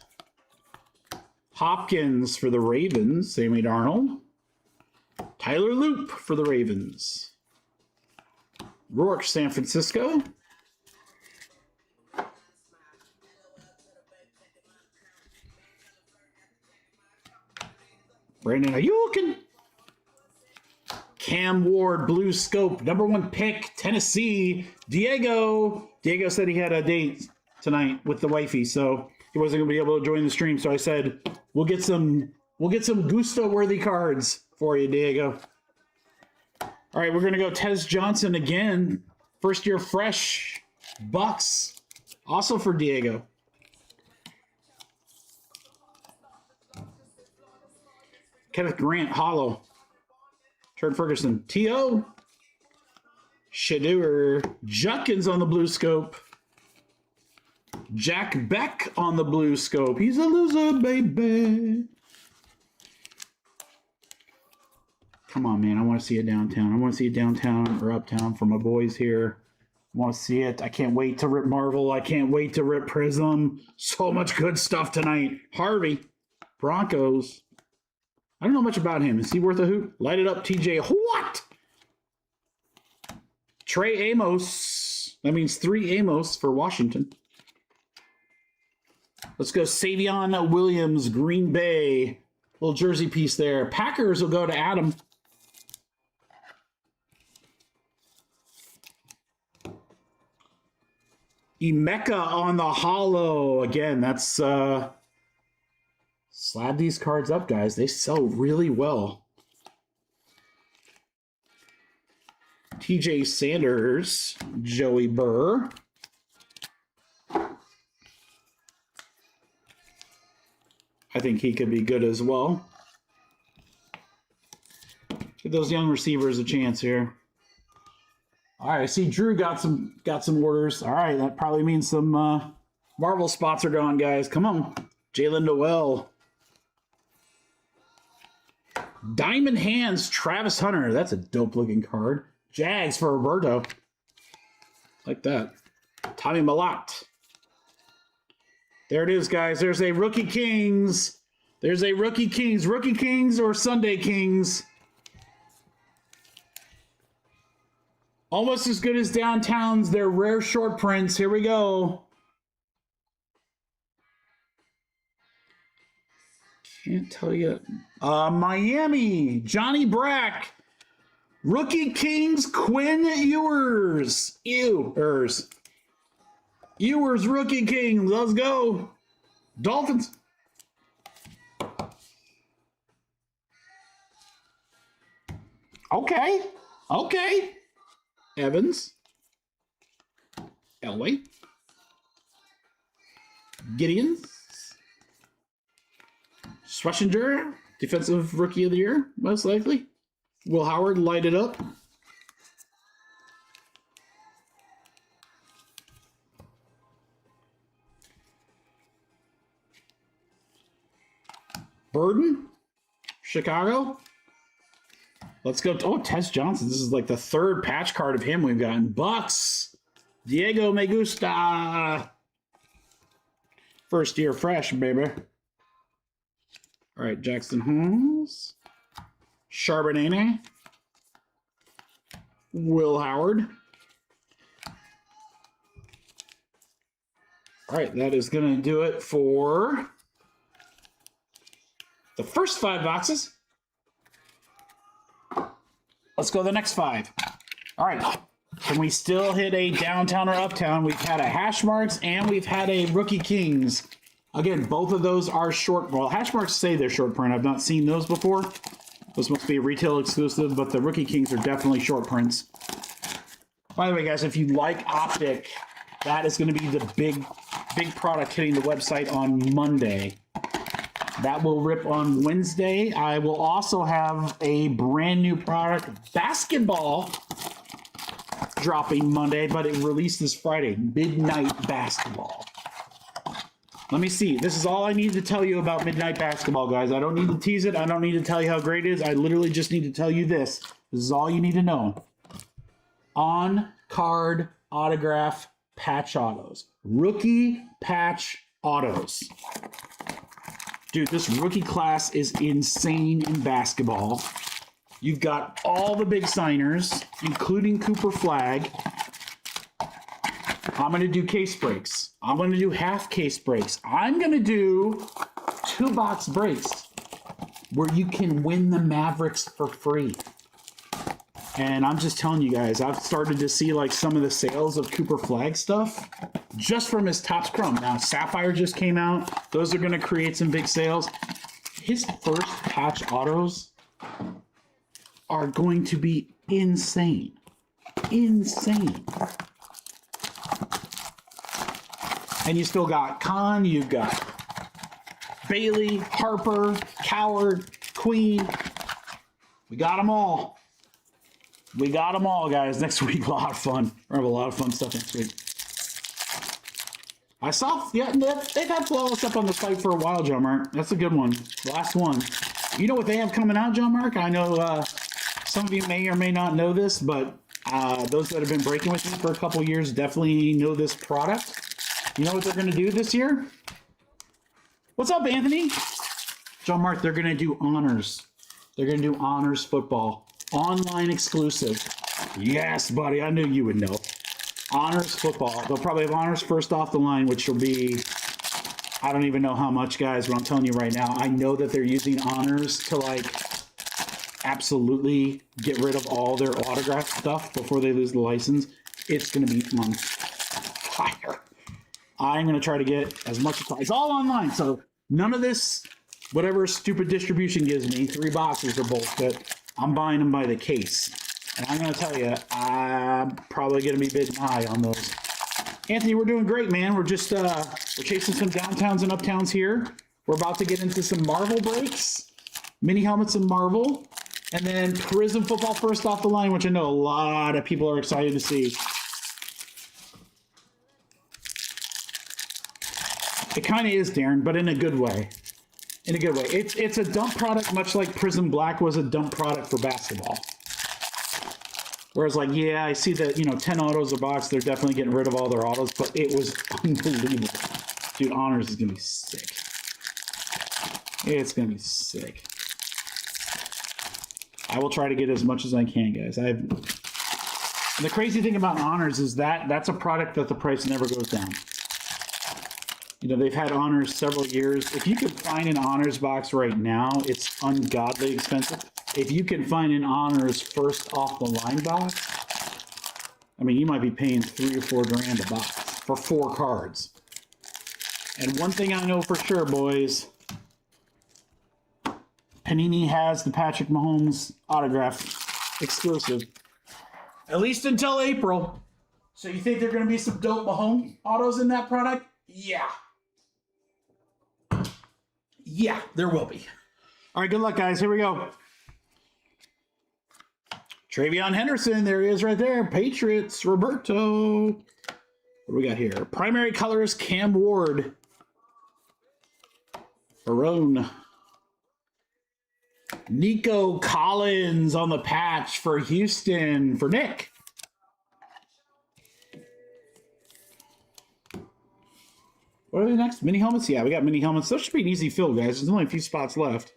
Hopkins for the Ravens, Sammy Darnold. Tyler Loop for the Ravens. Rourke, San Francisco. Brandon Ayuk. Cam Ward, blue scope, #1 pick, Tennessee. Diego said he had a date tonight with the wifey, so he wasn't going to be able to join the stream. So I said, we'll get some Gusto-worthy cards for you, Diego. All right, we're going to go Tez Johnson again. First year fresh. Bucks. Also for Diego. Kenneth Grant, hollow. Trent Ferguson, T.O. Shadeur. Judkins on the blue scope. Jack Beck on the blue scope. He's a loser, baby. Come on, man. I want to see it downtown. I want to see it downtown or uptown for my boys here. I want to see it. I can't wait to rip Marvel. I can't wait to rip Prizm. So much good stuff tonight. Harvey. Broncos. I don't know much about him. Is he worth a hoot? Light it up, TJ. What? Trey Amos. That means 3 Amos for Washington. Let's go Savion Williams, Green Bay. Little jersey piece there. Packers will go to Adam. Emeka on the hollow. Again, that's... slab these cards up, guys. They sell really well. TJ Sanders, Joey Burr. I think he could be good as well. Give those young receivers a chance here. All right, I see Drew got some orders. All right, that probably means some Marvel spots are gone, guys. Come on. Jalen Noel. Diamond Hands, Travis Hunter. That's a dope-looking card. Jags for Roberto. Like that. Tommy Malott. There it is, guys. There's a Rookie Kings. There's a Rookie Kings. Rookie Kings or Sunday Kings. Almost as good as Downtown's. They're rare short prints. Here we go. Can't tell you. Miami, Johnny Brack. Rookie Kings, Quinn Ewers. Ewers, Rookie Kings. Let's go. Dolphins. Okay. Evans. Elway. Gideons. Schlesinger, Defensive Rookie of the Year, most likely. Will Howard, light it up. Burden, Chicago. Let's go. Oh, Tess Johnson. This is like the 3rd patch card of him we've gotten. Bucks, Diego Me Gusta. First year fresh, baby. All right, Jackson Holmes. Charbonnet. Will Howard. All right, that is going to do it for the first 5 boxes. Let's go to the next 5. All right, can we still hit a downtown or uptown? We've had a hash marks and we've had a Rookie Kings. Again, both of those are short. Well, hash marks say they're short print. I've not seen those before. Those must be retail exclusive, but the Rookie Kings are definitely short prints. By the way, guys, if you like Optic, that is going to be the big product hitting the website on Monday. That will rip on Wednesday. I will also have a brand new product, basketball, dropping Monday, but it releases Friday. Midnight Basketball. Let me see. This is all I need to tell you about Midnight Basketball, guys. I don't need to tease it. I don't need to tell you how great it is. I literally just need to tell you this. This is all you need to know. On-card autograph patch autos. Rookie patch autos. Dude, this rookie class is insane in basketball. You've got all the big signers, including Cooper Flagg. I'm going to do case breaks. I'm going to do half case breaks. I'm going to do 2-box breaks where you can win the Mavericks for free. And I'm just telling you guys, I've started to see like some of the sales of Cooper Flag stuff just from his Topps Chrome. Now, Sapphire just came out. Those are going to create some big sales. His first patch autos are going to be insane. Insane. And you still got Khan, you've got Bailey, Harper, Coward, Queen. We got them all. We got them all, guys. Next week, a lot of fun. We're going to have a lot of fun stuff next week. I saw, yeah, they've had Flawless up on the site for a while, John Mark. That's a good one. Last one. You know what they have coming out, John Mark? I know some of you may or may not know this, but those that have been breaking with me for a couple years definitely know this product. You know what they're going to do this year? What's up, Anthony? John Mark, they're going to do honors. They're going to do honors football. Online exclusive. Yes, buddy. I knew you would know. Honors football. They'll probably have honors first off the line, which will be, I don't even know how much, guys, but I'm telling you right now, I know that they're using honors to, like, absolutely get rid of all their autograph stuff before they lose the license. It's going to be on fire. I'm going to try to get as much as possible. It's all online, so none of this, whatever stupid distribution gives me, 3 boxes are bullshit. I'm buying them by the case. And I'm going to tell you, I'm probably going to be bidding high on those. Anthony, we're doing great, man. We're just we're chasing some downtowns and uptowns here. We're about to get into some Marvel breaks, mini helmets and Marvel, and then Prizm football first off the line, which I know a lot of people are excited to see. It kind of is, Darren, but in a good way. In a good way. It's a dump product, much like Prizm Black was a dump product for basketball. Whereas, like, yeah, I see that, 10 autos a box, they're definitely getting rid of all their autos, but it was unbelievable. Dude, honors is going to be sick. It's going to be sick. I will try to get as much as I can, guys. The crazy thing about honors is that that's a product that the price never goes down. They've had honors several years. If you could find an honors box right now, it's ungodly expensive. If you can find an honors first off the line box, I mean, you might be paying $3 or $4 grand a box for 4 cards. And one thing I know for sure, boys, Panini has the Patrick Mahomes autograph exclusive, at least until April. So you think there are going to be some dope Mahomes autos in that product? Yeah. Yeah, there will be. All right, good luck, guys. Here we go. Travion Henderson, there he is right there. Patriots, Roberto. What do we got here? Primary colors, Cam Ward. Barone. Nico Collins on the patch for Houston, for Nick. What are the next? Mini helmets? Yeah, we got mini helmets. Those should be an easy fill, guys. There's only a few spots left.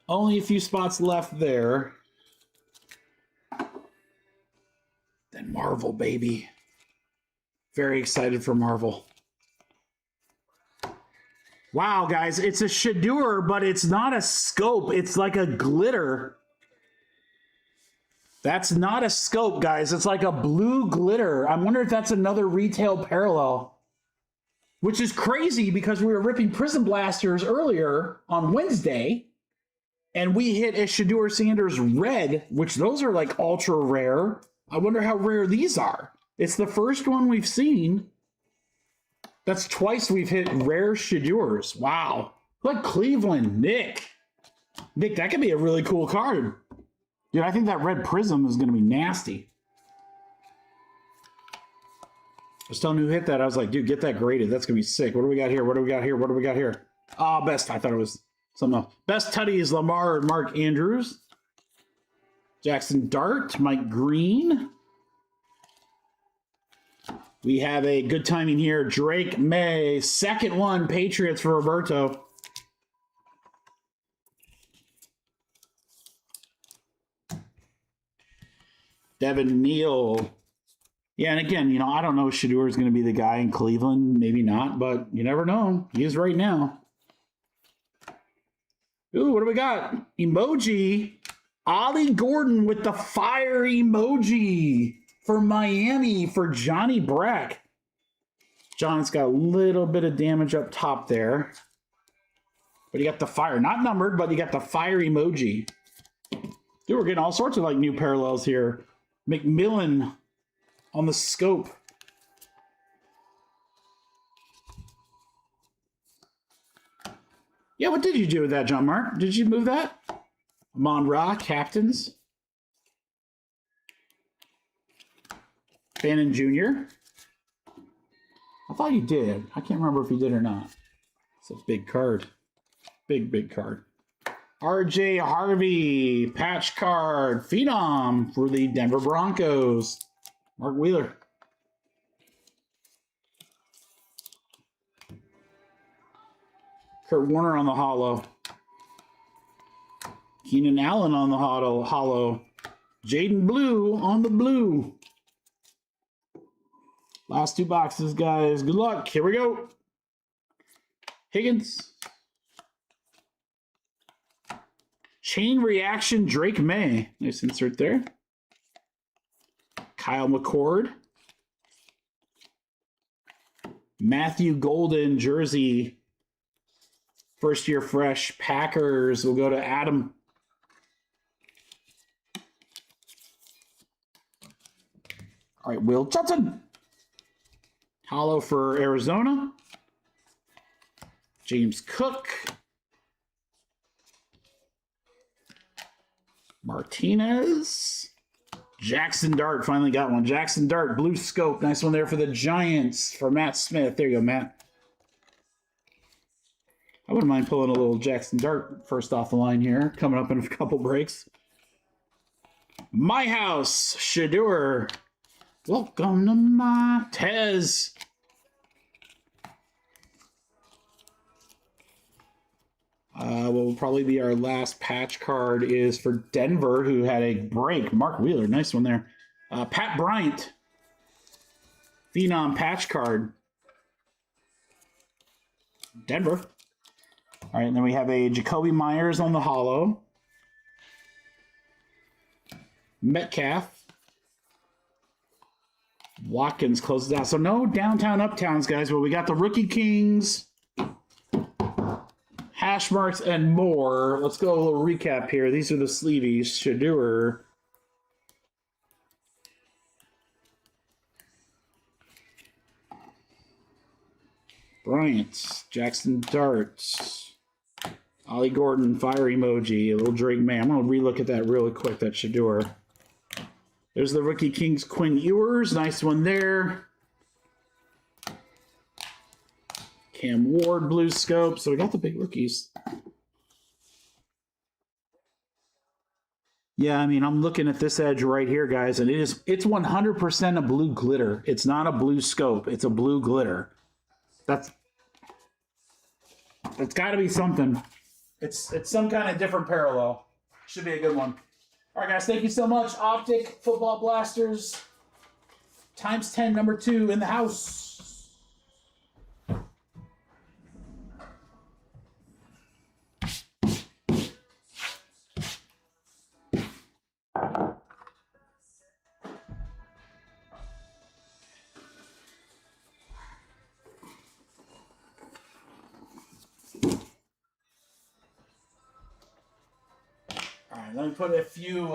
Only a few spots left there. Then Marvel, baby. Very excited for Marvel. Wow, guys. It's a Shadeur, but it's not a scope. It's like a glitter. That's not a scope, guys. It's like a blue glitter. I wonder if that's another retail parallel. Which is crazy because we were ripping Prizm Blasters earlier on Wednesday. And we hit a Shadeur Sanders red, which those are like ultra rare. I wonder how rare these are. It's the first one we've seen. That's twice we've hit rare Shadeurs. Wow. Look, Cleveland, Nick. Nick, that could be a really cool card. Dude, I think that red Prizm is going to be nasty. I was telling who hit that. I was like, dude, get that graded. That's going to be sick. What do we got here? What do we got here? What do we got here? Oh, best. I thought it was something else. Best Tutty is Lamar and Mark Andrews. Jackson Dart, Mike Green. We have a good timing here. Drake May. Second one, Patriots for Roberto. Devin Neal. Yeah, and again, I don't know if Shadeur is going to be the guy in Cleveland. Maybe not, but you never know. He is right now. Ooh, what do we got? Emoji. Ollie Gordon with the fire emoji for Miami for Johnny Brack. John's got a little bit of damage up top there. But you got the fire. Not numbered, but you got the fire emoji. Dude, we're getting all sorts of like new parallels here. McMillan on the scope. Yeah, what did you do with that, John Mark? Did you move that? Amon Ra, captains. Bannon Jr. I thought you did. I can't remember if you did or not. It's a big card. Big card. RJ Harvey, patch card, Phenom for the Denver Broncos. Mark Wheeler. Kurt Warner on the hollow. Keenan Allen on the hollow. Jaden Blue on the blue. Last two boxes, guys. Good luck. Here we go. Higgins. Chain reaction, Drake May. Nice insert there. Kyle McCord. Matthew Golden, jersey. First year fresh. Packers will go to Adam. All right, Will Johnson. Hollow for Arizona. James Cook. Martinez. Jackson Dart finally got one. Jackson Dart, blue scope. Nice one there for the Giants for Matt Smith. There you go, Matt. I wouldn't mind pulling a little Jackson Dart first off the line here. Coming up in a couple breaks. My House, Shadur. Welcome to my Tez. Will probably be our last patch card is for Denver, who had a break. Mark Wheeler, nice one there. Pat Bryant, Phenom patch card. Denver. All right, and then we have a Jacoby Myers on the hollow. Metcalf. Watkins closes out. So no downtown uptowns, guys, but we got the Rookie Kings. Hash marks and more. Let's go a little recap here. These are the sleeveys. Shadur. Bryant. Jackson Darts. Ollie Gordon. Fire emoji. A little Drake May. I'm going to relook at that really quick. That Shadur. There's the Rookie Kings. Quinn Ewers. Nice one there. Cam Ward, blue scope. So we got the big rookies. Yeah, I mean, I'm looking at this edge right here, guys, and it's 100% a blue glitter. It's not a blue scope. It's a blue glitter. It's got to be something. It's some kind of different parallel. Should be a good one. All right, guys, thank you so much. Optic Football Blasters times 10, number 2 in the house. Let me put a few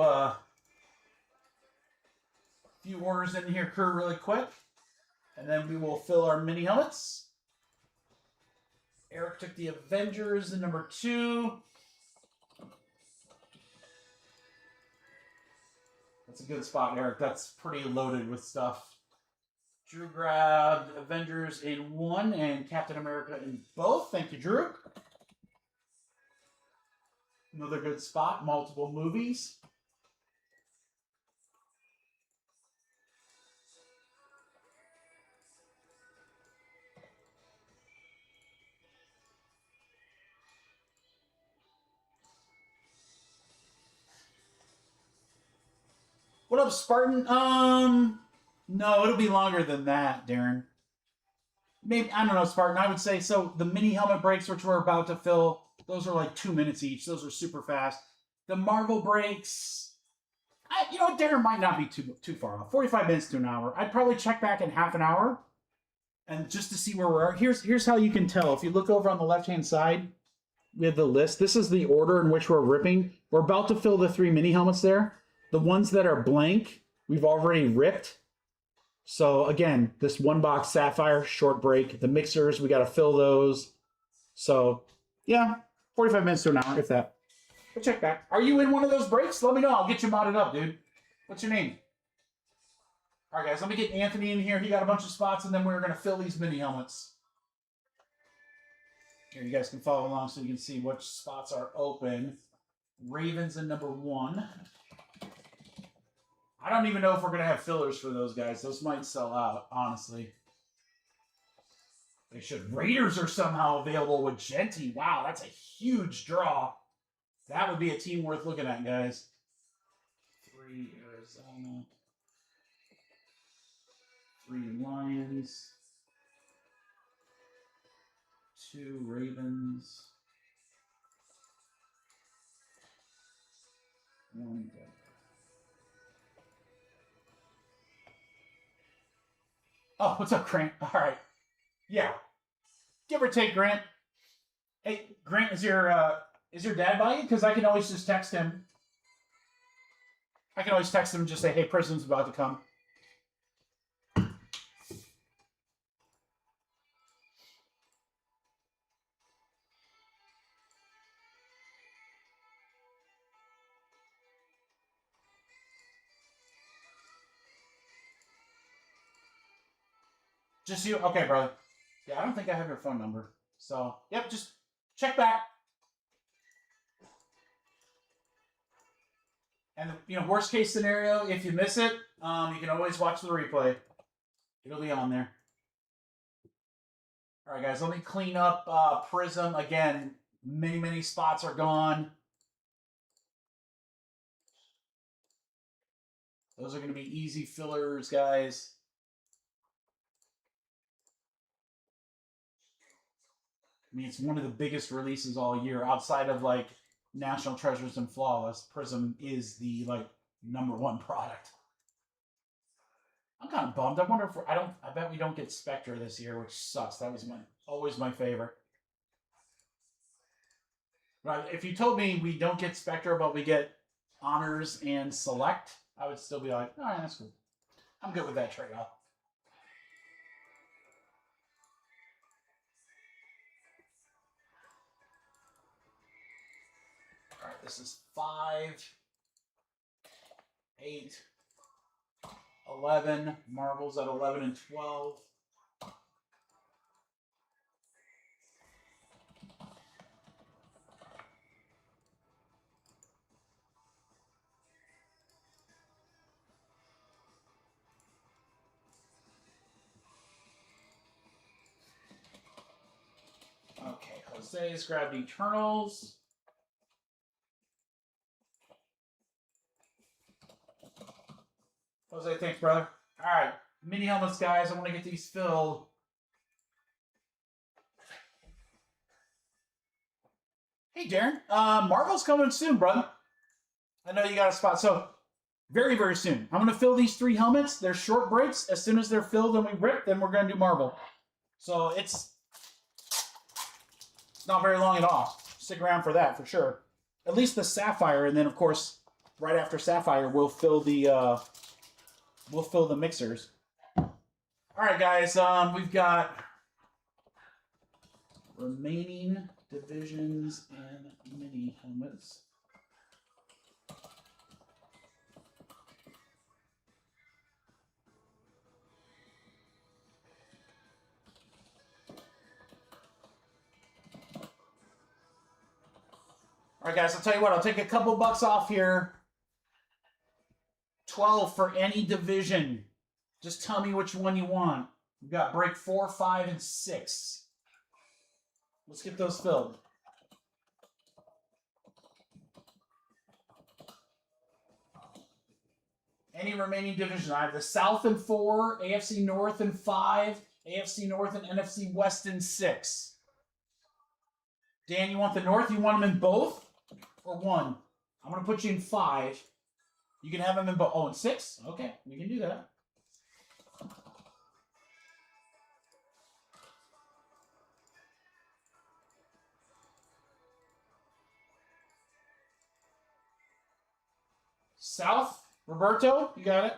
orders in here, Kurt, really quick, and then we will fill our mini helmets. Eric took the Avengers in number 2. That's a good spot, Eric. That's pretty loaded with stuff. Drew grabbed Avengers in 1 and Captain America in both. Thank you, Drew. Another good spot, multiple movies. What up, Spartan? No, it'll be longer than that, Darren. Maybe, I don't know, Spartan. I would say, so the mini helmet breaks, which we're about to fill, Those are like 2 minutes each. Those are super fast. The Marvel breaks, you know, Darren might not be too far off. 45 minutes to an hour. I'd probably check back in half an hour, and just to see where we are. Here's how you can tell. If you look over on the left-hand side, we have the list. This is the order in which we're ripping. We're about to fill the 3 mini helmets there. The ones that are blank, we've already ripped. So again, this 1-box Sapphire, short break. The mixers, we got to fill those. So yeah, 45 minutes to an hour, if that. But check back. Are you in one of those breaks? Let me know. I'll get you modded up, dude. What's your name? All right, guys, let me get Anthony in here. He got a bunch of spots, and then we're going to fill these mini helmets. Here, you guys can follow along so you can see which spots are open. Ravens in number 1. I don't even know if we're going to have fillers for those guys. Those might sell out, honestly. They should. Raiders are somehow available with Genty. Wow, that's a huge draw. That would be a team worth looking at, guys. 3 Arizona. 3 Lions. 2 Ravens. 1 Denver. Oh, what's up, Grant? All right. Yeah. Give or take, Grant. Hey, Grant, is your dad by you? Because I can always just text him. I can always text him and just say, hey, Prizm's about to come. Just you? Okay, brother. Yeah, I don't think I have your phone number. So, yep, just check back. And, you know, worst case scenario, if you miss it, you can always watch the replay. It'll be on there. All right, guys, let me clean up Prizm. Again, many spots are gone. Those are going to be easy fillers, guys. I mean, it's one of the biggest releases all year outside of, like, National Treasures and Flawless. Prizm is the, like, #1 product. I'm kind of bummed. I wonder if I bet we don't get Spectre this year, which sucks. That was always my favorite. Right, if you told me we don't get Spectre, but we get Honors and Select, I would still be like, all right, that's cool. I'm good with that trade-off. All right, this is 5, 8, 11. Marvel's at 11 and 12. Okay, Jose's grabbed Eternals. Jose, thanks, brother. All right, mini helmets, guys. I want to get these filled. Hey, Darren. Marvel's coming soon, brother. I know you got a spot. So, very soon. I'm going to fill these 3 helmets. They're short breaks. As soon as they're filled and we rip, then we're going to do Marvel. So, it's not very long at all. Stick around for that, for sure. At least the Sapphire, and then, of course, right after Sapphire, we'll fill the mixers. All right, guys. We've got remaining divisions and mini helmets. All right, guys, I'll tell you what. I'll take a couple bucks off here. 12 for any division. Just tell me which one you want. We've got break 4, 5, and 6. Let's get those filled. Any remaining division. I have the South in 4, AFC North in 5, AFC North and NFC West in 6. Dan, you want the North? You want them in both? Or one? I'm going to put you in 5. You can have them in both. Oh, in 6? Okay, we can do that. South, Roberto, you got it.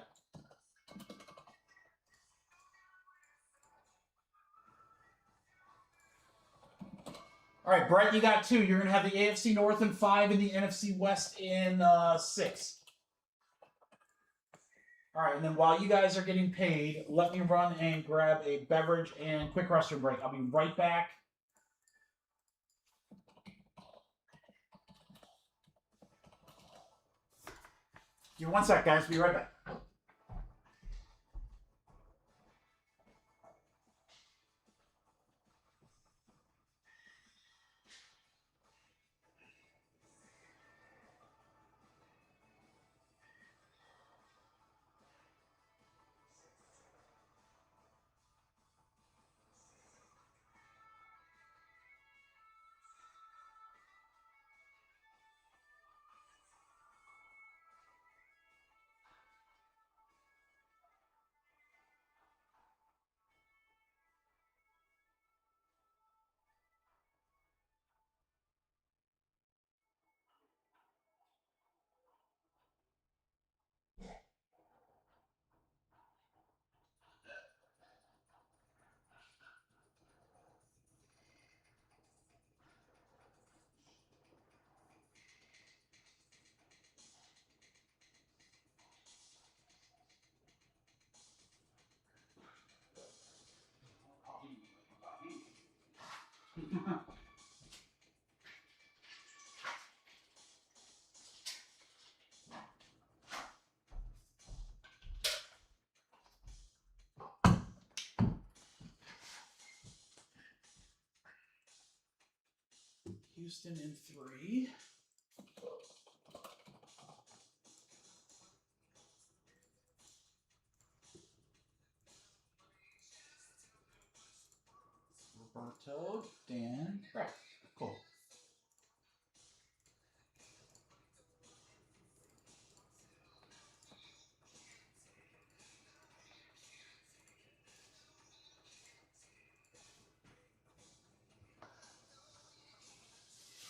All right, Brett, you got 2. You're going to have the AFC North in 5 and the NFC West in 6. All right, and then while you guys are getting paid, let me run and grab a beverage and quick restroom break. I'll be right back. Give me 1 sec, guys. Be right back. Houston in 3. Roberto, Dan, Brett. Cool.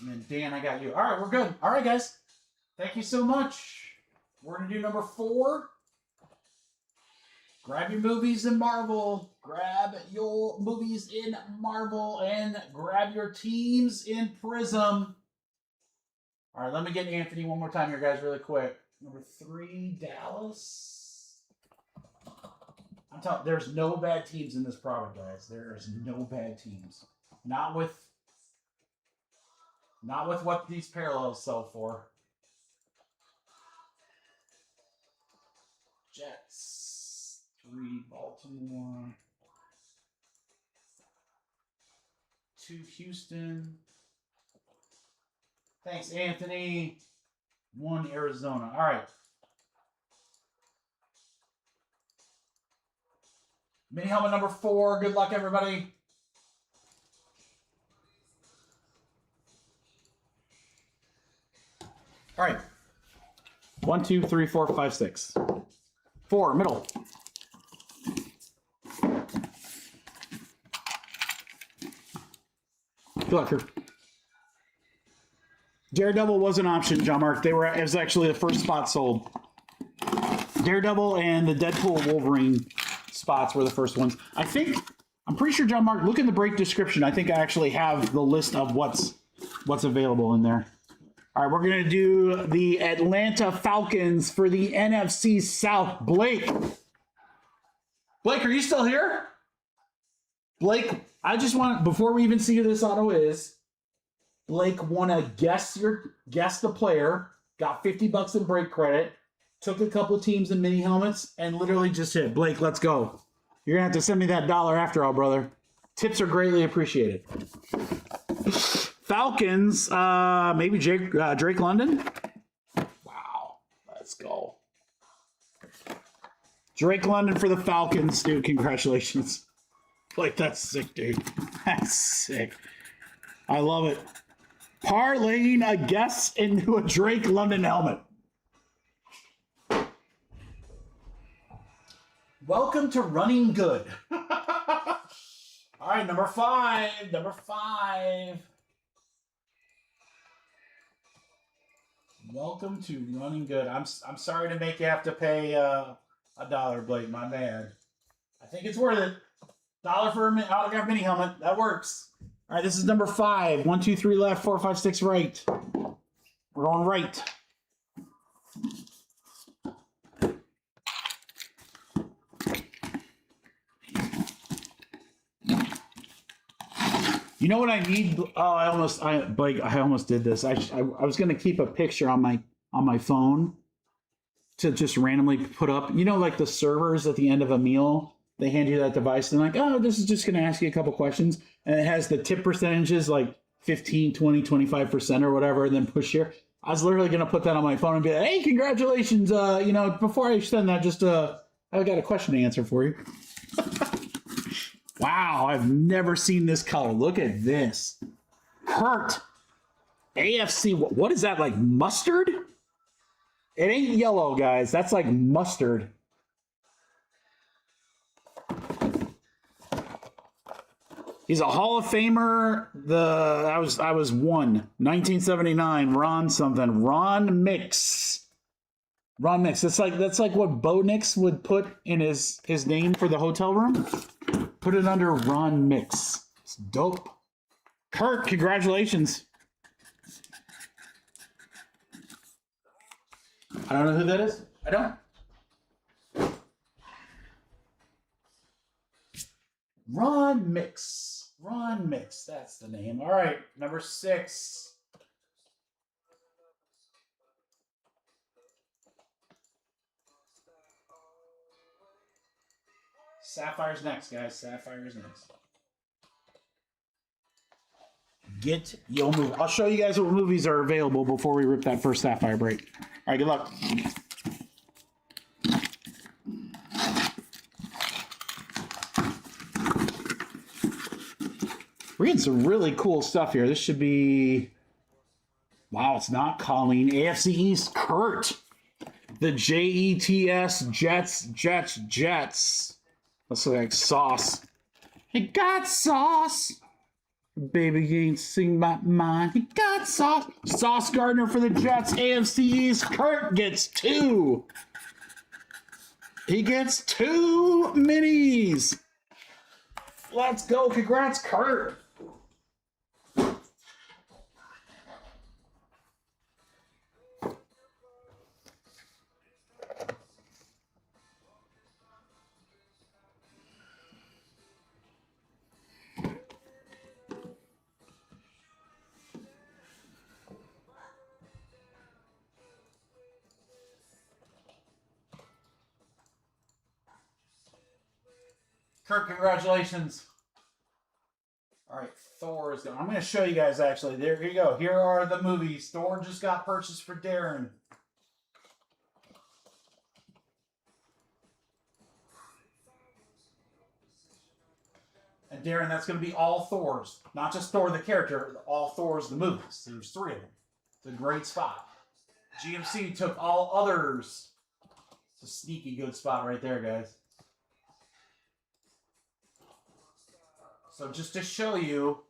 And then Dan, I got you. All right, we're good. All right, guys. Thank you so much. We're going to do number 4. Grab your movies in Marvel. Grab your movies in Marvel. And grab your teams in Prizm. All right, let me get Anthony one more time here, guys, really quick. Number 3, Dallas. I'm telling you, there's no bad teams in this product, guys. There is no bad teams. Not with what these parallels sell for. Jets, 3, Baltimore, 2, Houston. Thanks, Anthony. 1, Arizona. All right. Mini helmet number 4. Good luck, everybody. All right. 1, 2, 3, 4, 5, 6. 4, middle. Good luck, here. Daredevil was an option, John Mark. It was actually the first spot sold. Daredevil and the Deadpool Wolverine spots were the first ones. I'm pretty sure, John Mark, look in the break description. I think I actually have the list of what's available in there. All right, we're going to do the Atlanta Falcons for the NFC South. Blake, are you still here? Blake, I just want, before we even see who this auto is, Blake want to guess the player, got $50 in break credit, took a couple teams in mini helmets, and literally just hit. Blake, let's go. You're going to have to send me that $1 after all, brother. Tips are greatly appreciated. Falcons, maybe Drake London? Wow, let's go. Drake London for the Falcons, dude. Congratulations. Like, that's sick, dude. That's sick. I love it. Parlaying a guess into a Drake London helmet. Welcome to Running Good. All right, number 5. Number 5. Welcome to Running Good. I'm sorry to make you have to pay $1, Blake. My bad. I think it's worth it. $1 for an autograph mini helmet. That works. All right, this is number 5. 1, 2, 3 left. 4, 5, 6 right. We're going right. You know what I need? Oh, I almost did this. I was going to keep a picture on my phone to just randomly put up. You know, like the servers at the end of a meal, they hand you that device and like, oh, this is just going to ask you a couple questions, and it has the tip percentages like 15, 20, 25% or whatever, and then push here. I was literally going to put that on my phone and be like, hey, congratulations. Before I send that, I got a question to answer for you. Wow, I've never seen this color. Look at this. Hurt. AFC. What is that, like mustard? It ain't yellow, guys. That's like mustard. He's a Hall of Famer. I was 1979. Ron Mix. Ron Mix. That's like what Bo Nix would put in his name for the hotel room. Put it under Ron Mix. It's dope. Kurt, congratulations. I don't know who that is. I don't. Ron Mix. Ron Mix. That's the name. All right. Number 6. Sapphire's next, guys. Sapphire's next. Get your movie. I'll show you guys what movies are available before we rip that first Sapphire break. All right, good luck. We're getting some really cool stuff here. This should be... Wow, it's not Colleen. AFC East, Kurt. The JETS, Jets. Looks like sauce. He got sauce. Baby ain't sing my mind. He got sauce. Sauce Gardner for the Jets. AFC East. Kurt gets 2. He gets 2 minis. Let's go. Congrats, Kurt. Kurt, congratulations. All right, Thor is going. I'm going to show you guys, actually. Here you go. Here are the movies. Thor just got purchased for Darren. And Darren, that's going to be all Thors. Not just Thor the character, all Thors the movies. There's 3 of them. It's a great spot. GMC took all others. It's a sneaky good spot right there, guys. So just to show you,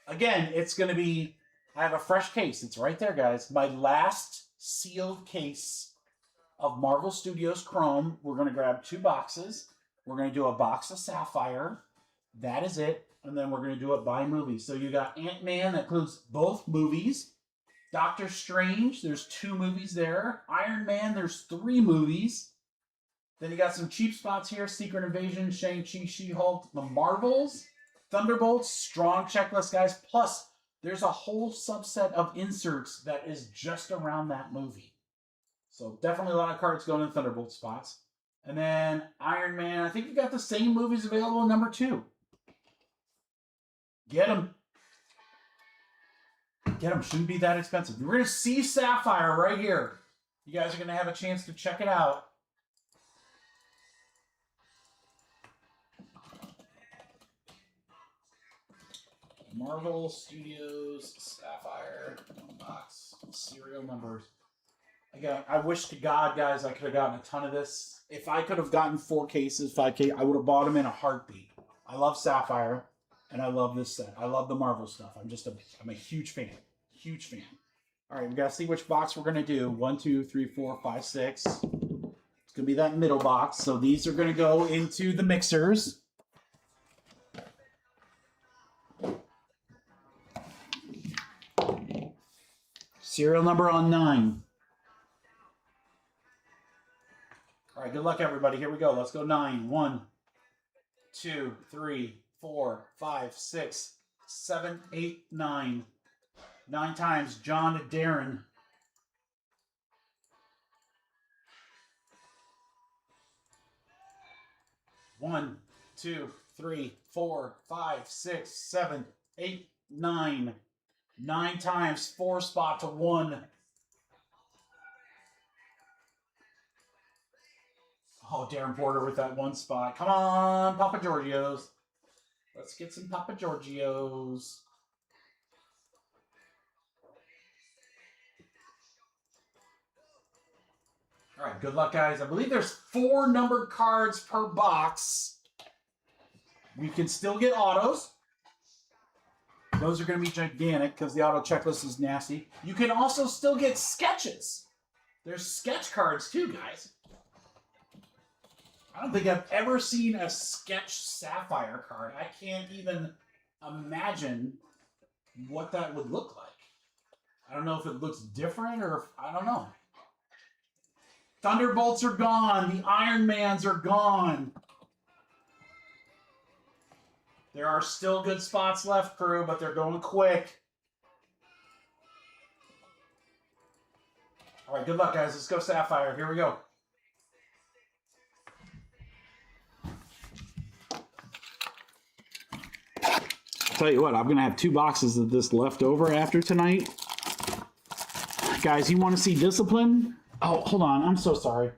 again, it's going to be, I have a fresh case. It's right there, guys. My last sealed case of Marvel Studios Chrome. We're going to grab 2 boxes. We're going to do a box of Sapphire. That is it. And then we're going to do it by movie. So you got Ant-Man, that includes both movies. Doctor Strange, there's 2 movies there. Iron Man, there's 3 movies. Then you got some cheap spots here. Secret Invasion, Shang-Chi, She-Hulk, The Marvels, Thunderbolts, strong checklist, guys. Plus, there's a whole subset of inserts that is just around that movie. So definitely a lot of cards going in Thunderbolt spots. And then Iron Man, I think we got the same movies available in number 2. Get them. Get them. Shouldn't be that expensive. We're going to see Sapphire right here. You guys are going to have a chance to check it out. Marvel Studios Sapphire box serial numbers. I wish to God, guys, I could have gotten a ton of this. If I could have gotten 4 cases, 5 I would have bought them in a heartbeat. I love Sapphire, and I love this set. I love the Marvel stuff. I'm a huge fan. Huge fan. All right, we got to see which box we're going to do. 1, 2, 3, 4, 5, 6. It's going to be that middle box. So these are going to go into the mixers. Serial number on 9. All right, good luck, everybody. Here we go. Let's go 9. 1, 2, 3, 4, 5, 6, 7, 8, 9. 9 times. John to Darren. One, 2, 3, 4, 5, 6, 7, 8, 9. 9 times. 4 spot to 1. Oh, Darren Porter with that 1 spot. Come on, Papa Giorgio's. Let's get some Papa Giorgio's. All right, good luck, guys. I believe there's 4 numbered cards per box. We can still get autos. Those are going to be gigantic because the auto checklist is nasty. You can also still get sketches. There's sketch cards too, guys. I don't think I've ever seen a sketch Sapphire card. I can't even imagine what that would look like. I don't know if it looks different or I don't know. Thunderbolts are gone. The Iron Mans are gone. There are still good spots left, crew, but they're going quick. All right, good luck, guys. Let's go Sapphire. Here we go. I'll tell you what, I'm going to have 2 boxes of this left over after tonight. Guys, you want to see discipline? Oh, hold on. I'm so sorry.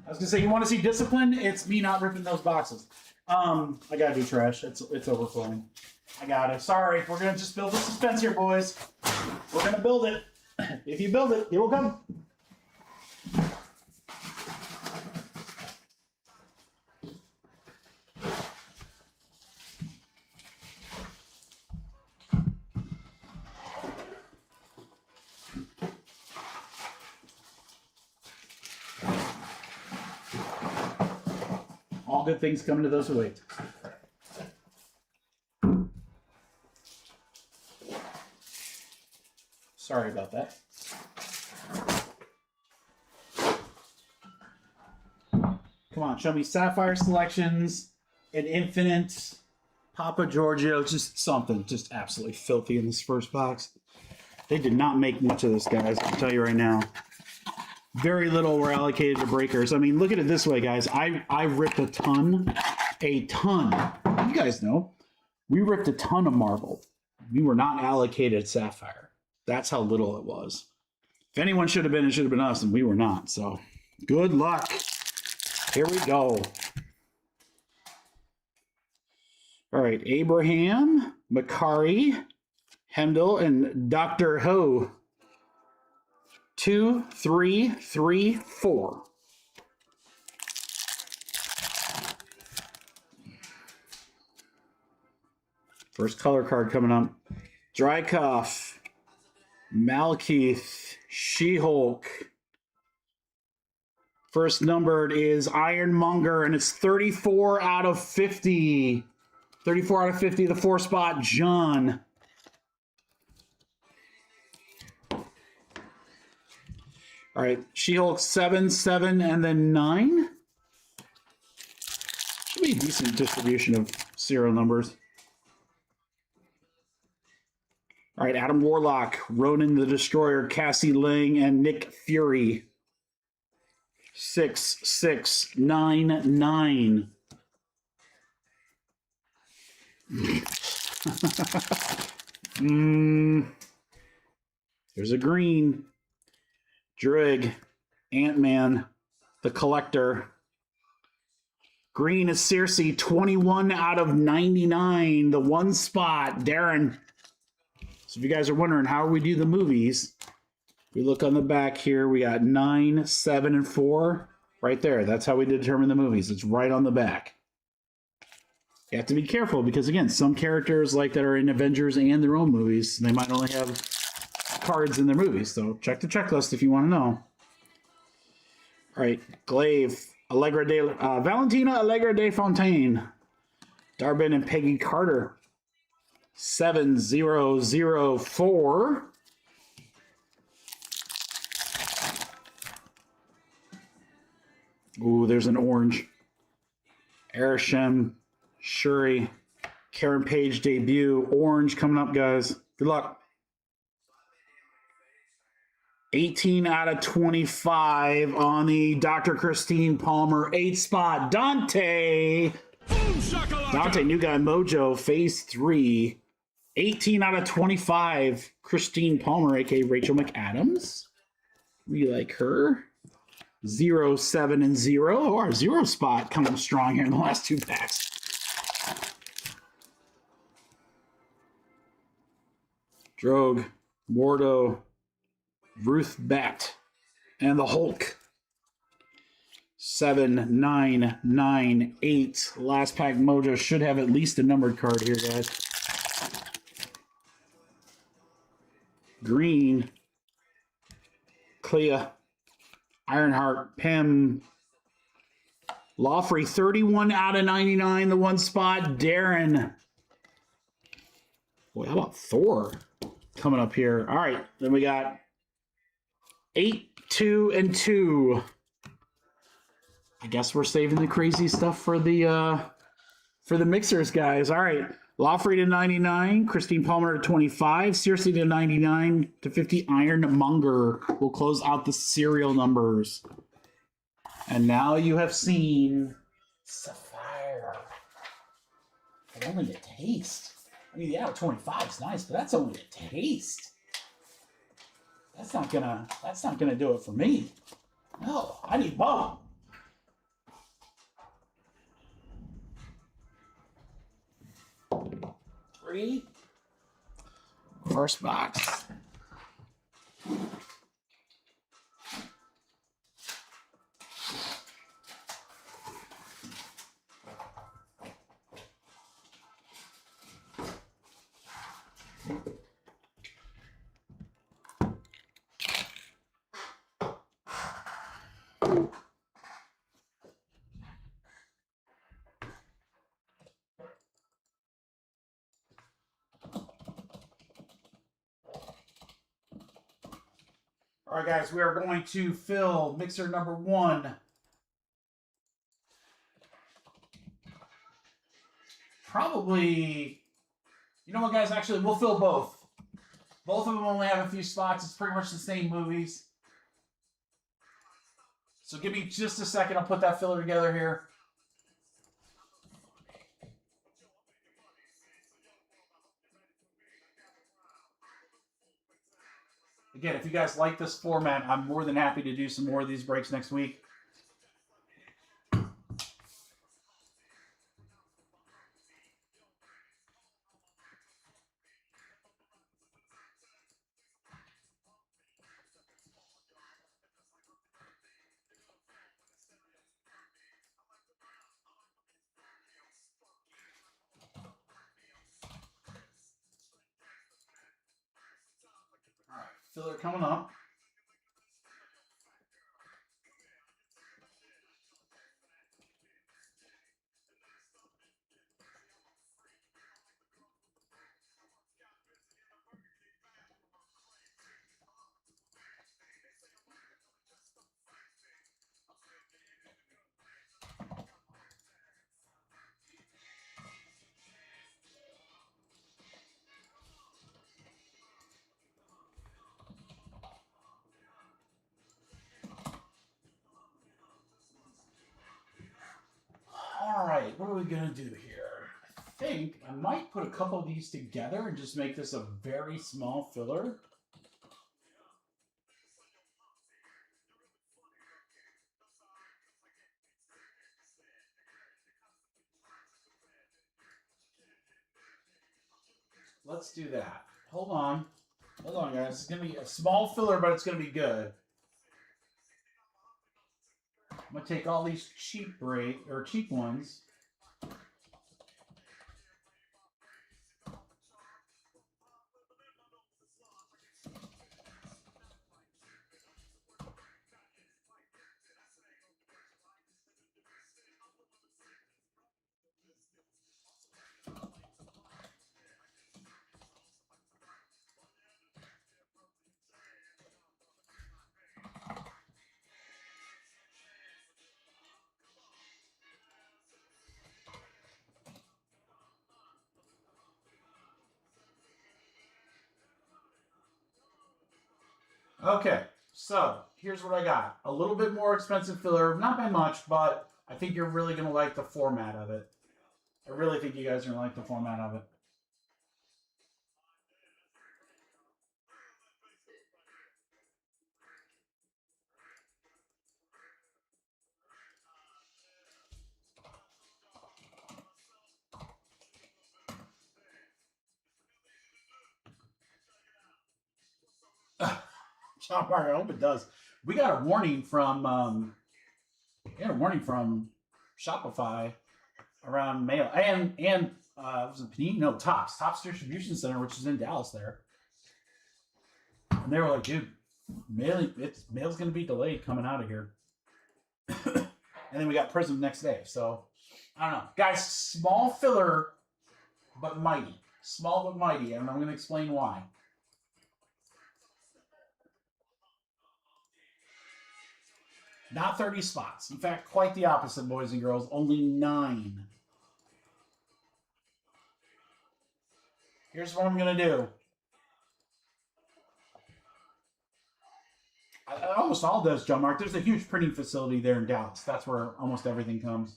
I was going to say, you want to see discipline? It's me not ripping those boxes. I got to do trash. It's overflowing. I got it. Sorry. We're going to just build the suspense here, boys. We're going to build it. If you build it, it will come. All good things come to those who wait. Sorry about that. Come on, show me Sapphire selections, an infinite, Papa Giorgio, just something just absolutely filthy in this first box. They did not make much of this, guys, I'll tell you right now. Very little were allocated to breakers. I mean, look at it this way, guys. I ripped a ton. You guys know. We ripped a ton of Marvel. We were not allocated Sapphire. That's how little it was. If anyone should have been, it should have been us, and we were not. So, good luck. Here we go. All right, Abraham, Makari, Hemdall, and Dr. Ho. 2, 3, 3, 4. First color card coming up. Drykoff, Malkeith, She-Hulk. First numbered is Ironmonger, and it's 34 out of 50. 34 out of 50, the 4 spot, John. All right, She-Hulk 7, 7, and then 9. Should be a decent distribution of serial numbers. All right, Adam Warlock, Ronan the Destroyer, Cassie Lang, and Nick Fury. 6, 6, 9, 9. There's a green. Dreg, Ant-Man, the Collector, Green is Circe, 21 out of 99. The one spot, Darren. So if you guys are wondering how we do the movies, we look on the back here. We got 9, 7, and 4 right there. That's how we determine the movies. It's right on the back. You have to be careful because, again, some characters like that are in Avengers and their own movies, they might only have cards in their movies. So check the checklist if you want to know. All right, Glaive, Valentina Allegra de Fontaine, Darbin and Peggy Carter, 7004. Ooh, there's an orange. Arishem, Shuri, Karen Page debut. Orange coming up, guys. Good luck. 18 out of 25 on the Dr. Christine Palmer 8 spot. Dante. Dante, new guy Mojo, phase 3. 18 out of 25. Christine Palmer, aka Rachel McAdams. We like her. 0, 7, and 0. Oh, our 0 spot coming strong here in the last 2 packs. Drogue, Mordo, Ruth Bat, and the Hulk. 7, 9, 9, 8. Last pack Mojo should have at least a numbered card here, guys. Green, Clea, Ironheart, Pym, Lawfrey, 31 out of 99, the one spot. Darren. Boy, how about Thor coming up here? All right, then we got 8, 2, and 2. I guess we're saving the crazy stuff for the mixers, guys. All right, Lawfrey to 99, Christine Palmer to 25, Circe to 99 to 50, Ironmonger will close out the serial numbers. And now you have seen Sapphire. But only a taste. I mean, yeah, 25 is nice, but that's only a taste. That's not gonna do it for me. No, I need both. Three. First box. All right, guys, we are going to fill mixer number 1. Probably, you know what, guys? Actually, we'll fill both. Both of them only have a few spots. It's pretty much the same movies. So give me just a second. I'll put that filler together here. Again, if you guys like this format, I'm more than happy to do some more of these breaks next week. All right, filler coming up. All right, what are we going to do here? I think I might put a couple of these together and just make this a very small filler. let's do that. Hold on. Hold on, guys. It's going to be a small filler, but it's going to be good. I'm going to take all these cheap ones. Okay, so here's what I got. A little bit more expensive filler, not by much, but I think you're really going to like the format of it. I really think you guys are going to like the format of it. John Mark, I hope it does. We got a warning from Shopify around mail and was it Panini? No, Tops Distribution Center, which is in Dallas there. And they were like, dude, mail's gonna be delayed coming out of here. And then we got Prizm next day. So I don't know. Guys, small filler but mighty. Small but mighty, and I'm gonna explain why. Not 30 spots. In fact, quite the opposite, boys and girls. Only 9. Here's what I'm going to do. Almost all does, John Mark. There's a huge printing facility there in Dallas. That's where almost everything comes.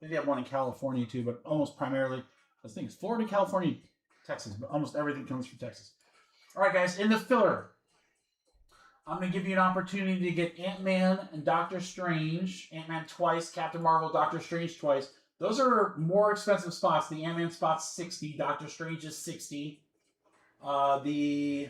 They have one in California too, but almost primarily, I think it's Florida, California, Texas, but almost everything comes from Texas. All right, guys, in the filler, I'm going to give you an opportunity to get Ant-Man and Doctor Strange. Ant-Man twice, Captain Marvel, Doctor Strange twice. Those are more expensive spots. The Ant-Man spot's 60. Doctor Strange is 60. The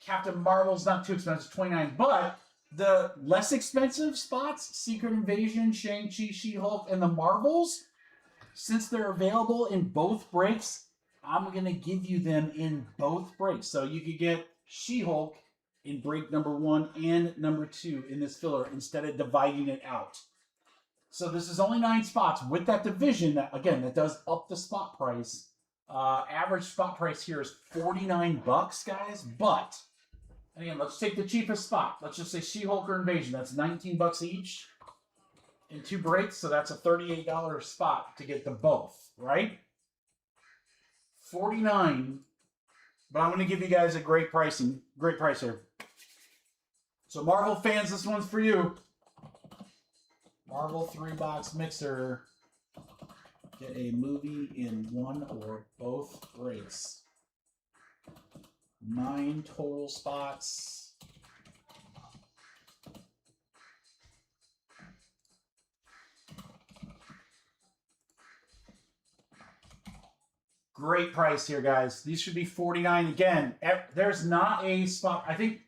Captain Marvel's not too expensive, 29. But the less expensive spots, Secret Invasion, Shang-Chi, She-Hulk, and the Marvels, since they're available in both breaks, I'm going to give you them in both breaks. So you could get She-Hulk in break number 1 and number 2 in this filler instead of dividing it out. So this is only 9 spots with that division that, again, that does up the spot price. Average spot price here is $49, guys. But, and again, let's take the cheapest spot. Let's just say She-Hulk or Invasion. That's $19 each in 2 breaks. So that's a $38 spot to get them both, right? $49. But I'm going to give you guys a great price here. So Marvel fans, this one's for you. Marvel 3-box mixer. Get a movie in 1 or both breaks. 9 total spots. Great price here, guys. These should be $49. Again, there's not a spot. I think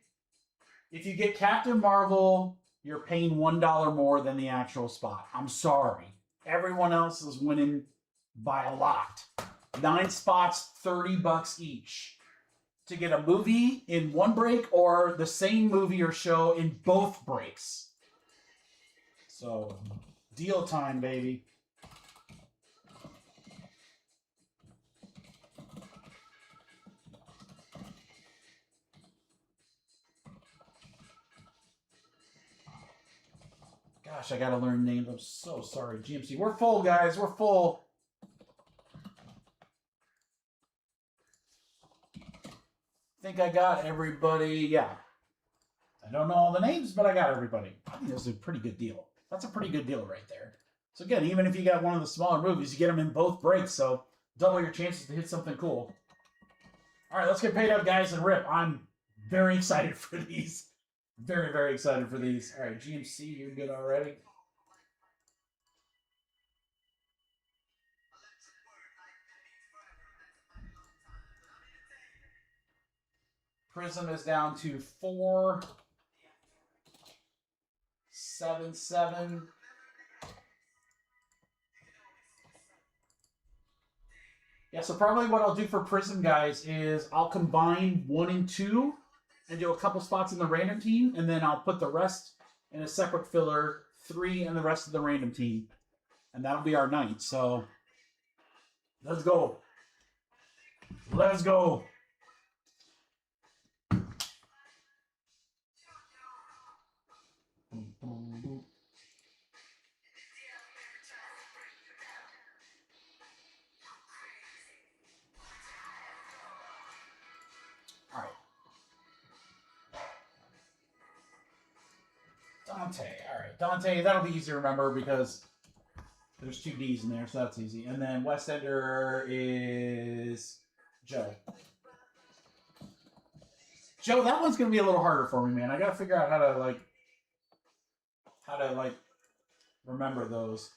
if you get Captain Marvel, you're paying $1 more than the actual spot. I'm sorry. Everyone else is winning by a lot. 9 spots, $30 each. To get a movie in 1 break or the same movie or show in both breaks. So, deal time, baby. Gosh, I gotta learn names. I'm so sorry, GMC. We're full, guys. We're full. I think I got everybody. Yeah. I don't know all the names, but I got everybody. I think that's a pretty good deal. That's a pretty good deal right there. So again, even if you got one of the smaller movies, you get them in both breaks, so double your chances to hit something cool. All right, let's get paid up, guys, and rip. I'm very excited for these. Very, very excited for these. All right, GMC, you're good already. Prizm is down to 477. Yeah, so probably what I'll do for Prizm, guys, is I'll combine 1 and 2 and do a couple spots in the random team, and then I'll put the rest in a separate filler, 3 and the rest of the random team. And that'll be our night. So let's go. Let's go. All right. Dante. All right. Dante, that'll be easy to remember because there's 2 D's in there, so that's easy. And then West Ender is Joe. Joe, that one's going to be a little harder for me, man. I got to figure out how to remember those.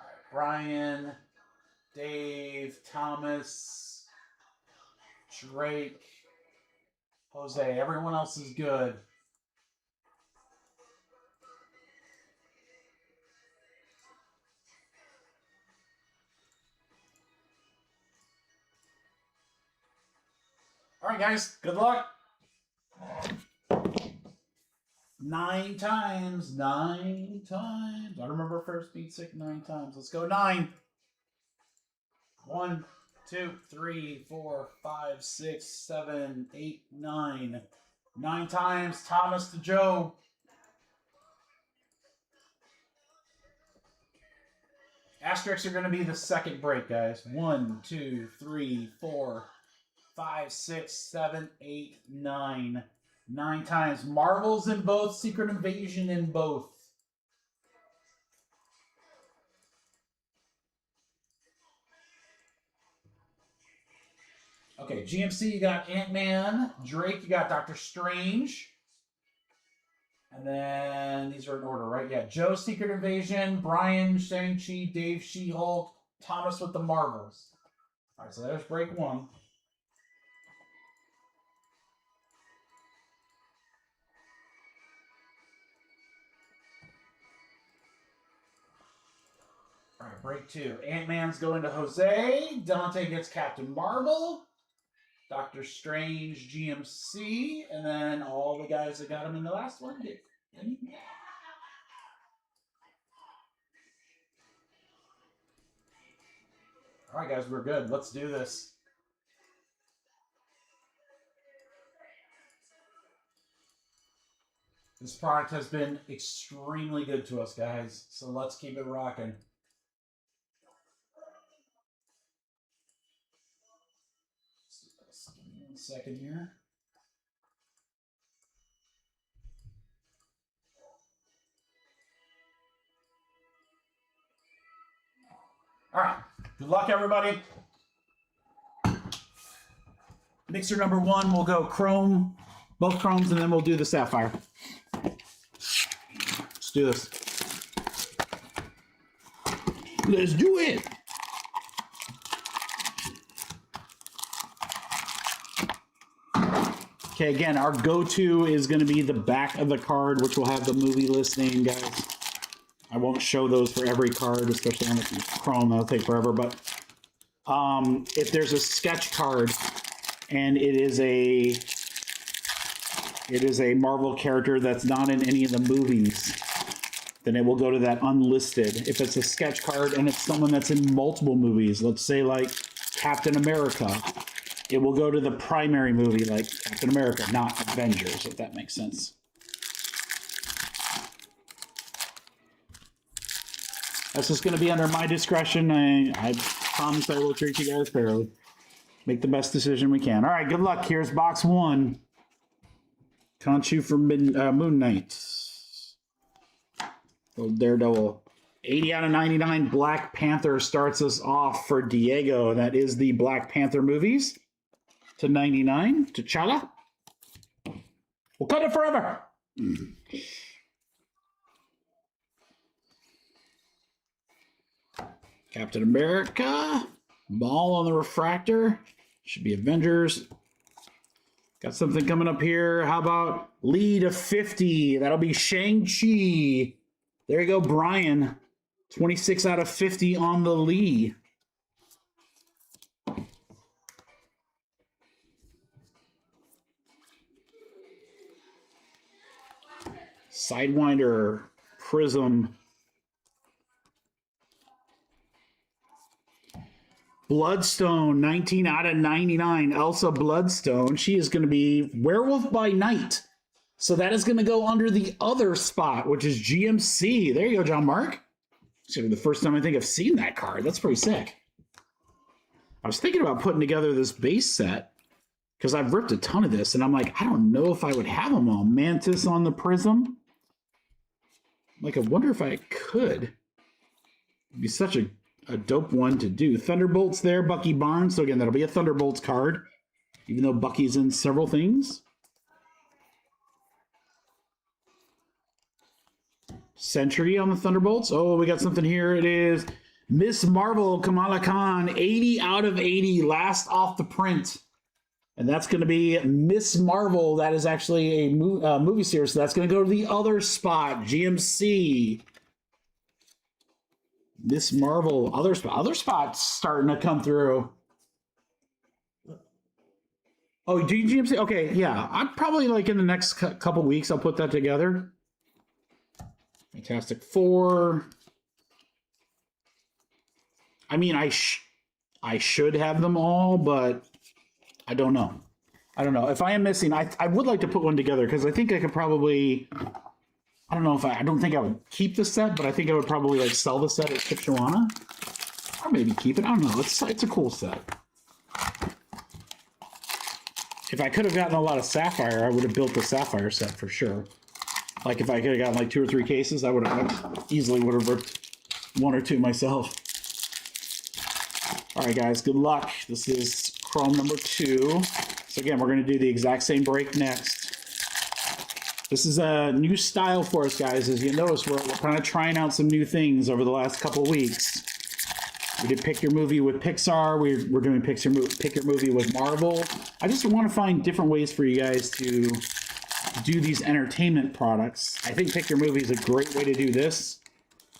All right. Brian, Dave, Thomas, Drake, Jose. Everyone else is good. All right, guys. Good luck. 9 times. 9 times. I remember first beat 6 9 times. Let's go 9. 1, 2, 3, 4, 5, 6, 7, 8, 9. 9 times. Thomas to Joe. Asterisks are going to be the second break, guys. 1, 2, 3, 4, 5, 6, 7, 8, 9. 9 times. Marvels in both. Secret Invasion in both. Okay, GMC, you got Ant-Man. Drake, you got Doctor Strange. And then these are in order, right? Yeah, Joe, Secret Invasion. Brian, Shang-Chi. Dave, She-Hulk. Thomas with the Marvels. All right, so there's break 1. All right, break 2. Ant-Man's going to Jose. Dante gets Captain Marvel. Doctor Strange, GMC. And then all the guys that got him in the last one did. All right, guys, we're good. Let's do this. This product has been extremely good to us, guys. So let's keep it rocking. Give me 1 second here. All right. Good luck, everybody. Mixer number 1, we'll go Chrome, both Chromes, and then we'll do the Sapphire. Let's do this. Let's do it. Okay, again, our go-to is going to be the back of the card, which will have the movie listing, guys. I won't show those for every card, especially on the Chrome. That'll take forever. But if there's a sketch card and it is a Marvel character that's not in any of the movies, then it will go to that unlisted. If it's a sketch card and it's someone that's in multiple movies, let's say like Captain America, it will go to the primary movie like Captain America, not Avengers, if that makes sense. That's just going to be under my discretion. I promise I will treat you guys fairly. Make the best decision we can. All right, good luck. Here's box 1. Conchu for Moon Knight. Old Daredevil. 80 out of 99. Black Panther starts us off for Diego. That is the Black Panther movies. To 99. T'Challa. We'll cut it forever. Captain America. Ball on the refractor. Should be Avengers. Got something coming up here. How about lead of 50? That'll be Shang-Chi. There you go, Brian. 26 out of 50 on the Lee. Sidewinder, Prizm. Bloodstone, 19 out of 99. Elsa Bloodstone. She is going to be Werewolf by Night. So that is going to go under the other spot, which is GMC. There you go, John Mark. It's going to be the first time I think I've seen that card. That's pretty sick. I was thinking about putting together this base set because I've ripped a ton of this, and I'm like, I don't know if I would have them all. Mantis on the Prizm. Like, I wonder if I could. It'd be such a dope one to do. Thunderbolts there, Bucky Barnes. So again, that'll be a Thunderbolts card, even though Bucky's in several things. Sentry on the Thunderbolts. Oh, we got something here. It is Miss Marvel, Kamala Khan, 80 out of 80, last off the print. And that's going to be Miss Marvel. That is actually a movie series. So that's going to go to the other spot, GMC. Miss Marvel, other spots starting to come through. Oh, GMC. Okay, yeah. I'm probably like in the next couple weeks, I'll put that together. Fantastic Four. I mean, I should have them all, but I don't know. I don't know. If I am missing, I would like to put one together because I think I could probably. I don't know if I don't think I would keep the set, but I think I would probably like sell the set at Shipshawana. Or maybe keep it. I don't know. It's a cool set. If I could have gotten a lot of Sapphire, I would have built the Sapphire set for sure. Like if I could have gotten like 2 or 3 cases, I would have easily would have ripped 1 or 2 myself. All right, guys, good luck. This is Chrome number 2. So again, we're going to do the exact same break next. This is a new style for us, guys. As you notice, we're kind of trying out some new things over the last couple of weeks. We did Pick Your Movie with Pixar. We're doing Pick Your Movie with Marvel. I just want to find different ways for you guys to do these entertainment products. I think Pick Your Movie is a great way to do this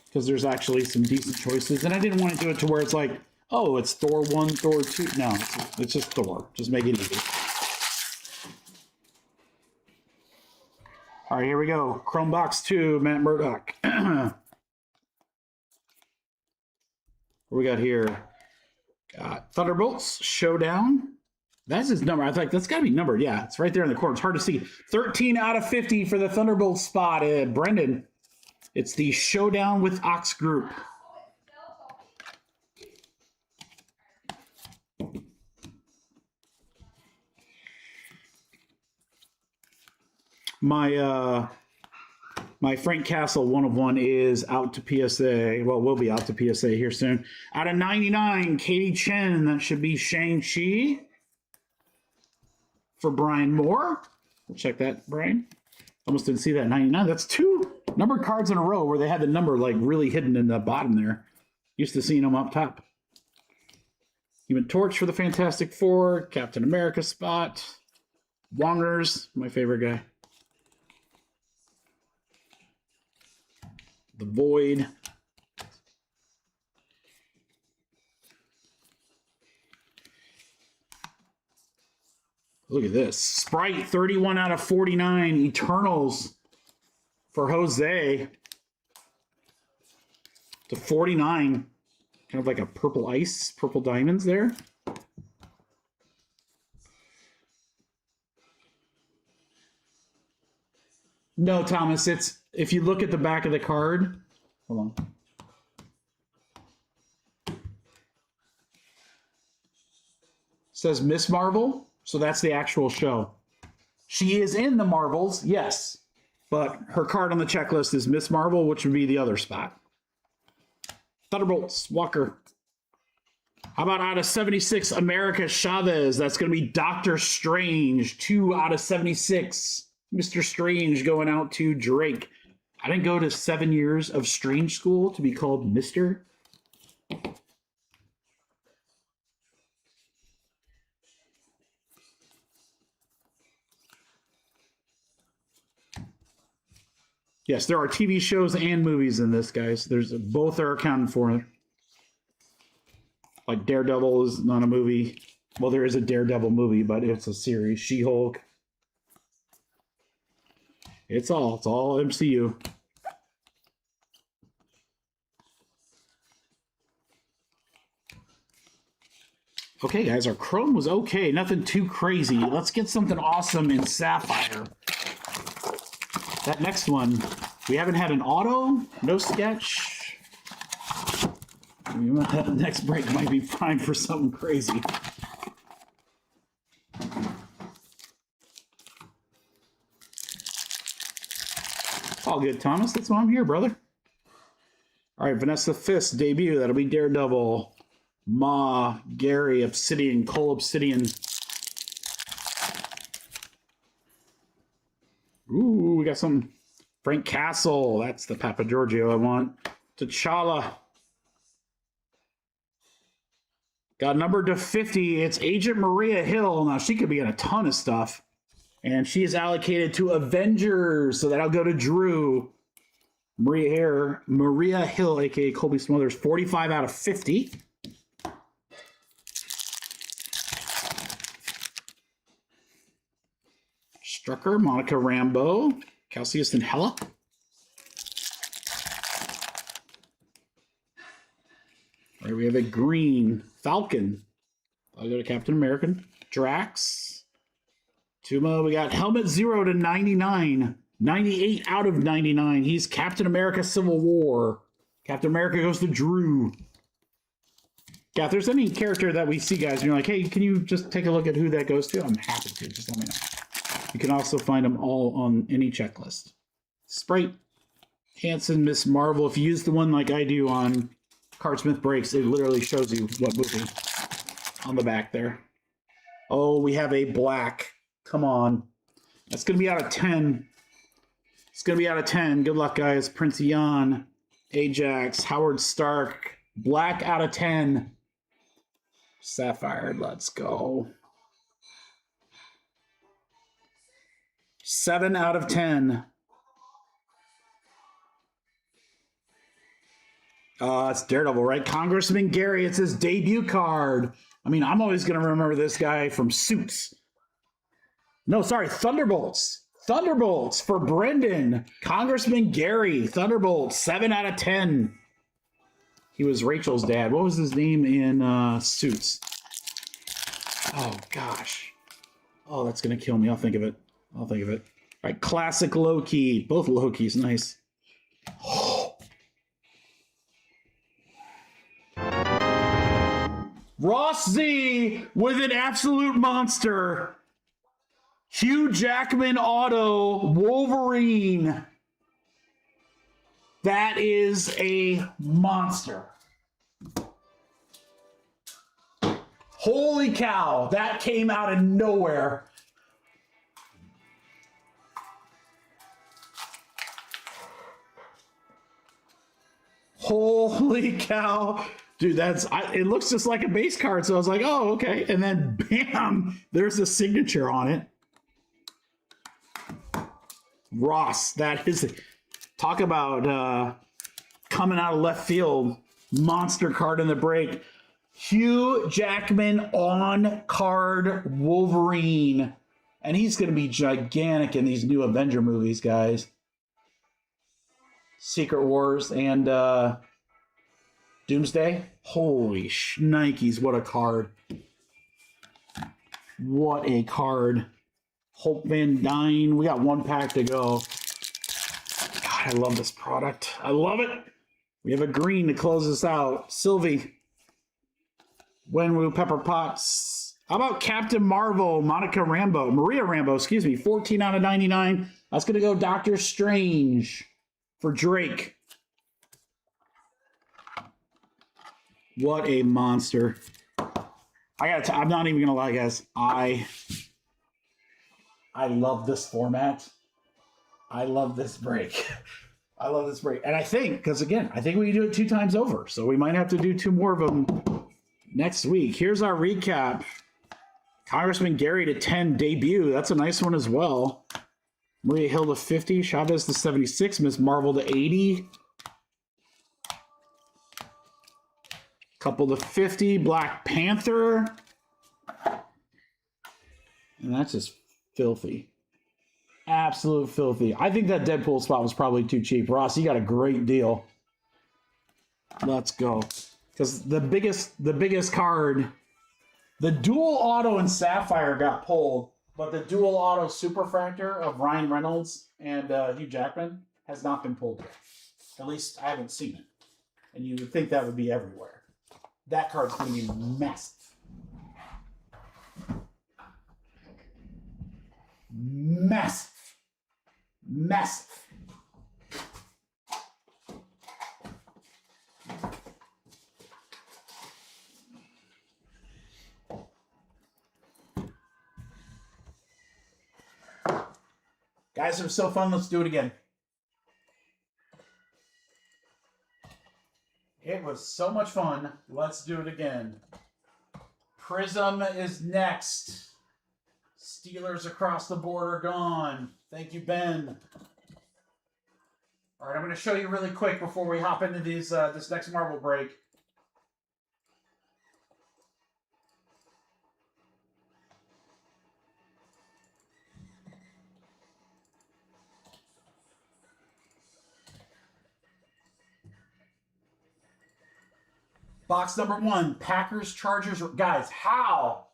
because there's actually some decent choices. And I didn't want to do it to where it's like, oh, it's Thor 1, Thor 2. No, it's just Thor. Just make it easy. All right, here we go. Chrome Box 2, Matt Murdock. What we got here? Got Thunderbolts, Showdown. That's his number. I think that's got to be numbered. Yeah, it's right there in the corner. It's hard to see. 13 out of 50 for the Thunderbolt spot. Brendan, it's the Showdown with Ox Group. My Frank Castle 1 of 1 is out to PSA. Well, will be out to PSA here soon. Out of 99, Katie Chen. That should be Shang-Chi. For Brian Moore. We'll check that, Brian. Almost didn't see that 99. That's 2 numbered cards in a row where they had the number like really hidden in the bottom there. Used to seeing them up top. Human Torch for the Fantastic Four. Captain America spot. Wongers, my favorite guy. The Void. Look at this. Sprite, 31 out of 49. Eternals for Jose. To 49. Kind of like a purple ice, purple diamonds there. No, Thomas, it's if you look at the back of the card. Hold on. It says Miss Marvel, so that's the actual show. She is in the Marvels, yes, but her card on the checklist is Miss Marvel, which would be the other spot. Thunderbolts, Walker. How about out of 76, America Chavez? That's going to be Doctor Strange, 2 out of 76. Mr. Strange going out to Drake. I didn't go to 7 years of Strange school to be called Mr. Yes, there are TV shows and movies in this, guys. There's both are accounted for. Like Daredevil is not a movie. Well, there is a Daredevil movie, but it's a series. She-Hulk. It's all MCU. Okay, guys, our Chrome was okay. Nothing too crazy. Let's get something awesome in Sapphire. That next one, we haven't had an auto, no sketch. That next break might be fine for something crazy. All good, Thomas. That's why I'm here, brother. All right, Vanessa Fist debut. That'll be Daredevil. Ma, Gary, Obsidian, Cole Obsidian. Ooh, we got some Frank Castle. That's the Papa Giorgio I want. T'Challa. Got numbered to 50. It's Agent Maria Hill. Now, she could be in a ton of stuff. And she is allocated to Avengers. So that'll go to Drew. Maria Hill, a.k.a. Colby Smothers. 45 out of 50. Strucker, Monica Rambeau, Calcius and Hella. All right, we have a green Falcon. I'll go to Captain American. Drax. Tuma, we got Helmet 0 to 99. 98 out of 99. He's Captain America Civil War. Captain America goes to Drew. Yeah, if there's any character that we see, guys, and you're like, hey, can you just take a look at who that goes to? I'm happy to. Just let me know. You can also find them all on any checklist. Sprite, Hanson, Miss Marvel. If you use the one like I do on Cardsmith Breaks, it literally shows you what movie on the back there. Oh, we have a black. Come on. That's going to be out of 10. It's going to be out of 10. Good luck, guys. Prince Jan, Ajax, Howard Stark. Black out of 10. Sapphire, let's go. 7 out of 10. It's Daredevil, right? Congressman Gary, it's his debut card. I mean, I'm always going to remember this guy from Suits. No, sorry, Thunderbolts. Thunderbolts for Brendan. Congressman Gary, Thunderbolts, 7 out of 10. He was Rachel's dad. What was his name in Suits? Oh, gosh. Oh, that's going to kill me. I'll think of it. All right, classic Loki. Both Lokis, nice. Ross Z with an absolute monster. Hugh Jackman auto Wolverine. That is a monster. Holy cow, that came out of nowhere. Holy cow. Dude, it looks just like a base card, so I was like, oh, okay. And then, bam, there's a signature on it. Ross, that is, talk about coming out of left field. Monster card in the break. Hugh Jackman on card Wolverine. And he's going to be gigantic in these new Avenger movies, guys. Secret Wars and Doomsday. Holy shnikes, what a card. What a card. Hope Van Dyne. We got one pack to go. God, I love this product. I love it. We have a green to close us out. Sylvie. Wenwu Pepper Potts. How about Captain Marvel, Maria Rambeau, excuse me, 14 out of 99. That's going to go Doctor Strange for Drake. What a monster. I'm not even going to lie, guys. I love this format. I love this break. I love this break. And I think, because again, I think we can do it 2 times over. So we might have to do 2 more of them next week. Here's our recap. Congressman Gary to 10 debut. That's a nice one as well. Maria Hill to 50. Chavez to 76. Miss Marvel to 80. Couple to 50. Black Panther. And that's just filthy. Absolute filthy. I think that Deadpool spot was probably too cheap. Ross, you got a great deal. Let's go. Because the biggest card, the dual auto and Sapphire got pulled, but the dual auto Superfractor of Ryan Reynolds and Hugh Jackman has not been pulled yet. At least I haven't seen it. And you would think that would be everywhere. That card's going to be massive. Massive. Massive. Guys, it was so fun. Let's do it again. It was so much fun. Let's do it again. Prizm is next. Steelers across the board are gone. Thank you, Ben. All right, I'm going to show you really quick before we hop into these this next Marvel break. Box number 1, Packers, Chargers. Guys, how?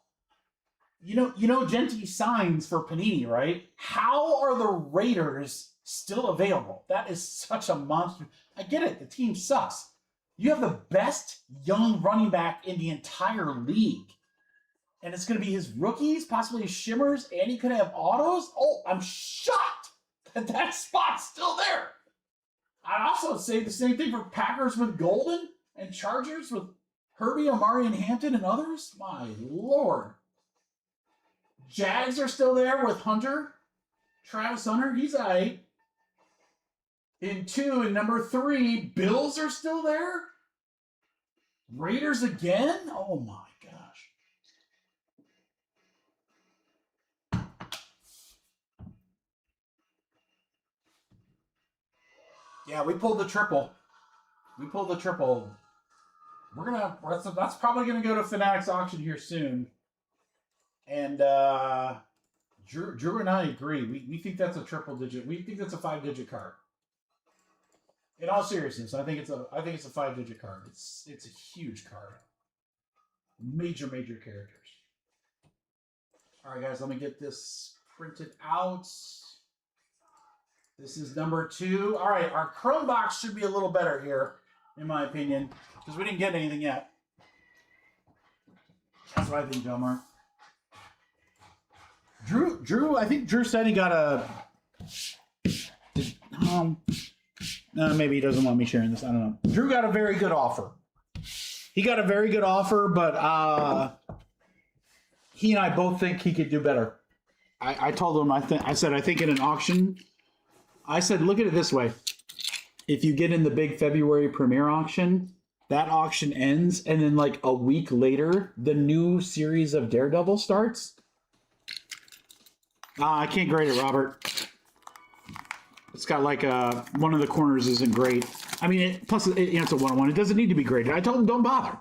You know Genti signs for Panini, right? How are the Raiders still available? That is such a monster. I get it. The team sucks. You have the best young running back in the entire league. And it's going to be his rookies, possibly his shimmers, and he could have autos. Oh, I'm shocked that that spot's still there. I'd also say the same thing for Packers with Golden and Chargers with Herbie, Amari, and Hampton and others. My Lord. Jags are still there with Hunter. Travis Hunter, he's all right. In 2 and number 3, Bills are still there. Raiders again? Oh my gosh. Yeah, we pulled the triple. We pulled the triple. That's probably gonna go to Fanatics auction here soon. And Drew and I agree. We think that's a triple digit. We think that's a 5-digit card. In all seriousness, I think it's a 5-digit card. It's a huge card. Major characters. All right, guys, let me get this printed out. This is number 2. All right, our Chrome box should be a little better here, in my opinion, because we didn't get anything yet. That's what I think, Delmar. Drew, I think Drew said he got a. No, maybe he doesn't want me sharing this. I don't know. Drew got a very good offer. He got a very good offer, but he and I both think he could do better. I told him, I said I think in an auction. I said, look at it this way. If you get in the big February premiere auction, that auction ends, and then like a week later, the new series of Daredevil starts. I can't grade it, Robert. It's got like one of the corners isn't great. I mean, plus it's a 1-on-1. It doesn't need to be graded. I told him don't bother. I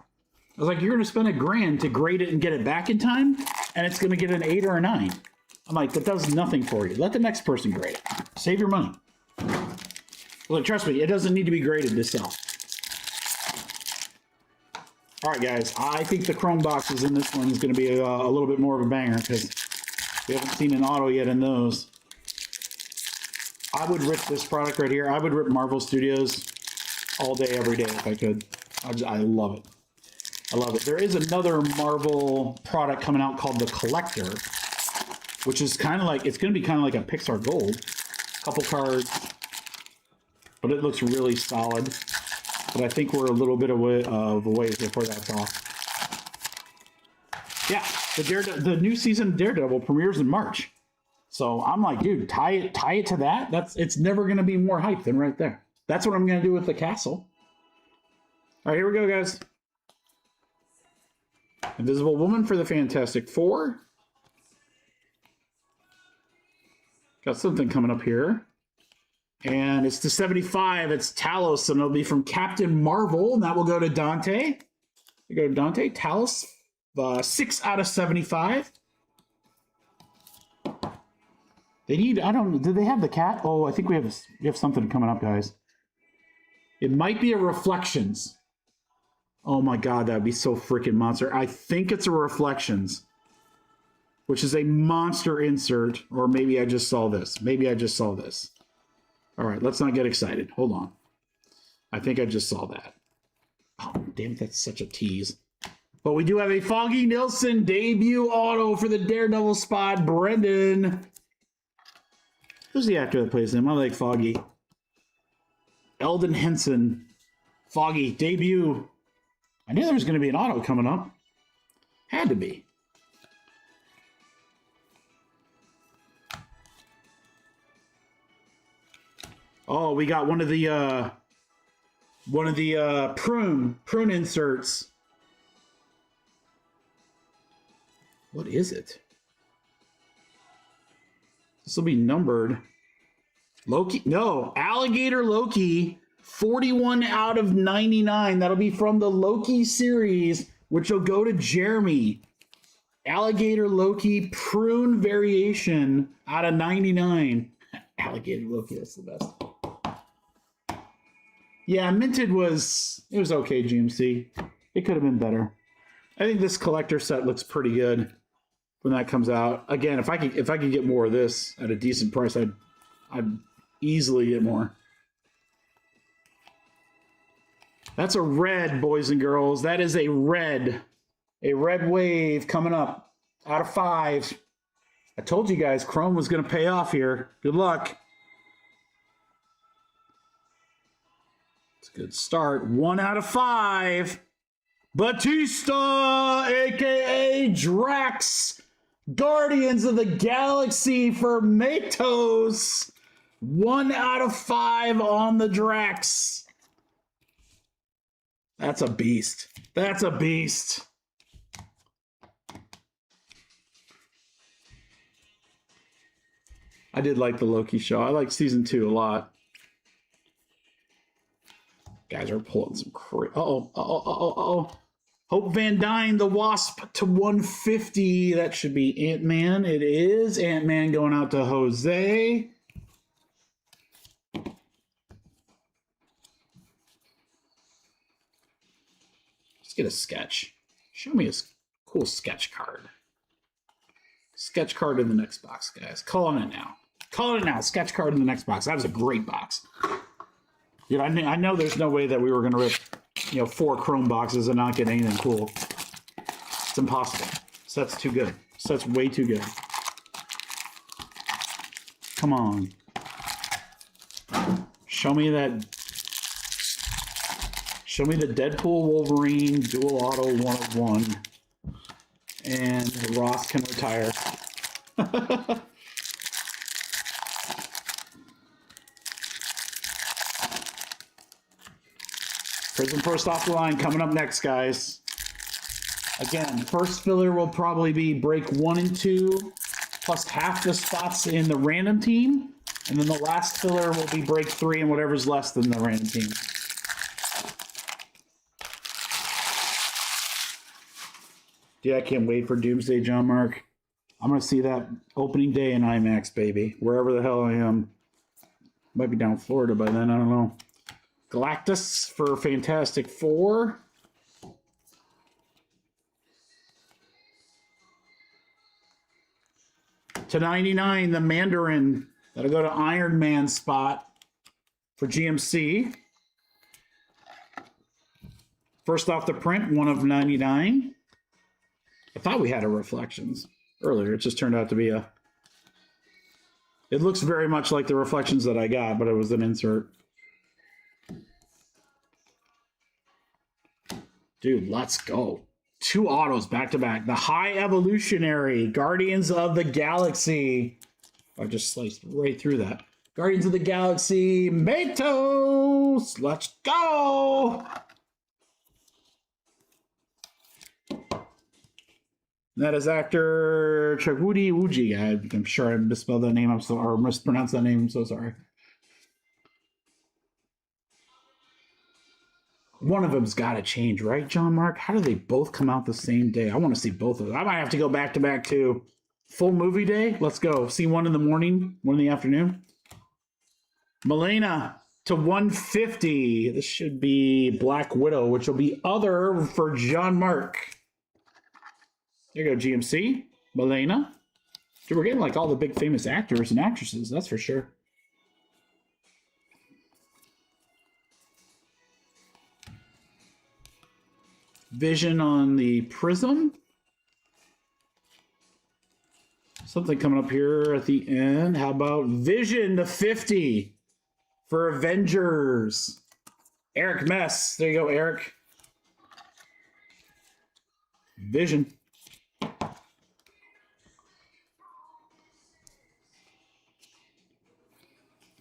was like, you're going to spend $1,000 to grade it and get it back in time, and it's going to get an 8 or a 9. I'm like, that does nothing for you. Let the next person grade it. Save your money. Look, trust me, it doesn't need to be graded to sell. All right, guys. I think the Chrome boxes in this one is going to be a little bit more of a banger because we haven't seen an auto yet in those. I would rip this product right here. I would rip Marvel Studios all day, every day if I could. I love it. I love it. There is another Marvel product coming out called The Collector, which is kind of like, it's going to be kind of like a Pixar Gold. Couple cards, but it looks really solid. But I think we're a little bit away of a ways before that's off. Yeah, the new season of Daredevil premieres in March. So I'm like, dude, tie it to that. It's never going to be more hype than right there. That's what I'm going to do with the castle. All right, here we go, guys. Invisible Woman for the Fantastic Four. Got something coming up here. And it's to 75. It's Talos, and it'll be from Captain Marvel, and that will go to Dante. We go to Dante. Talos, 6 out of 75. They need, I don't know, do they have the cat? Oh, I think we have something coming up, guys. It might be a Reflections. Oh my God, that would be so freaking monster. I think it's a Reflections, which is a monster insert, or maybe I just saw this. Maybe I just saw this. All right, let's not get excited. Hold on. I think I just saw that. Oh, damn it, that's such a tease. But we do have a Foggy Nilsson debut auto for the Daredevil spot, Brendan. Who's the actor that plays him? I like Foggy. Eldon Henson. Foggy, debut. I knew there was going to be an auto coming up. Had to be. Oh, we got one of the prune inserts. What is it? This will be numbered. Loki, no, Alligator Loki, 41 out of 99. That'll be from the Loki series, which will go to Jeremy. Alligator Loki prune variation out of 99. Alligator Loki, that's the best. Yeah, minted it was okay, GMC. It could have been better. I think this collector set looks pretty good when that comes out. Again, if I could get more of this at a decent price, I'd easily get more. That's a red, boys and girls. That is a red wave coming up out of 5. I told you guys Chrome was going to pay off here. Good luck. It's a good start. 1 out of 5. Batista, a.k.a. Drax. Guardians of the Galaxy for Matos. 1 out of 5 on the Drax. That's a beast. That's a beast. I did like the Loki show. I like season 2 a lot. Guys are pulling some crazy. Uh-oh. Hope Van Dyne, the Wasp to 150. That should be Ant-Man. It is. Ant-Man going out to Jose. Let's get a sketch. Show me a cool sketch card. Sketch card in the next box, guys. Calling it now. Calling it now. Sketch card in the next box. That was a great box. Dude, I know there's no way that we were going to rip, 4 Chrome boxes and not get anything cool. It's impossible. Set's too good. Set's way too good. Come on. Show me the Deadpool Wolverine dual auto 1 of 1. And Ross can retire. Prizm first off the line coming up next, guys. Again, first filler will probably be break 1 and 2, plus half the spots in the random team. And then the last filler will be break 3 and whatever's less than the random team. Dude, I can't wait for Doomsday, John Mark. I'm going to see that opening day in IMAX, baby. Wherever the hell I am. Might be down in Florida by then, I don't know. Galactus for Fantastic Four. To 99, the Mandarin. That'll go to Iron Man spot for GMC. First off the print, 1 of 99. I thought we had a Reflections earlier. It just turned out to be a... It looks very much like the Reflections that I got, but it was an insert. Dude, let's go. 2 autos back to back. The High Evolutionary, Guardians of the Galaxy. I just sliced right through that. Guardians of the Galaxy, Matos. Let's go. That is actor Chagwoody Wooji. I'm sure I misspelled that name. Or mispronounced that name. I'm so sorry. One of them's got to change, right, John Mark? How do they both come out the same day? I want to see both of them. I might have to go back to back too. Full movie day? Let's go. See one in the morning, one in the afternoon. Melena to 150. This should be Black Widow, which will be other for John Mark. There you go, GMC. Melena. Dude, we're getting like all the big famous actors and actresses, that's for sure. Vision on the Prizm. Something coming up here at the end. How about Vision to 50 for Avengers? Eric Mess. There you go, Eric. Vision.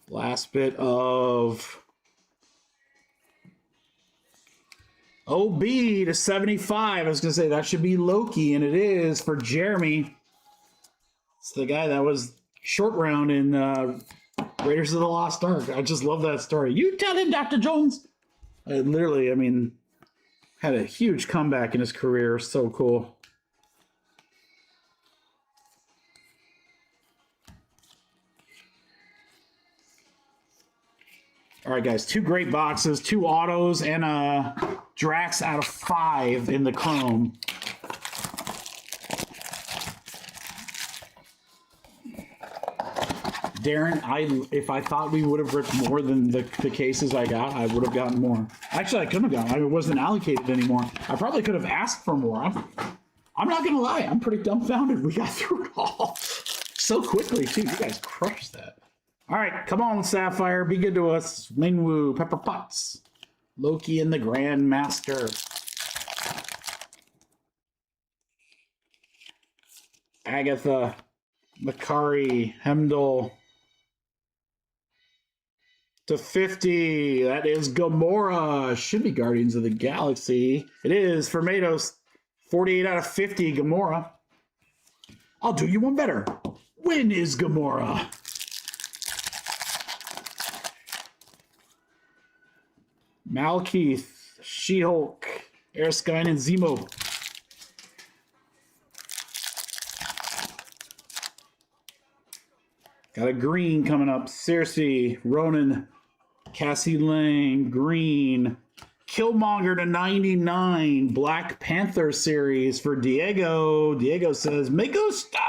Last bit of OB to 75. I was going to say that should be Loki, and it is for Jeremy. It's the guy that was short round in Raiders of the Lost Ark. I just love that story. You tell him, Dr. Jones. Literally, I mean, had a huge comeback in his career. So cool. All right, guys, 2 great boxes, 2 autos, and a Drax out of 5 in the Chrome. Darren, if I thought we would have ripped more than the cases I got, I would have gotten more. Actually, I couldn't have gotten. I wasn't allocated anymore. I probably could have asked for more. I'm not going to lie. I'm pretty dumbfounded. We got through it all so quickly, too. You guys crushed that. All right, come on, Sapphire. Be good to us. Lingwu, Pepper Potts, Loki, and the Grandmaster. Agatha, Makari, Hemdall. To 50. That is Gamora. Should be Guardians of the Galaxy. It is for Matos. 48 out of 50, Gamora. I'll do you one better. When is Gamora? Malkeith, She-Hulk, Erskine, and Zemo. Got a green coming up. Cersei, Ronan, Cassie Lang, green. Killmonger to 99. Black Panther series for Diego. Diego says, Me gusta.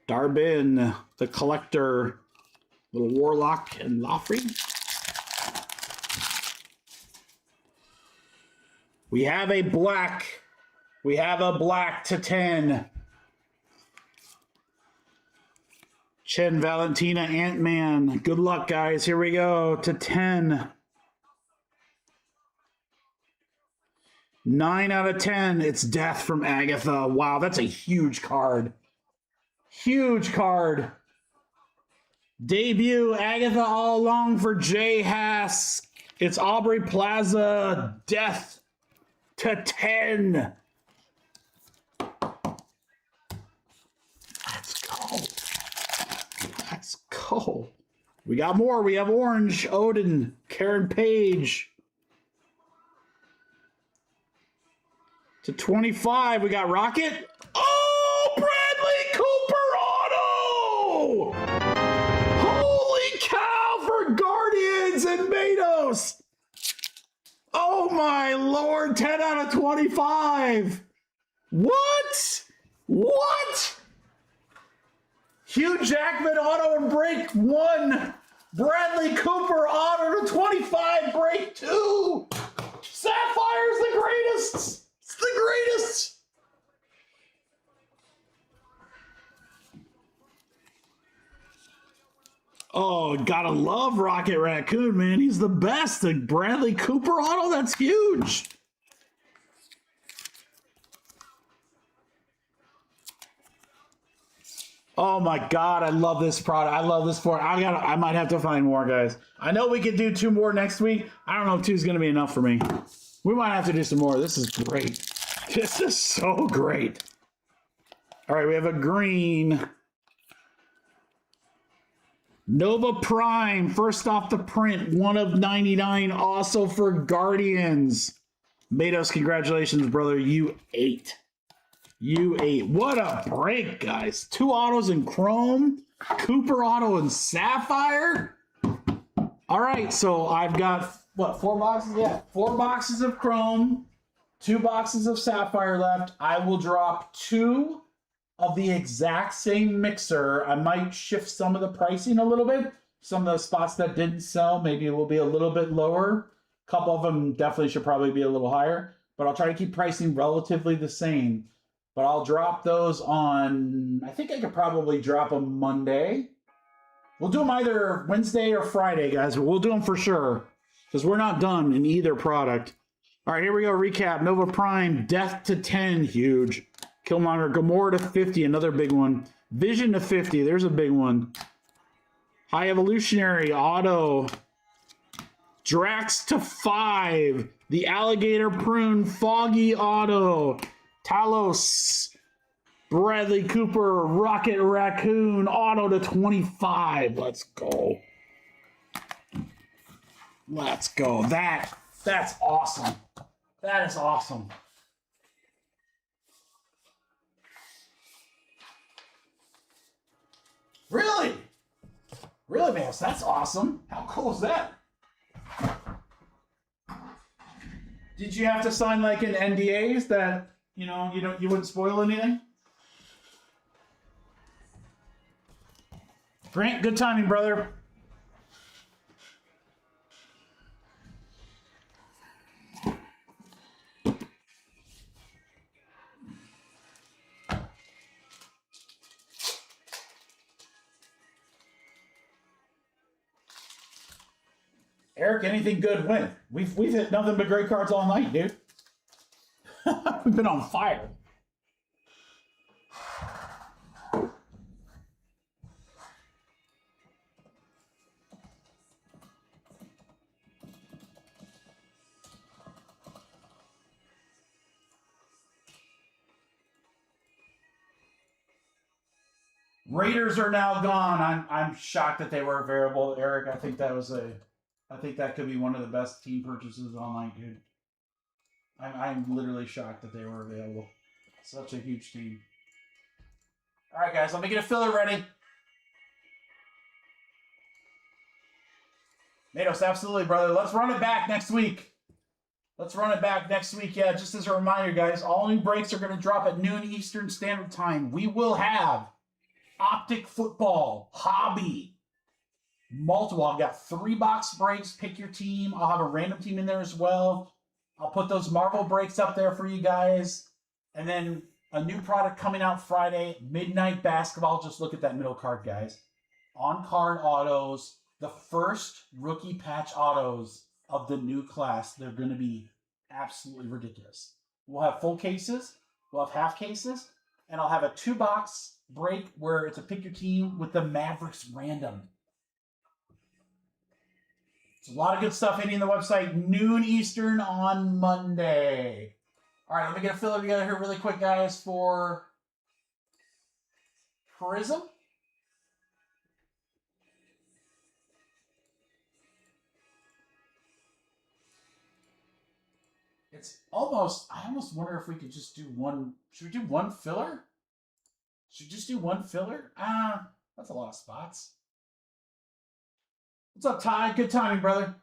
Darbin, the Collector, little Warlock, and Loffrey. We have a black. We have a black to 10. Chen, Valentina, Ant-Man. Good luck, guys. Here we go to 10. 9 out of 10. It's Death from Agatha. Wow, that's a huge card. Huge card. Debut Agatha all along for Jay Haas. It's Aubrey Plaza. Death to 10. Let's go. Let's go. We got more. We have Orange, Odin, Karen Page. To 25, we got Rocket. Oh, Bradley Cooper auto! Holy cow for Guardians and Matos! Oh my lord, 10 out of 25. What? What? Hugh Jackman auto and break 1. Bradley Cooper auto to 25, break 2. Sapphire's the greatest. It's the greatest. Oh, gotta love Rocket Raccoon, man. He's the best. The Bradley Cooper auto, that's huge. Oh my God, I love this product. I love this for. I might have to find more, guys. I know we could do 2 more next week. I don't know if 2 is going to be enough for me. We might have to do some more. This is great. This is so great. All right, we have a green. Nova Prime, first off the print, 1 of 99, also for Guardians. Matos, congratulations, brother. You ate. You ate. What a break, guys. 2 autos in Chrome, Cooper auto in Sapphire. All right, so I've got, what, 4 boxes? Yeah, 4 boxes of Chrome, 2 boxes of Sapphire left. I will drop 2 of the exact same mixer. I might shift some of the pricing a little bit. Some of the spots that didn't sell, maybe it will be a little bit lower. A couple of them definitely should probably be a little higher, but I'll try to keep pricing relatively the same. But I'll drop those on, I think I could probably drop them Monday. We'll do them either Wednesday or Friday, guys, but we'll do them for sure because we're not done in either product. All right, here we go. Recap. Nova Prime, Death to 10, huge. Killmonger, Gamora to 50, another big one. Vision to 50, there's a big one. High Evolutionary, Auto. Drax to 5. The Alligator Prune, Foggy Auto. Talos, Bradley Cooper, Rocket Raccoon, Auto to 25. Let's go. Let's go. That's awesome. That is awesome. Really? Really, man? That's awesome. How cool is that? Did you have to sign like an NDAs that you wouldn't spoil anything? Grant, good timing, brother. Eric, anything good win. We've hit nothing but great cards all night, dude. We've been on fire. Raiders are now gone. I'm shocked that they were available, Eric. I think that could be one of the best team purchases all night, dude. I'm literally shocked that they were available. Such a huge team. All right, guys, let me get a filler ready. Matos, absolutely, brother. Let's run it back next week. Yeah, just as a reminder, guys, all new breaks are going to drop at noon Eastern Standard Time. We will have Optic Football, Hobby, multiple. I've got 3 box breaks. Pick your team. I'll have a random team in there as well. I'll put those Marvel breaks up there for you guys. And then a new product coming out Friday, Midnight Basketball. Just look at that middle card, guys. On-card autos. The first rookie patch autos of the new class. They're going to be absolutely ridiculous. We'll have full cases. We'll have half cases. And I'll have a 2-box break where it's a pick your team with the Mavericks random. It's a lot of good stuff hitting the website noon Eastern on Monday. All right, let me get a filler together here really quick, guys, for Prizm. I almost wonder if we could just do one. Should we do one filler? Should we just do one filler? That's a lot of spots. What's up, Ty? Good timing, brother.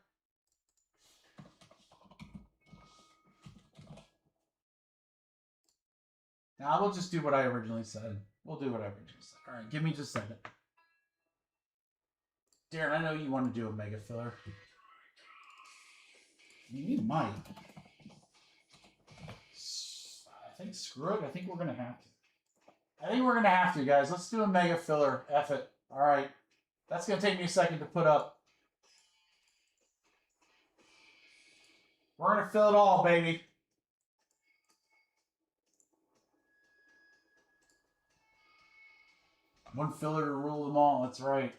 Now we'll just do what I originally said. All right, give me just a second. Darren, I know you want to do a mega filler. You might. I think screw it. I think we're going to have to. Guys. Let's do a mega filler. F it. All right. That's going to take me a second to put up. We're going to fill it all, baby. One filler to rule them all. That's right.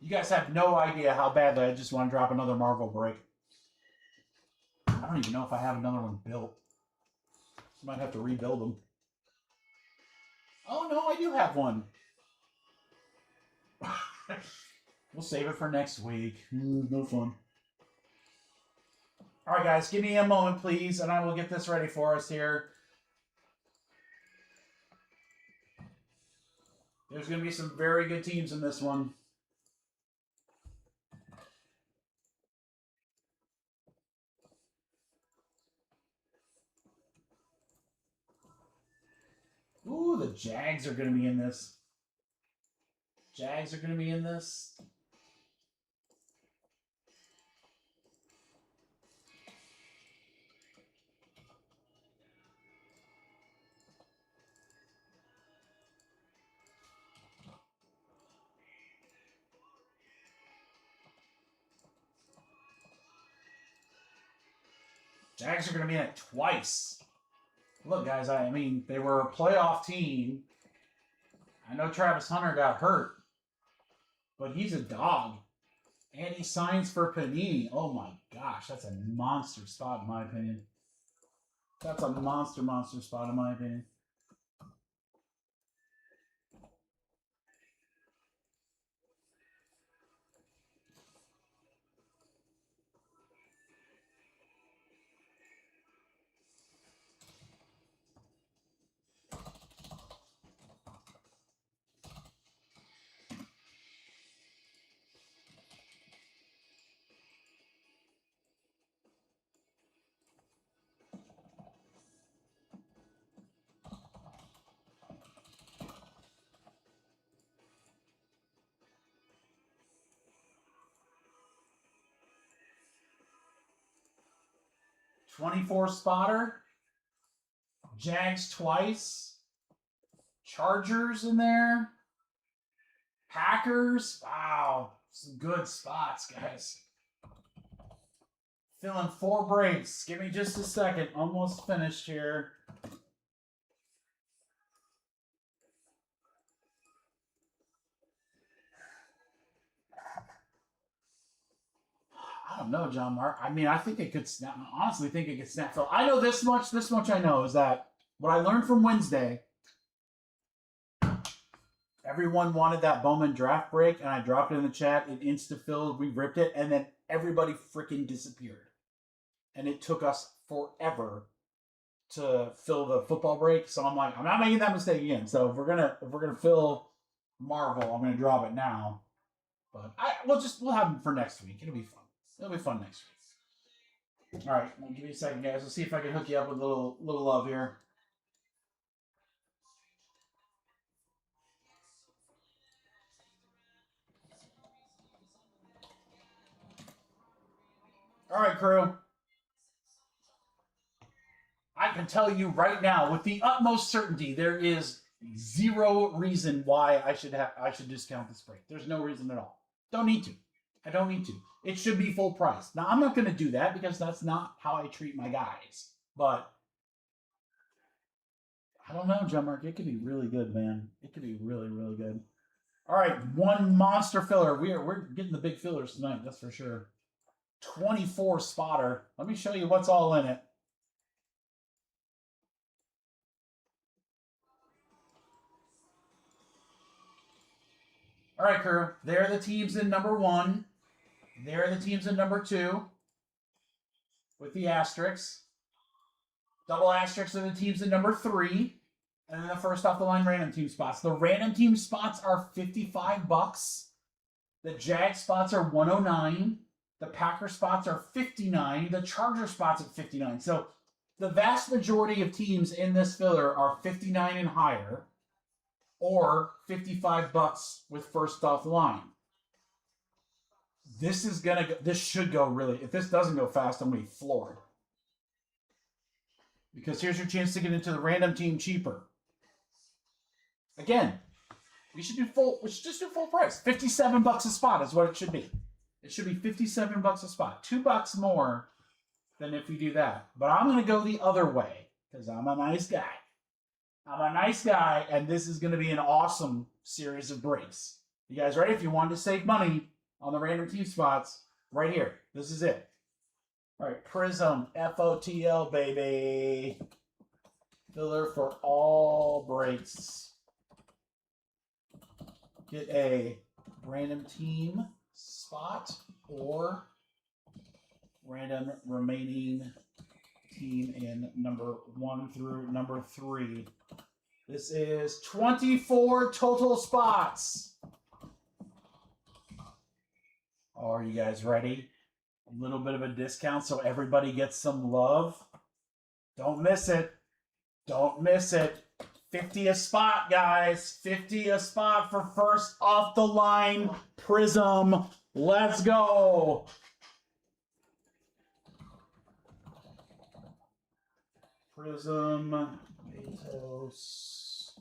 You guys have no idea how badly I just want to drop another Marvel break. I don't even know if I have another one built. Might have to rebuild them. Oh, no, I do have one. We'll save it for next week. No fun. All right, guys, give me a moment, please, and I will get this ready for us here. There's going to be some very good teams in this one. Ooh, the Jags are going to be in this. Jags are going to be in this. Jags are going to be in it twice. Look, guys, I mean, they were a playoff team. I know Travis Hunter got hurt, but he's a dog. And he signs for Panini. Oh, my gosh, that's a monster spot, in my opinion. That's a monster spot, in my opinion. '24 spotter. Jags twice. Chargers in there. Packers. Wow. Some good spots, guys. Filling 4 breaks. Give me just a second. Almost finished here. I don't know, John Mark. I mean, I think it could snap. I honestly think it could snap. So I know this much. This much I know is that what I learned from Wednesday. Everyone wanted that Bowman Draft Break, and I dropped it in the chat. It insta-filled. We ripped it, and then everybody freaking disappeared. And it took us forever to fill the football break. So I'm like, I'm not making that mistake again. So if we're gonna fill Marvel, I'm gonna drop it now. But we'll have them for next week. It'll be fun. It'll be fun next week. All right, give me a second, guys. Let's see if I can hook you up with a little love here. All right, crew. I can tell you right now, with the utmost certainty, there is zero reason why I should discount this break. There's no reason at all. Don't need to. I don't need to. It should be full price. Now, I'm not going to do that because that's not how I treat my guys. But I don't know, John Mark. It could be really good, man. It could be really, really good. All right, one monster filler. We're getting the big fillers tonight, that's for sure. 24 spotter. Let me show you what's all in it. All right, crew. There are the teams in number 1. There are the teams in number 2 with the asterisks. Double asterisks are the teams in number 3. And then the first off the line random team spots. The random team spots are $55. The Jag spots are $109. The Packer spots are $59. The Charger spots at $59. So the vast majority of teams in this filler are $59 and higher, or $55 with first off the line. This should go really. If this doesn't go fast, I'm gonna be floored. Because here's your chance to get into the random team cheaper. Again, we should just do full price. $57 a spot is what it should be. It should be $57 a spot. $2 more than if you do that. But I'm gonna go the other way because I'm a nice guy. I'm a nice guy, and this is going to be an awesome series of breaks. You guys ready? If you wanted to save money on the random team spots, right here. This is it. All right, Prizm, FOTL, baby. Filler for all breaks. Get a random team spot or random remaining team in number 1 through number 3. This is 24 total spots. Are you guys ready? A little bit of a discount so everybody gets some love. Don't miss it. Don't miss it. 50 a spot, guys. 50 a spot for first off the line Prizm. Let's go. Prizm, Matos,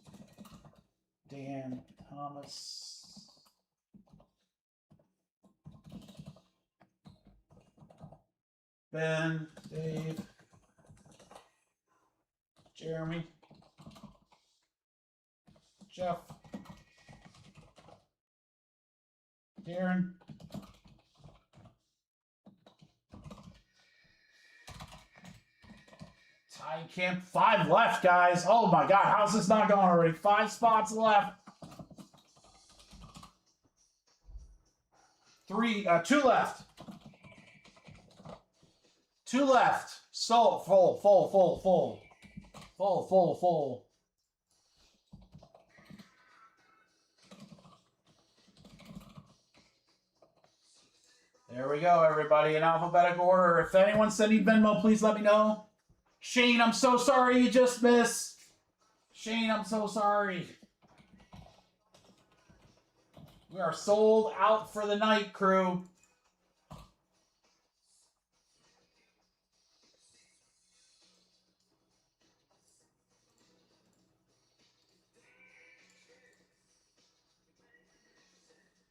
Dan Thomas, Ben, Dave, Jeremy, Jeff, Darren, Tie Camp, 5 left, guys. Oh my God, how's this not going already? 5 spots left. 2 left. 2 left. So full. There we go, everybody, in alphabetical order. If anyone's sending Venmo, please let me know. Shane, I'm so sorry you just missed. Shane, I'm so sorry. We are sold out for the night, crew.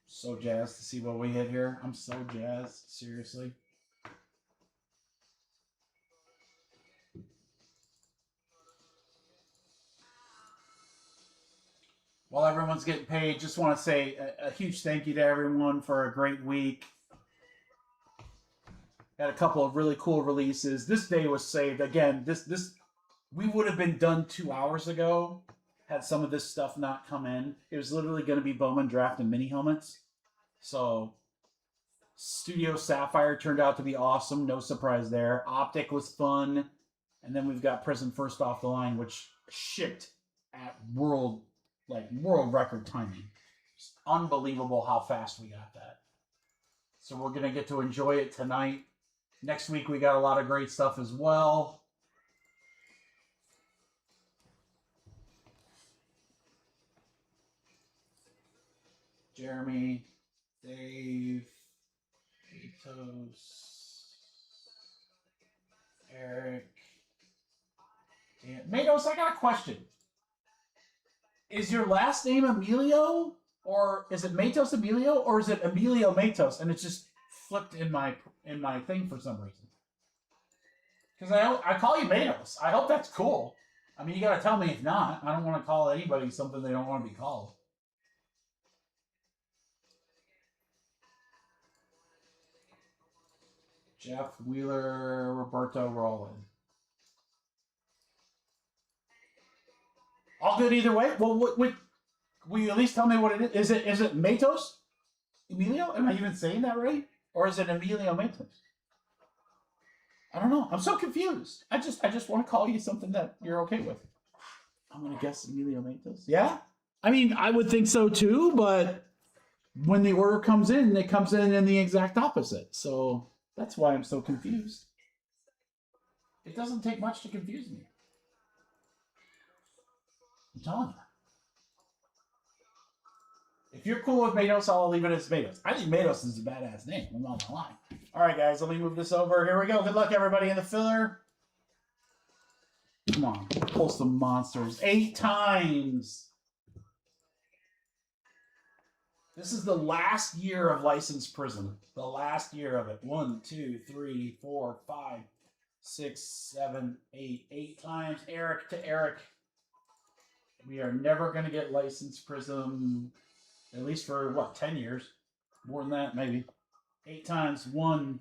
So jazzed to see what we hit here. I'm so jazzed, seriously. While everyone's getting paid, just want to say a huge thank you to everyone for a great week. Got a couple of really cool releases. This day was saved. Again, this we would have been done 2 hours ago had some of this stuff not come in. It was literally going to be Bowman Draft and mini helmets. So Studio Sapphire turned out to be awesome. No surprise there. Optic was fun. And then we've got Prizm first off the line, which shipped at world record timing. It's unbelievable how fast we got that. So we're going to get to enjoy it tonight. Next week we got a lot of great stuff as well. Jeremy, Dave, Matos, Eric, Dan. Matos, I got a question. Is your last name Emilio? Or is it Matos Emilio? Or is it Emilio Matos? And it's just flipped in my thing for some reason. Because I call you Matos. I hope that's cool. I mean, you got to tell me if not. I don't want to call anybody something they don't want to be called. Jeff, Wheeler, Roberto, Roland. All good either way. Well, will you at least tell me what it is? Is it Matos? Emilio? Am I even saying that right? Or is it Emilio Matos? I don't know. I'm so confused. I just want to call you something that you're okay with. I'm gonna guess Emilio Matos. Yeah? I mean, I would think so too, but when the order comes in, it comes in the exact opposite. So that's why I'm so confused. It doesn't take much to confuse me. I'm telling you. If you're cool with Matos, I'll leave it as Matos. I think Matos is a badass name. I'm not gonna lie. All right, guys, let me move this over. Here we go. Good luck, everybody, in the filler. Come on, pull some monsters. 8 times. This is the last year of licensed Prizm. The last year of it. 1, 2, 3, 4, 5, 6, 7, 8. 8 times. Eric to Eric. We are never going to get licensed Prizm, at least for, what, 10 years? More than that, maybe. 8 times. 1,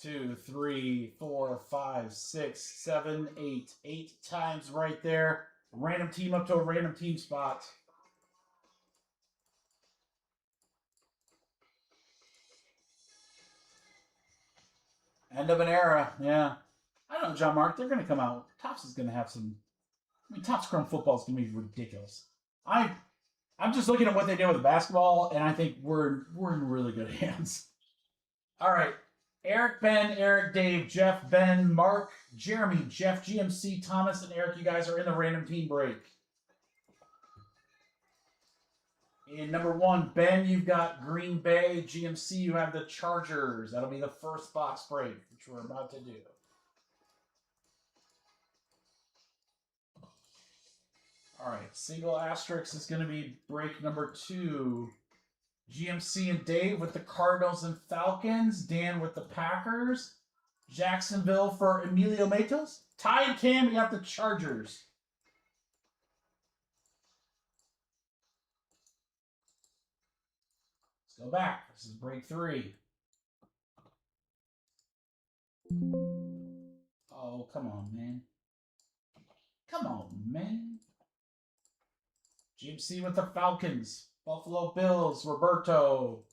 2, 3, 4, 5, 6, 7, 8. 8 times right there. Random team up to a random team spot. End of an era, yeah. I don't know, John Mark. They're going to come out. Topps is going to have some. I mean, Topps Chrome football is going to be ridiculous. I'm just looking at what they did with the basketball, and I think we're in really good hands. All right, Eric, Ben, Eric, Dave, Jeff, Ben, Mark, Jeremy, Jeff, GMC, Thomas, and Eric. You guys are in the random team break. In number 1, Ben, you've got Green Bay. GMC, you have the Chargers. That'll be the first box break, which we're about to do. All right, single asterisk is going to be break number 2. GMC and Dave with the Cardinals and Falcons. Dan with the Packers. Jacksonville for Emilio Matos. Ty and Cam, you got the Chargers. Let's go back. This is break 3. Oh, come on, man. Come on, man. GMC with the Falcons. Buffalo Bills, Roberto.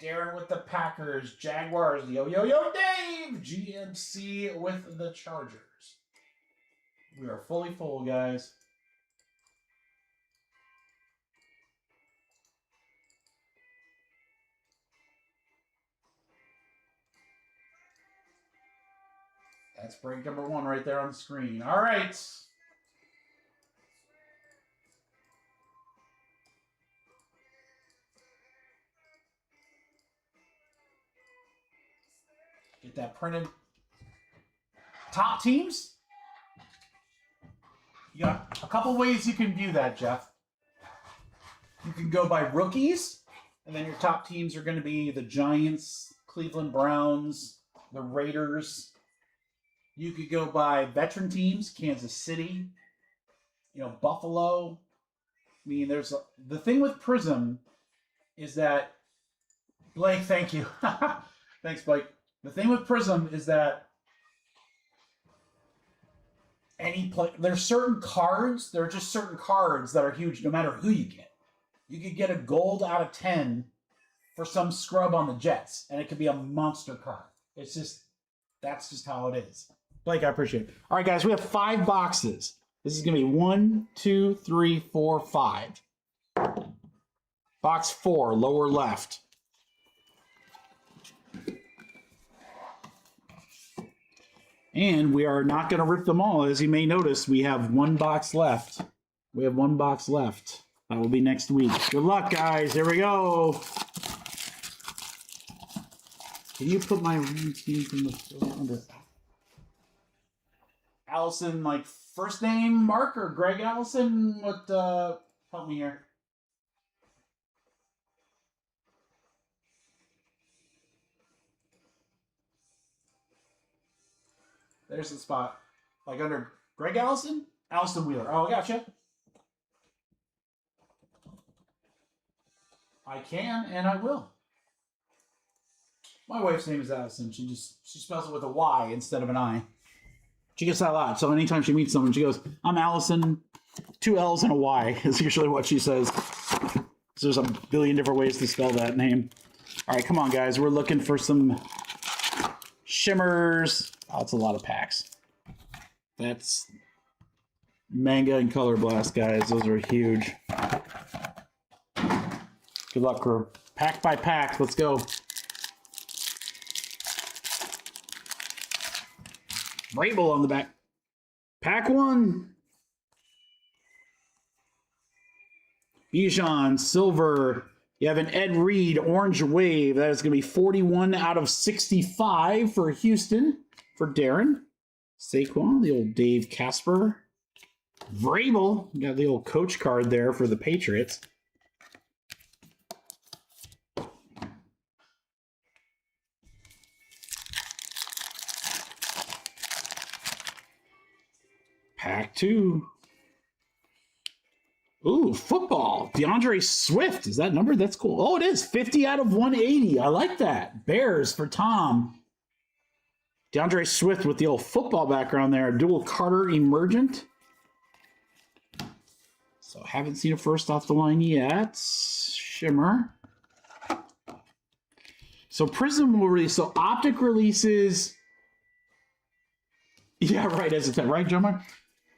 Darren with the Packers. Jaguars, yo, Dave. GMC with the Chargers. We are fully full, guys. That's break number 1 right there on the screen. All right. Get that printed. Top teams. You got a couple ways you can view that, Jeff. You can go by rookies, and then your top teams are going to be the Giants, Cleveland Browns, the Raiders. You could go by veteran teams, Kansas City, Buffalo. I mean, the thing with Prizm is that, Blake, thank you. Thanks, Blake. The thing with Prizm is that there's certain cards, there are just certain cards that are huge no matter who you get. You could get a gold out of 10 for some scrub on the Jets, and it could be a monster card. That's just how it is. Blake, I appreciate it. All right, guys, we have 5 boxes. This is going to be 1, 2, 3, 4, 5. Box 4, lower left. And we are not going to rip them all. As you may notice, we have 1 box left. We have 1 box left. That will be next week. Good luck, guys. Here we go. Can you put my team from the under? Allison, like first name Mark or Greg Allison? What? Help me here. There's the spot. Like under Greg Allison? Allison Wheeler. Oh, I gotcha. I can and I will. My wife's name is Allison. She spells it with a Y instead of an I. She gets that a lot. So anytime she meets someone, she goes, "I'm Allison." 2 L's and a Y is usually what she says. There's a billion different ways to spell that name. All right, come on, guys. We're looking for some shimmers. Oh, it's a lot of packs. That's Manga and Color Blast, guys. Those are huge. Good luck, crew. Pack by pack. Let's go. Rabel on the back. Pack 1. Bijan, silver. You have an Ed Reed, orange wave. That is going to be 41 out of 65 for Houston. For Darren. Saquon, the old Dave Casper. Vrabel, got the old coach card there for the Patriots. Pack 2. Ooh, football. DeAndre Swift. Is that numbered? That's cool. Oh, it is. 50 out of 180. I like that. Bears for Tom. DeAndre Swift with the old football background there. Dual Carter Emergent. So haven't seen a first off the line yet. Shimmer. So Prizm will release. So Optic releases. Yeah, right. As it's right, Jomar?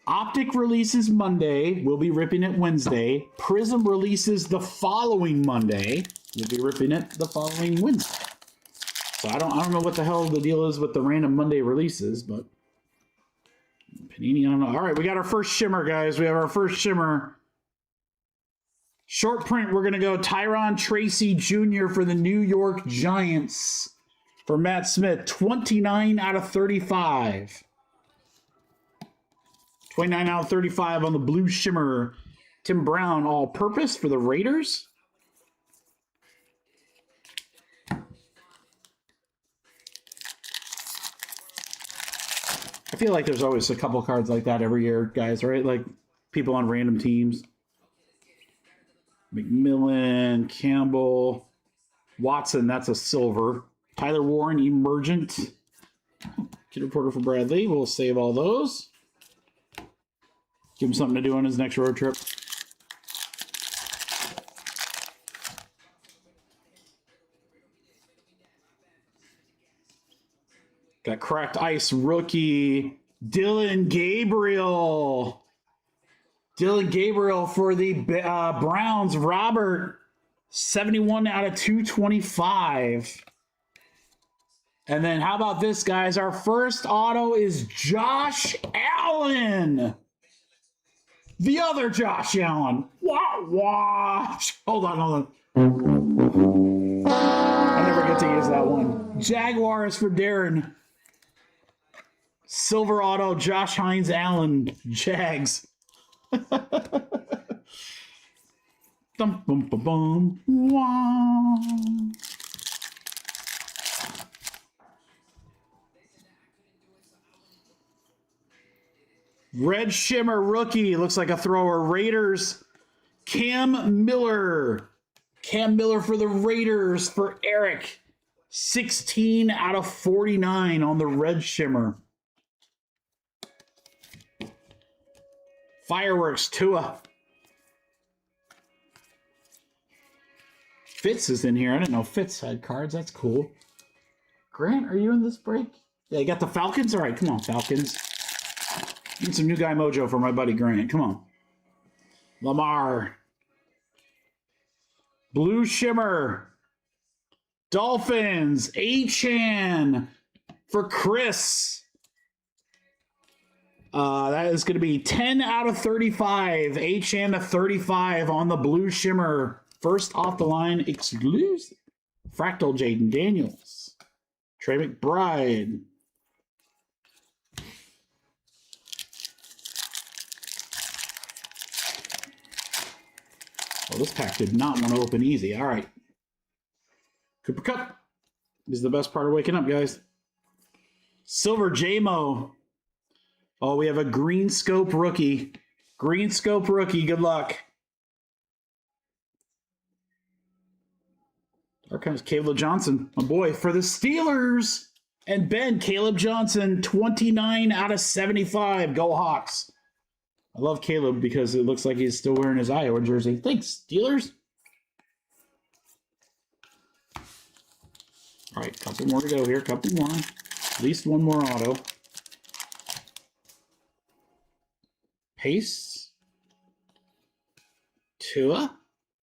Optic releases Monday. We'll be ripping it Wednesday. Prizm releases the following Monday. We'll be ripping it the following Wednesday. So I don't know what the hell the deal is with the random Monday releases, but Panini, I don't know. All right, we got our first shimmer, guys. We have our first shimmer. Short print, we're going to go Tyron Tracy Jr. for the New York Giants for Matt Smith. 29 out of 35. 29 out of 35 on the blue shimmer. Tim Brown, all-purpose for the Raiders. I feel like there's always a couple cards like that every year, guys, right? Like people on random teams. McMillan, Campbell, Watson, that's a silver. Tyler Warren, Emergent. Kid reporter for Bradley. We'll save all those. Give him something to do on his next road trip. Got cracked ice rookie Dylan Gabriel. Dylan Gabriel for the Browns. Robert, 71 out of 225. And then how about this, guys? Our first auto is Josh Allen. The other Josh Allen. Watch. Hold on. I never get to use that one. Jaguars for Darren. Silver auto, Josh Hines Allen. Jags. Dum, bum, bum, bum. Wow. Red Shimmer rookie. Looks like a thrower. Raiders. Cam Miller. Cam Miller for the Raiders for Eric. 16 out of 49 on the Red Shimmer. Fireworks, Tua. Fitz is in here. I didn't know Fitz had cards. That's cool. Grant, are you in this break? Yeah, you got the Falcons? All right, come on, Falcons. Need some new guy mojo for my buddy Grant. Come on. Lamar. Blue Shimmer. Dolphins. A-Chan for Chris. That is going to be 10 out of 35. A-Chan to 35 on the Blue Shimmer. First off the line exclusive. Fractal Jaden Daniels. Trey McBride. Well, this pack did not want to open easy. All right. Cooper Kupp is the best part of waking up, guys. Silver J-Mo. Oh, we have a Green Scope rookie. Green Scope rookie. Good luck. There comes Caleb Johnson, my boy, for the Steelers. And Ben, Caleb Johnson, 29 out of 75. Go Hawks. I love Caleb because it looks like he's still wearing his Iowa jersey. Thanks, Steelers. All right, couple more to go here. Couple more. At least one more auto. Pace. Tua.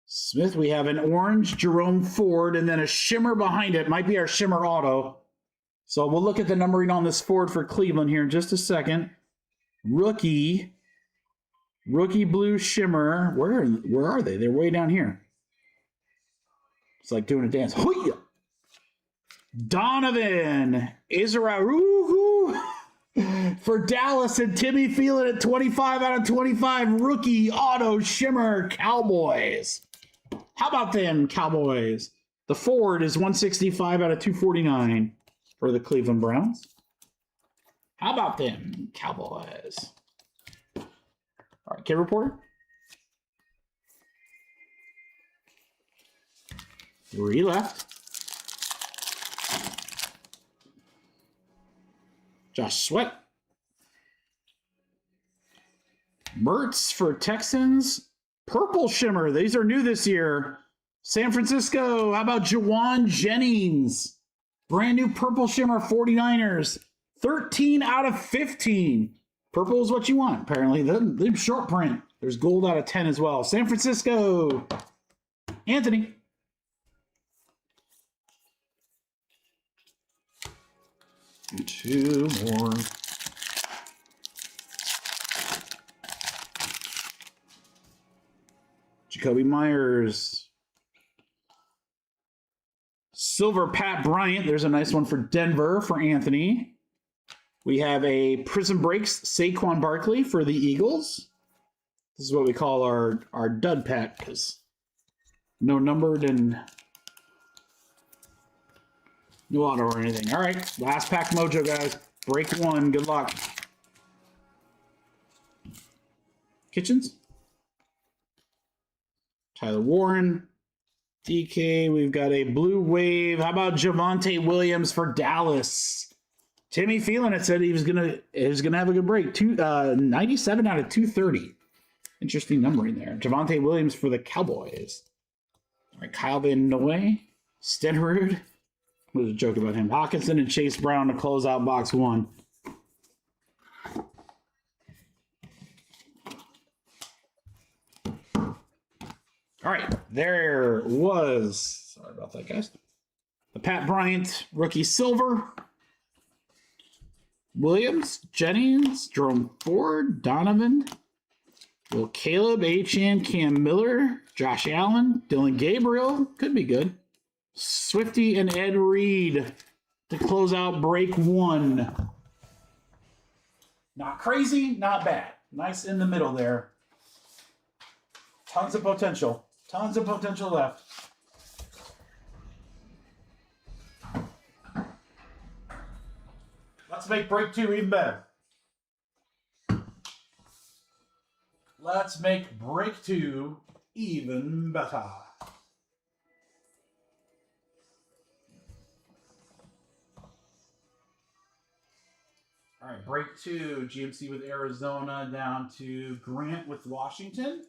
Smith, we have an orange Jerome Ford and then a shimmer behind it. Might be our shimmer auto. So we'll look at the numbering on this Ford for Cleveland here in just a second. Rookie blue shimmer. Where are they? They're way down here. It's like doing a dance. Hoo-ya! Donovan Israel for Dallas and Timmy Phelan at 25 out of 25. Rookie auto shimmer Cowboys. How about them Cowboys? The Ford is 165 out of 249 for the Cleveland Browns. How about them Cowboys? All right, Kid Reporter. 3 left. Josh Sweat. Mertz for Texans. Purple Shimmer. These are new this year. San Francisco. How about Jawan Jennings? Brand new Purple Shimmer 49ers. 13 out of 15. Purple is what you want, apparently. The short print. There's gold out of 10 as well. San Francisco. Anthony. And 2 more. Jacoby Myers. Silver Pat Bryant. There's a nice one for Denver for Anthony. We have a Prizm Breaks Saquon Barkley for the Eagles. This is what we call our dud pack because no numbered and no auto or anything. All right, last pack mojo, guys. Break 1. Good luck. Kitchens. Tyler Warren. DK. We've got a blue wave. How about Javonte Williams for Dallas? Timmy Phelan had said he was gonna have a good break. 97 out of 230. Interesting numbering there. Javonte Williams for the Cowboys. All right, Kyle Van Noy. Stenrud. What was a joke about him? Hawkinson and Chase Brown to close out box 1. All right, there was, sorry about that, guys. The Pat Bryant rookie silver. Williams, Jennings, Jerome Ford, Donovan, Will Caleb, Achane, Cam Miller, Josh Allen, Dylan Gabriel, could be good. Swifty and Ed Reed to close out break 1. Not crazy, not bad. Nice in the middle there. Tons of potential. Tons of potential left. Let's make break 2 even better. Let's make break 2 even better. All right, break 2, GMC with Arizona down to Grant with Washington.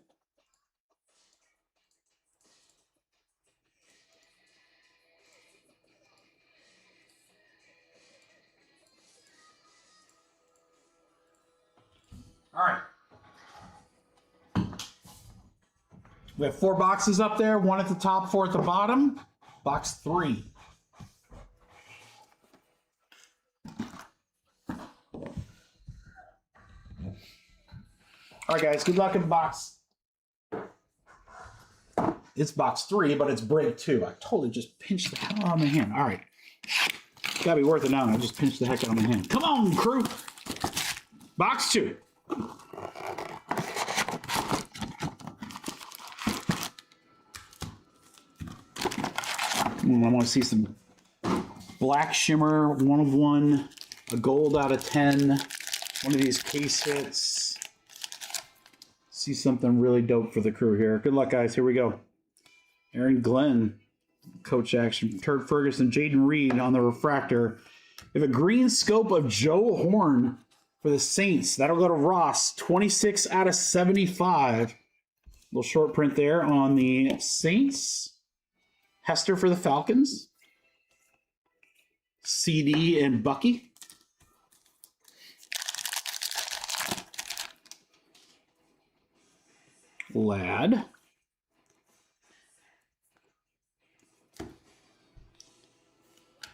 All right. We have 4 boxes up there, 1 at the top, 4 at the bottom. Box 3. All right, guys, good luck in box. It's box 3, but it's break 2. I totally just pinched the hell out of my hand. All right. It's gotta be worth it now. I just pinched the heck out of my hand. Come on, crew. Box 2. I want to see some black shimmer, 1 of 1, a gold out of 10, one of these case hits. See something really dope for the crew here. Good luck, guys. Here we go. Aaron Glenn, coach action. Turd Ferguson, Jaden Reed on the refractor. We have a green scope of Joe Horn for the Saints. That'll go to Ross. 26 out of 75. Little short print there on the Saints. Hester for the Falcons. CD and Bucky. Lad.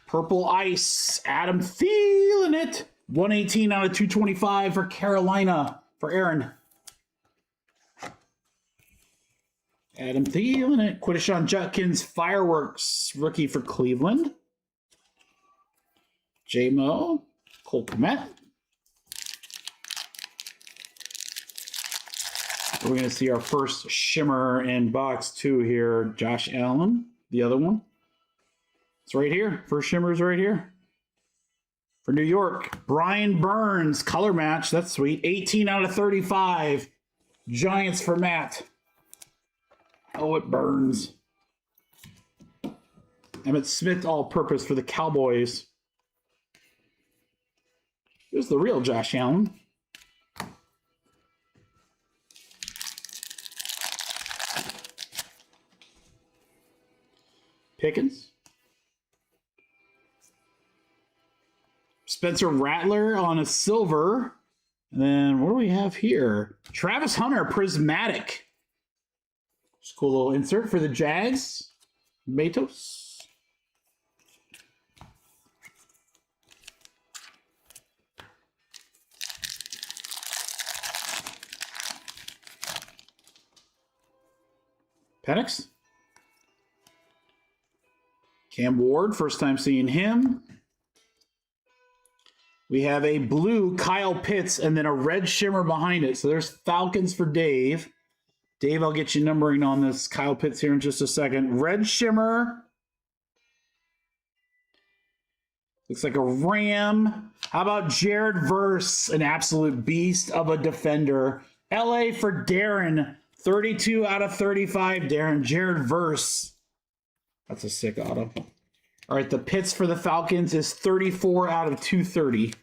Purple Ice. Adam feeling it. 118 out of 225 for Carolina for Aaron. Adam Thielen it. Quidishon Judkins, Fireworks, rookie for Cleveland. J-Mo, Cole Kmet. We're going to see our first shimmer in box 2 here. Josh Allen, the other one. It's right here. First shimmer is right here. For New York, Brian Burns, color match. That's sweet. 18 out of 35. Giants for Matt. Oh, it burns. Emmitt Smith all-purpose for the Cowboys. Here's the real Josh Allen. Pickens. Spencer Rattler on a silver. And then what do we have here? Travis Hunter, prismatic. Just a cool little insert for the Jags. Matos. Penix. Cam Ward, first time seeing him. We have a blue Kyle Pitts and then a red shimmer behind it. So there's Falcons for Dave. Dave, I'll get you numbering on this Kyle Pitts here in just a second. Red shimmer. Looks like a Ram. How about Jared Verse, an absolute beast of a defender. LA for Darren. 32 out of 35, Darren. Jared Verse. That's a sick auto. All right, the Pitts for the Falcons is 34 out of 230.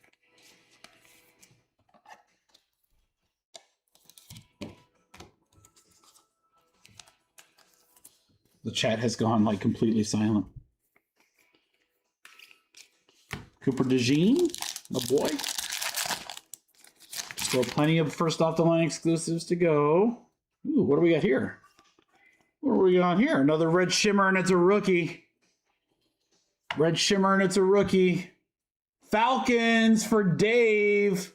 The chat has gone like completely silent. Cooper DeJean, my boy. Still plenty of first off the line exclusives to go. Ooh, what do we got here? What do we got here? Another red shimmer, and it's a rookie. Red shimmer, and it's a rookie. Falcons for Dave.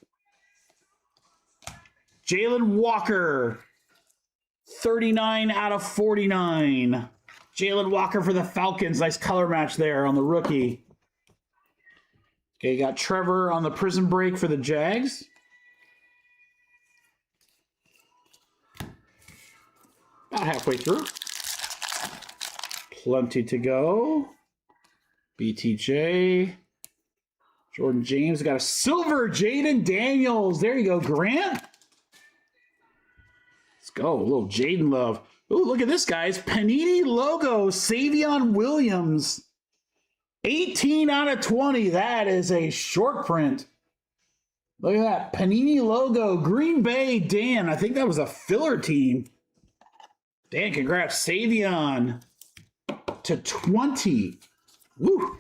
Jalen Walker. 39 out of 49. Jalen Walker for the Falcons. Nice color match there on the rookie. Okay, you got Trevor on the Prizm break for the Jags. About halfway through. Plenty to go. BTJ. Jordan James got a silver. Jaden Daniels. There you go, Grant. Let's go. A little Jaden love. Ooh, look at this, guys. Panini logo. Savion Williams. 18 out of 20. That is a short print. Look at that. Panini logo. Green Bay. Dan. I think that was a filler team. Dan, congrats. Savion to 20. Woo.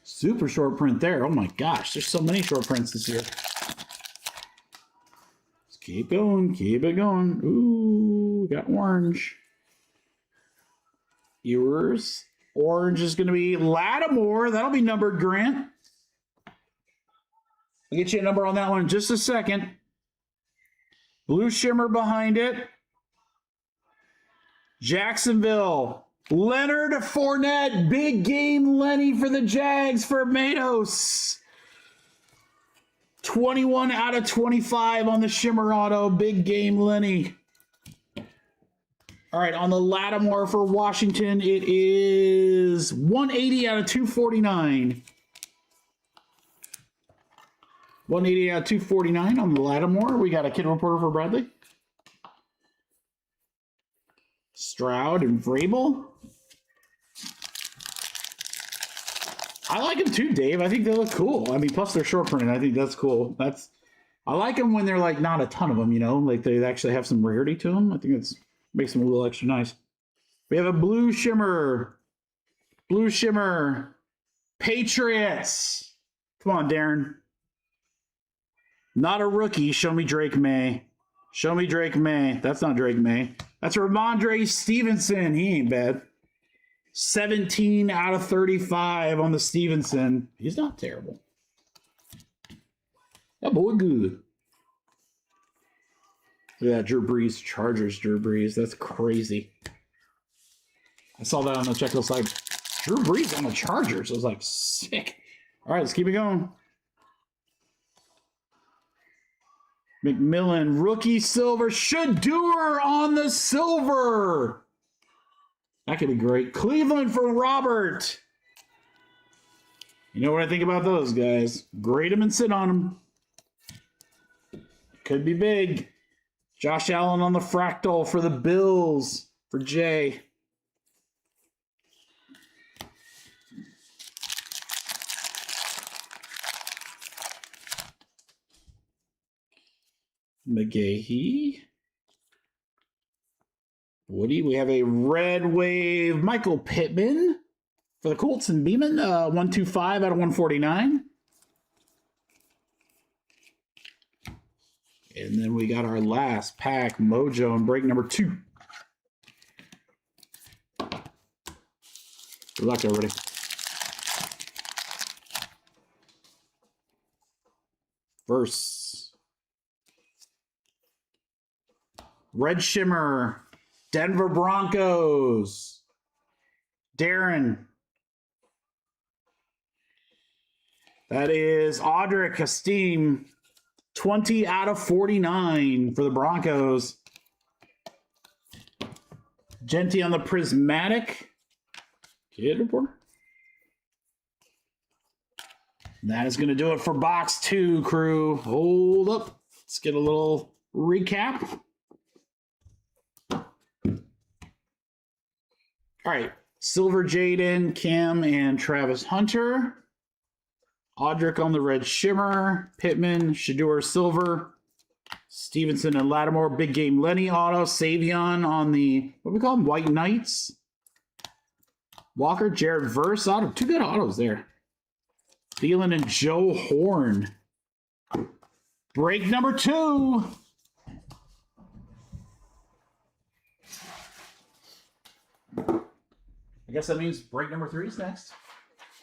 Super short print there. Oh my gosh, there's so many short prints this year. Let's keep going, keep it going. Ooh, we got orange. Ewers. Orange is going to be Lattimore. That'll be numbered, Grant. I'll get you a number on that one in just a second. Blue shimmer behind it. Jacksonville. Leonard Fournette. Big game Lenny for the Jags for Matos. 21 out of 25 on the shimmer auto. Big game Lenny. All right, on the Lattimore for Washington, it is 180 out of 249. 180 out of 249 on the Lattimore. We got a kid reporter for Bradley. Stroud and Vrabel. I like them too, Dave. I think they look cool. I mean, plus they're short printed. I think that's cool. I like them when they're like not a ton of them, you know, like they actually have some rarity to them. I think it makes them a little extra nice. We have a blue shimmer. Blue shimmer. Patriots. Come on, Darren. Not a rookie. Show me Drake May. Show me Drake May. That's not Drake May. That's Ramondre Stevenson. He ain't bad. 17 out of 35 on the Stevenson. He's not terrible. That boy good. Look at that Drew Brees. Chargers Drew Brees. That's crazy. I saw that on the checklist side. Drew Brees on the Chargers. I was like, sick. All right, let's keep it going. McMillan, rookie silver. Shador on the silver. That could be great. Cleveland for Robert. You know what I think about those guys? Grade them and sit on them. Could be big. Josh Allen on the fractal for the Bills for Jay. McGahee. Woody, we have a red wave Michael Pittman for the Colts and Beeman. 125 out of 149. And then we got our last pack, Mojo, and break number 2. Good luck, everybody. Verse. Red Shimmer, Denver Broncos. Darren. That is Audric Esteem. 20 out of 49 for the Broncos. Genty on the Prismatic. Kid reporter. That is going to do it for box 2, crew. Hold up. Let's get a little recap. All right. Silver Jaden, Cam, and Travis Hunter. Audric on the Red Shimmer. Pittman, Shador Silver. Stevenson and Lattimore. Big Game Lenny auto. Savion on the, what do we call them? White Knights. Walker, Jared Verse auto. 2 good autos there. Thielen and Joe Horn. Break number 2. I guess that means break number 3 is next.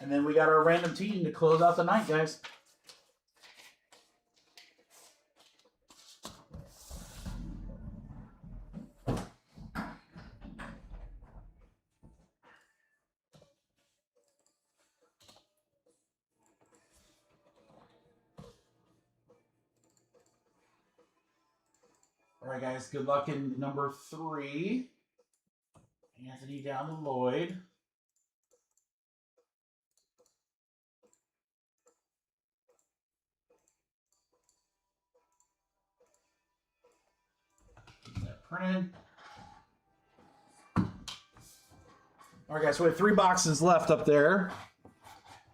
And then we got our random team to close out the night, guys. All right, guys, good luck in number 3. Anthony down to Lloyd. Printed. All right, guys, so we have 3 boxes left up there.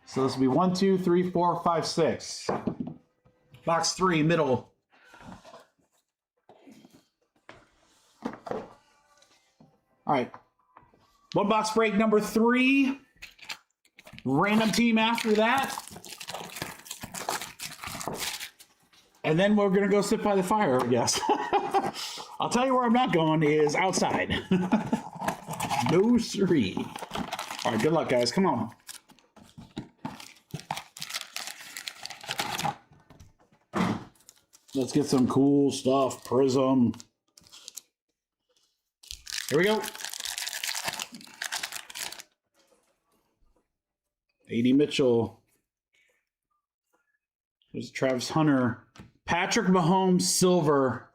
So this will be 1, 2, 3, 4, 5, 6. Box 3, middle. All right. 1 box break number 3. Random team after that. And then we're going to go sit by the fire, I guess. I'll tell you where I'm not going is outside. No siree. All right, good luck, guys. Come on. Let's get some cool stuff. Prizm. Here we go. 80 Mitchell. There's Travis Hunter. Patrick Mahomes, silver.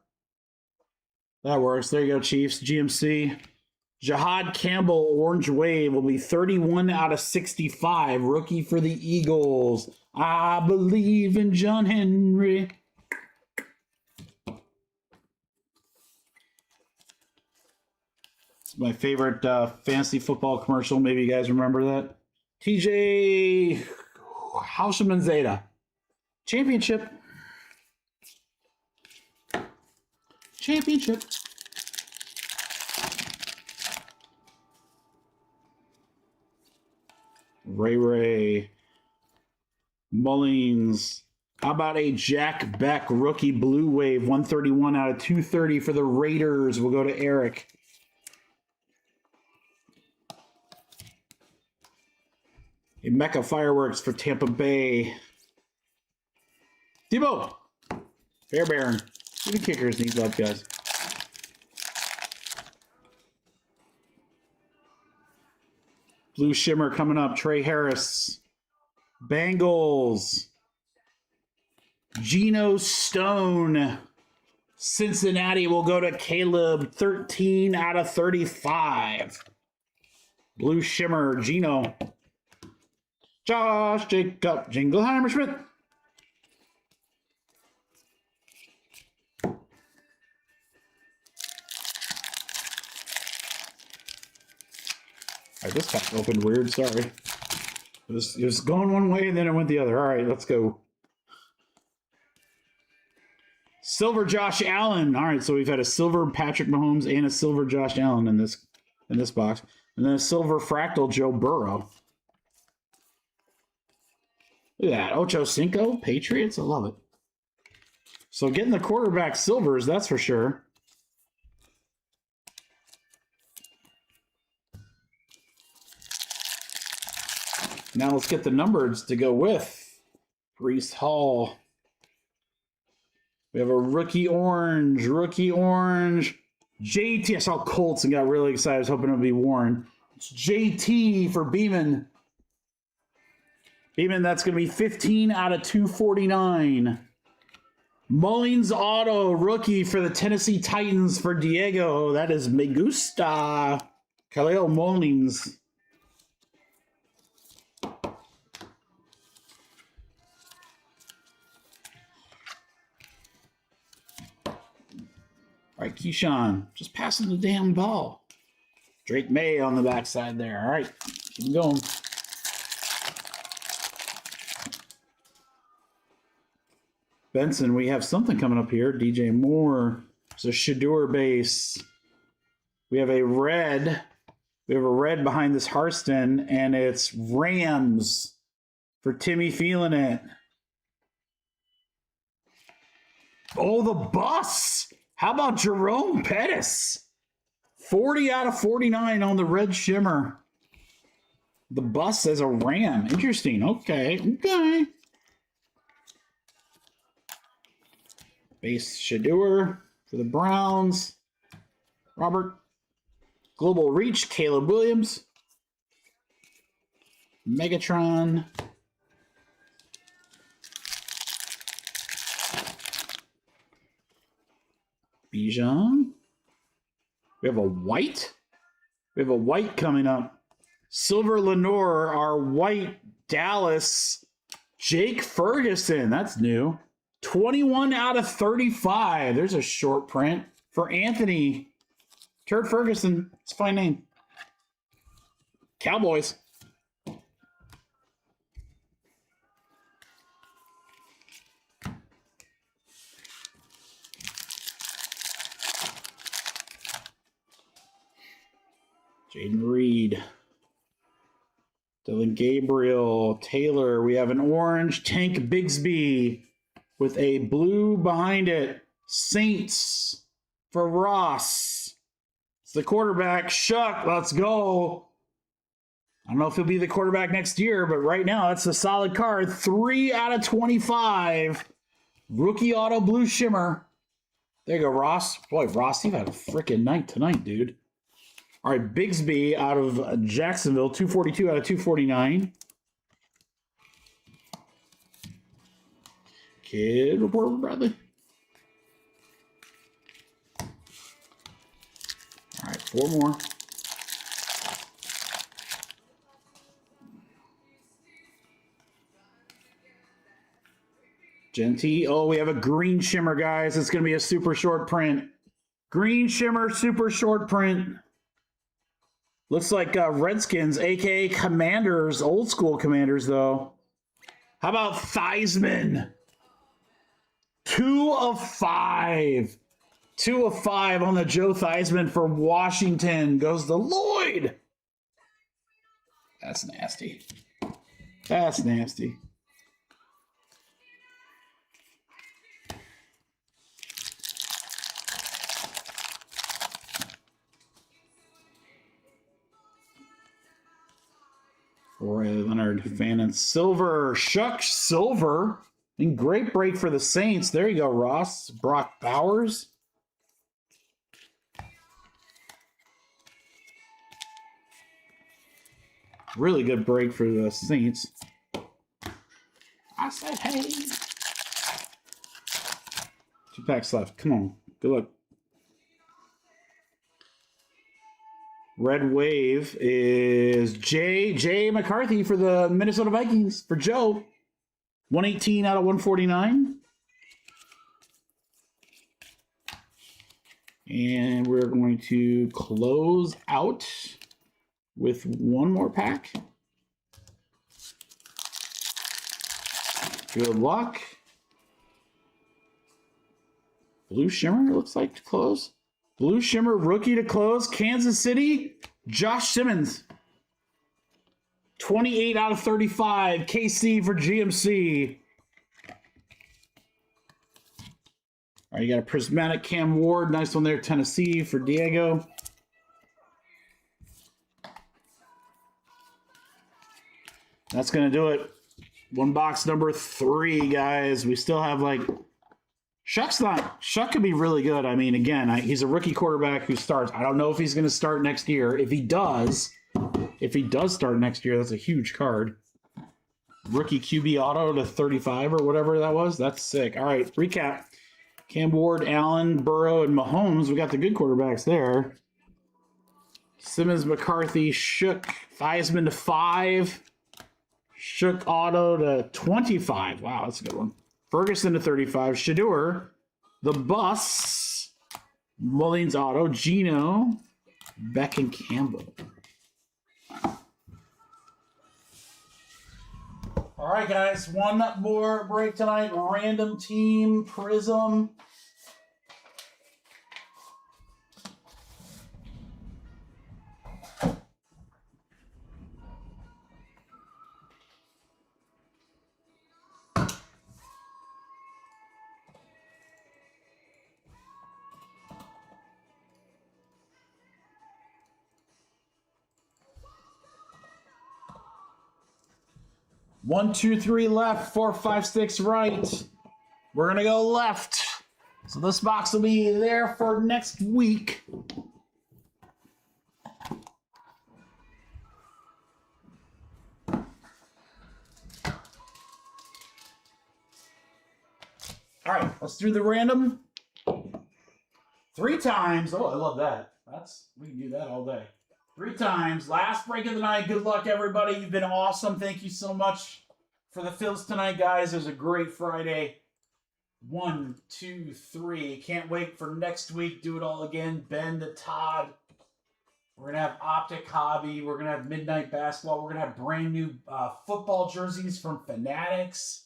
That works. There you go, Chiefs. GMC. Jahad Campbell, orange wave, will be 31 out of 65. Rookie for the Eagles. I believe in John Henry. It's my favorite fantasy football commercial. Maybe you guys remember that. TJ Houseman Zeta. Championship. Championship. Ray. Mullins. How about a Jack Beck rookie blue wave? 131 out of 230 for the Raiders. We'll go to Eric. A Mecca Fireworks for Tampa Bay. Debo. Fairbairn. The kickers need love, guys. Blue Shimmer coming up. Trey Harris. Bengals. Geno Stone. Cincinnati will go to Caleb. 13 out of 35. Blue Shimmer. Geno. Josh Jacob. Jingleheimer Schmidt. All right, this pack opened weird. Sorry. It was going one way and then it went the other. All right, let's go. Silver Josh Allen. All right, so we've had a silver Patrick Mahomes and a silver Josh Allen in this box, and then a silver fractal Joe Burrow. Look at that, Ocho Cinco Patriots. I love it. So getting the quarterback silvers, that's for sure. Now let's get the numbers to go with Brees Hall. We have a rookie orange. JT. I saw Colts and got really excited. I was hoping it would be Warren. It's JT for Beeman. Beeman, that's going to be 15 out of 249. Mullins auto rookie for the Tennessee Titans for Diego. That is Me Gusta. Khalil Mullins. All right, Keyshawn, just passing the damn ball. Drake May on the backside there. All right, keep going. Benson, we have something coming up here. DJ Moore. It's a Shador base. We have a red. We have a red behind this Harston, and it's Rams for Timmy feeling it. Oh, the bus. How about Jerome Pettis? 40 out of 49 on the red shimmer. The bus says a Ram. Interesting. Okay. Base Shador for the Browns. Robert. Global Reach, Caleb Williams. Megatron. Bijan. We have a white. We have a white coming up. Silver Lenore, our white Dallas. Jake Ferguson. That's new. 21 out of 35. There's a short print for Anthony. Turd Ferguson. It's a fine name. Cowboys. Jaden Reed. Dylan Gabriel. Taylor. We have an orange Tank Bigsby with a blue behind it. Saints for Ross. It's the quarterback. Shuck. Let's go. I don't know if he'll be the quarterback next year, but right now that's a solid card. 3 out of 25. Rookie auto blue shimmer. There you go, Ross. Boy, Ross, you've had a freaking night tonight, dude. All right, Bigsby out of Jacksonville, 242 out of 249. Kid report for Bradley. All right, 4 more. Genty. Oh, we have a green shimmer, guys. It's going to be a super short print. Green shimmer, super short print. Looks like Redskins, a.k.a. Commanders, old school Commanders, though. How about Theismann? 2 of 5. 2 of 5 on the Joe Theismann for Washington. Goes to Lloyd. That's nasty. That's nasty. Roy Leonard, Fannin Silver, Shuck Silver, and great break for the Saints. There you go, Ross. Brock Bowers. Really good break for the Saints. I said, hey. 2 packs left. Come on. Good luck. Red Wave is J. McCarthy for the Minnesota Vikings for Joe. 118 out of 149. And we're going to close out with one more pack. Good luck. Blue Shimmer, it looks like, to close. Blue Shimmer rookie to close. Kansas City, Josh Simmons. 28 out of 35. KC for GMC. All right, you got a prismatic Cam Ward. Nice one there, Tennessee for Diego. That's going to do it. One box number 3, guys. We still have like... Shuck could be really good. I mean, again, he's a rookie quarterback who starts. I don't know if he's going to start next year. If he does start next year, that's a huge card. Rookie QB auto to 35 or whatever that was. That's sick. All right, recap. Cam Ward, Allen, Burrow, and Mahomes. We got the good quarterbacks there. Simmons, McCarthy, Shook, Theismann to 5. Shook auto to 25. Wow, that's a good one. Ferguson to 35. Shador, the Bus, Mullins auto, Gino, Beck, and Campbell. All right, guys, one more break tonight. Random team, Prizm. One, two, three left, 4, 5, 6 right. We're going to go left. So this box will be there for next week. All right, let's do the random. 3 times. Oh, I love that. We can do that all day. 3 times. Last break of the night. Good luck, everybody. You've been awesome. Thank you so much for the fills tonight, guys. It was a great Friday. 1, 2, 3. Can't wait for next week. Do it all again. Ben to Todd. We're going to have Optic Hobby. We're going to have Midnight Basketball. We're going to have brand new football jerseys from Fanatics.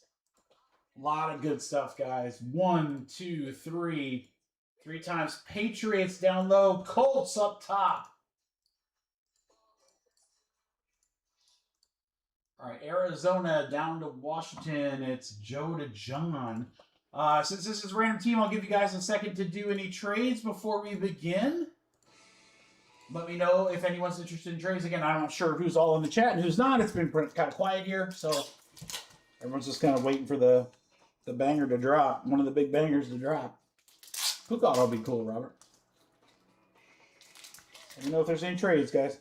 A lot of good stuff, guys. 1, 2, 3. 3 times. Patriots down low. Colts up top. All right, Arizona down to Washington. It's Joe to John. Since this is random team, I'll give you guys a second to do any trades before we begin. Let me know if anyone's interested in trades. Again, I'm not sure who's all in the chat and who's not. It's been kind of quiet here, so everyone's just kind of waiting for the banger to drop. One of the big bangers to drop. Who thought that'll be cool, Robert? Let me know if there's any trades, guys.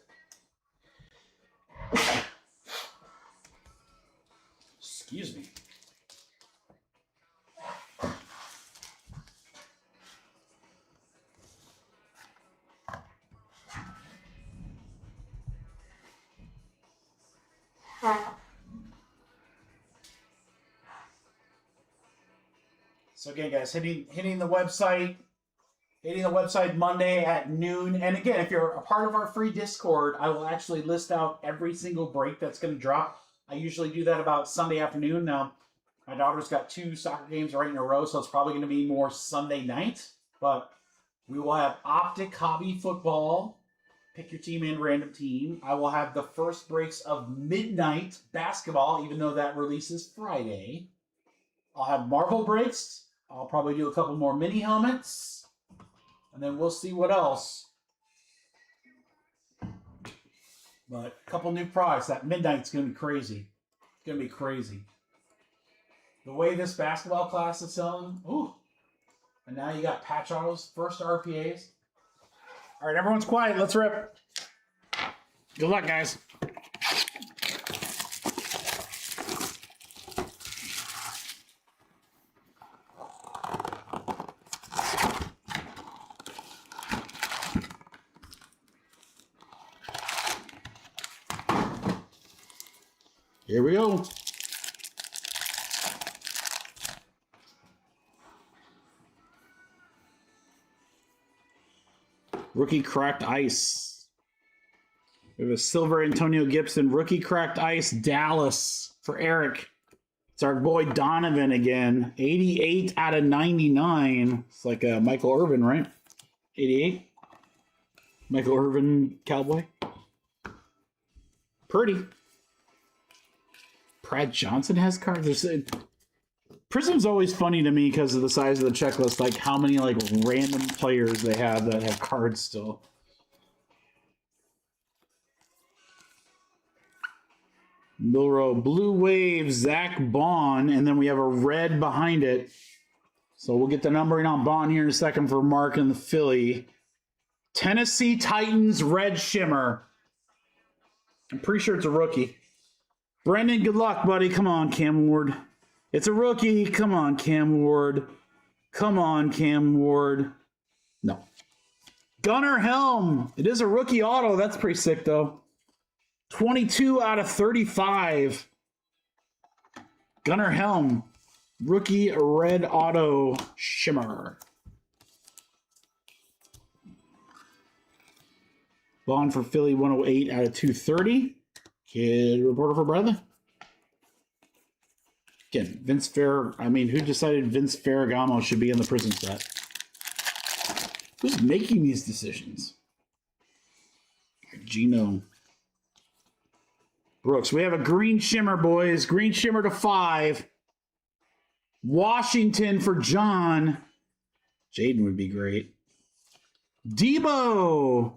Excuse me. So again, guys, hitting the website Monday at noon. And again, if you're a part of our free Discord, I will actually list out every single break that's going to drop. I usually do that about Sunday afternoon. Now, my daughter's got 2 soccer games right in a row, so it's probably going to be more Sunday night. But we will have Optic Hobby Football. Pick your team and random team. I will have the first breaks of Midnight Basketball, even though that releases Friday. I'll have Marvel breaks. I'll probably do a couple more mini helmets. And then we'll see what else. But a couple new products. That Midnight's going to be crazy. It's going to be crazy. The way this basketball class is selling. Ooh. And now you got patch autos, first RPAs. All right, everyone's quiet. Let's rip. Good luck, guys. Here we go. Rookie cracked ice. We have a silver Antonio Gibson, rookie cracked ice, Dallas for Eric. It's our boy Donovan again. 88 out of 99. It's like a Michael Irvin, right? 88. Michael Irvin Cowboy. Pretty. Brad Johnson has cards. Prizm's always funny to me because of the size of the checklist, like how many like random players they have that have cards still. Milrow, Blue Wave, Zach Bond, and then we have a red behind it. So we'll get the numbering on Bond here in a second for Mark and the Philly. Tennessee Titans, red shimmer. I'm pretty sure it's a rookie. Brendan, good luck, buddy. Come on, Cam Ward. It's a rookie. Come on, Cam Ward. Come on, Cam Ward. No. Gunnar Helm. It is a rookie auto. That's pretty sick, though. 22 out of 35. Gunnar Helm. Rookie red auto shimmer. Bond for Philly, 108 out of 230. Kid reporter for Bradley. Again, Vince Fair. I mean, who decided Vince Ferragamo should be in the Prizm set? Who's making these decisions? Gino Brooks. We have a green shimmer, boys. Green shimmer to 5. Washington for John. Jaden would be great. Debo.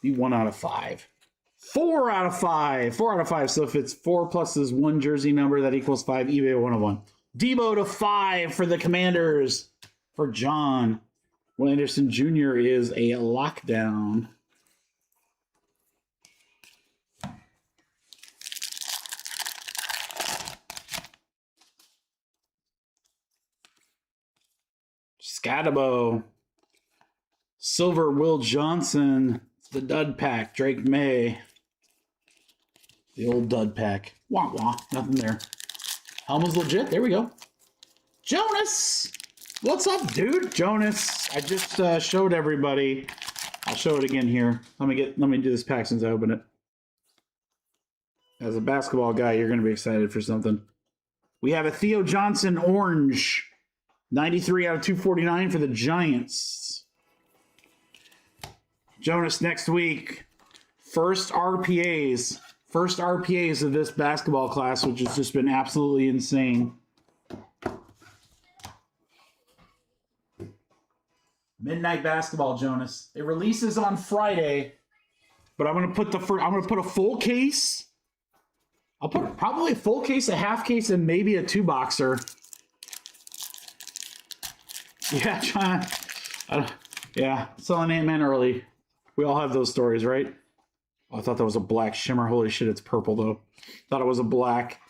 Be 1 out of 5. 4 out of 5. 4 out of 5. So if it's 4 plus his 1 jersey number, that equals 5. eBay 101. Debo to 5 for the Commanders for John. Will Anderson Jr. is a lockdown. Scatabo. Silver Will Johnson. The dud pack. Drake May. The old dud pack. Wah wah. Nothing there. Helm's legit. There we go. Jonas. What's up, dude? Jonas. I just showed everybody. I'll show it again here. Let me do this pack since I opened it. As a basketball guy, you're going to be excited for something. We have a Theo Johnson orange. 93 out of 249 for the Giants. Jonas next week. First RPAs of this basketball class, which has just been absolutely insane. Midnight basketball, Jonas. It releases on Friday, but I'm gonna put a full case. I'll put probably a full case, a half case, and maybe a 2-boxer. Yeah, John. Yeah, selling Ant-Man early. We all have those stories, right? Oh, I thought that was a black shimmer. Holy shit, it's purple, though. Thought it was a black.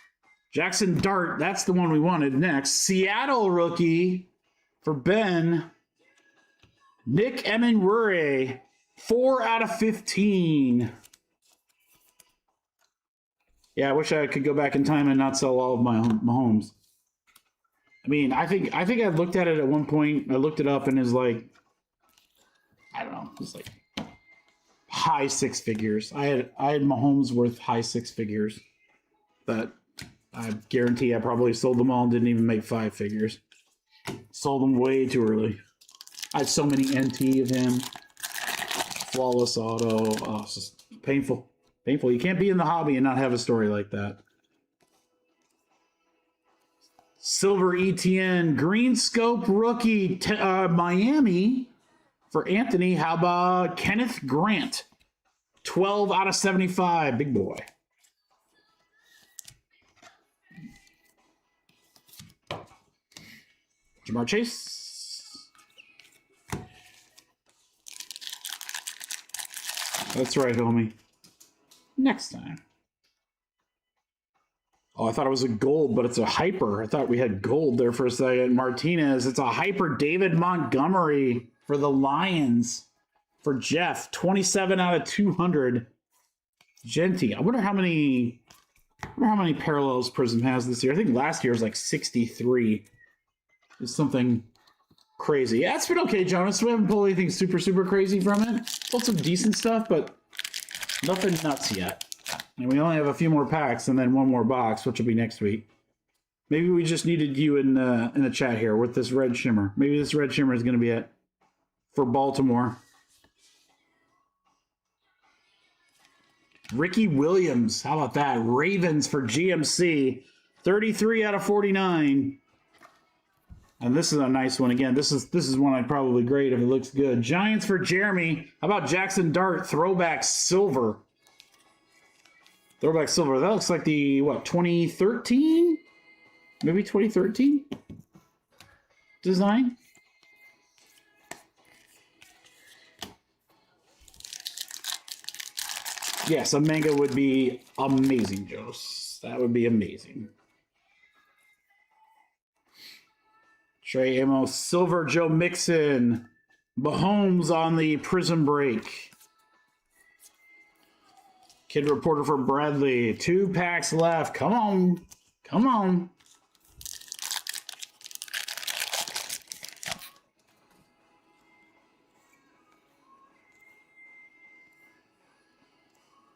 Jackson Dart, that's the one we wanted next. Seattle rookie for Ben. Nick Emenwure, 4 out of 15. Yeah, I wish I could go back in time and not sell all of my homes. I mean, I think I looked at it at one point. I looked it up and it's like, I don't know, it's like high 6 figures. I had Mahomes worth high 6 figures that I guarantee I probably sold them all and didn't even make 5 figures. Sold them way too early. I had so many NT of him. Flawless auto. Oh, it's just painful. Painful. You can't be in the hobby and not have a story like that. Silver ETN. Green Scope rookie. Miami for Anthony. How about Kenneth Grant? 12 out of 75. Big boy. Jamar Chase. That's right, homie. Next time. Oh, I thought it was a gold, but it's a hyper. I thought we had gold there for a second. Martinez, it's a hyper David Montgomery for the Lions. For Jeff, 27 out of 200. Genty. I wonder how many parallels Prizm has this year. I think last year was like 63. It's something crazy. Yeah, it's been okay, Jonas. We haven't pulled anything super, super crazy from it. Pulled some decent stuff, but Nothing nuts yet. And we only have a few more packs and then one more box, which will be next week. Maybe we just needed you in the chat here with this red shimmer. Maybe this red shimmer is going to be it for Baltimore. Ricky Williams, how about that? Ravens for GMC, 33 out of 49. And this is a nice one. Again, this is one I'd probably grade if it looks good. Giants for Jeremy. How about Jackson Dart, throwback silver? Throwback silver. That looks like the, what, 2013? Maybe 2013 design? Yes, a manga would be amazing, Joes. That would be amazing. Trey Amos, silver Joe Mixon. Mahomes on the Prizm break. Kid reporter for Bradley. 2 packs left. Come on. Come on.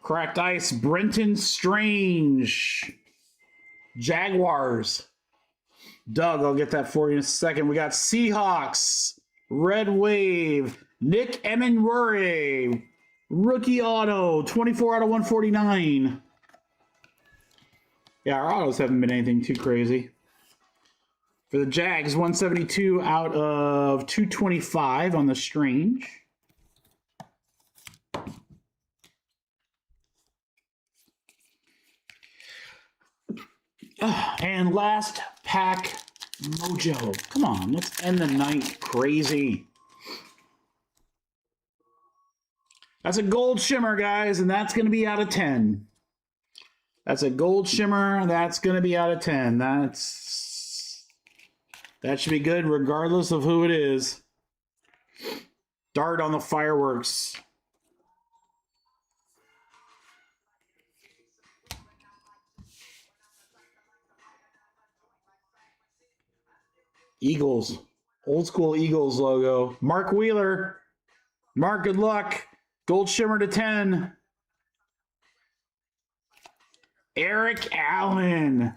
Cracked ice, Brenton Strange. Jaguars. Doug, I'll get that for you in a second. We got Seahawks. Red Wave. Nick Emenwuri. Rookie auto. 24 out of 149. Yeah, our autos haven't been anything too crazy. For the Jags, 172 out of 225 on the Strange. And last pack, Mojo. Come on, let's end the night crazy. That's a gold shimmer, guys, and that's going to be out of 10. That's a gold shimmer. That's going to be out of 10. That should be good regardless of who it is. Dart on the fireworks. Eagles. Old school Eagles logo. Mark Wheeler. Mark, good luck. Gold shimmer to 10. Eric Allen.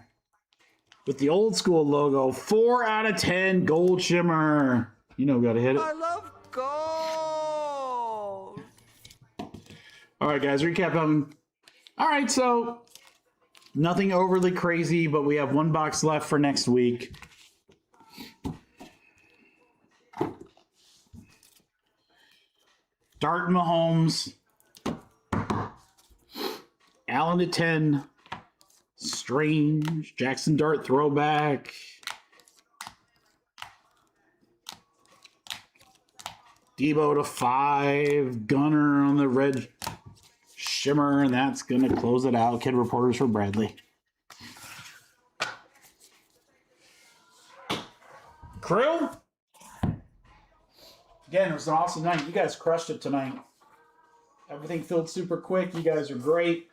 With the old school logo. 4 out of 10 gold shimmer. You know, got to hit it. I love gold. All right, guys, recap. All right, so nothing overly crazy, but we have 1 box left for next week. Dart Mahomes. Allen to 10. Strange. Jackson Dart throwback. Debo to 5. Gunner on the red shimmer, and that's going to close it out. Kid reporters for Bradley. Crew? Again, it was an awesome night. You guys crushed it tonight. Everything filled super quick. You guys are great.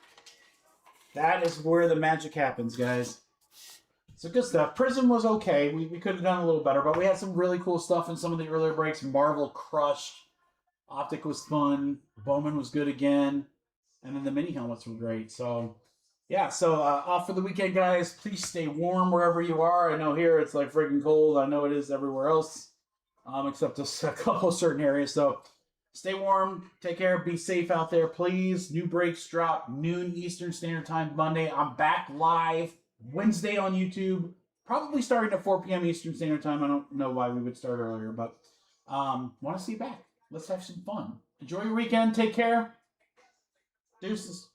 That is where the magic happens, guys. So good stuff. Prizm was okay. We could have done a little better, but we had some really cool stuff in some of the earlier breaks. Marvel crushed. Optic was fun. Bowman was good again. And then the mini helmets were great. So, yeah. So, off for the weekend, guys. Please stay warm wherever you are. I know here it's like freaking cold. I know it is everywhere else. Except just a couple certain areas. So stay warm. Take care. Be safe out there, please. New breaks drop noon Eastern Standard Time Monday. I'm back live Wednesday on YouTube. Probably starting at 4 p.m. Eastern Standard Time. I don't know why we would start earlier, but want to see you back. Let's have some fun. Enjoy your weekend. Take care. Deuces.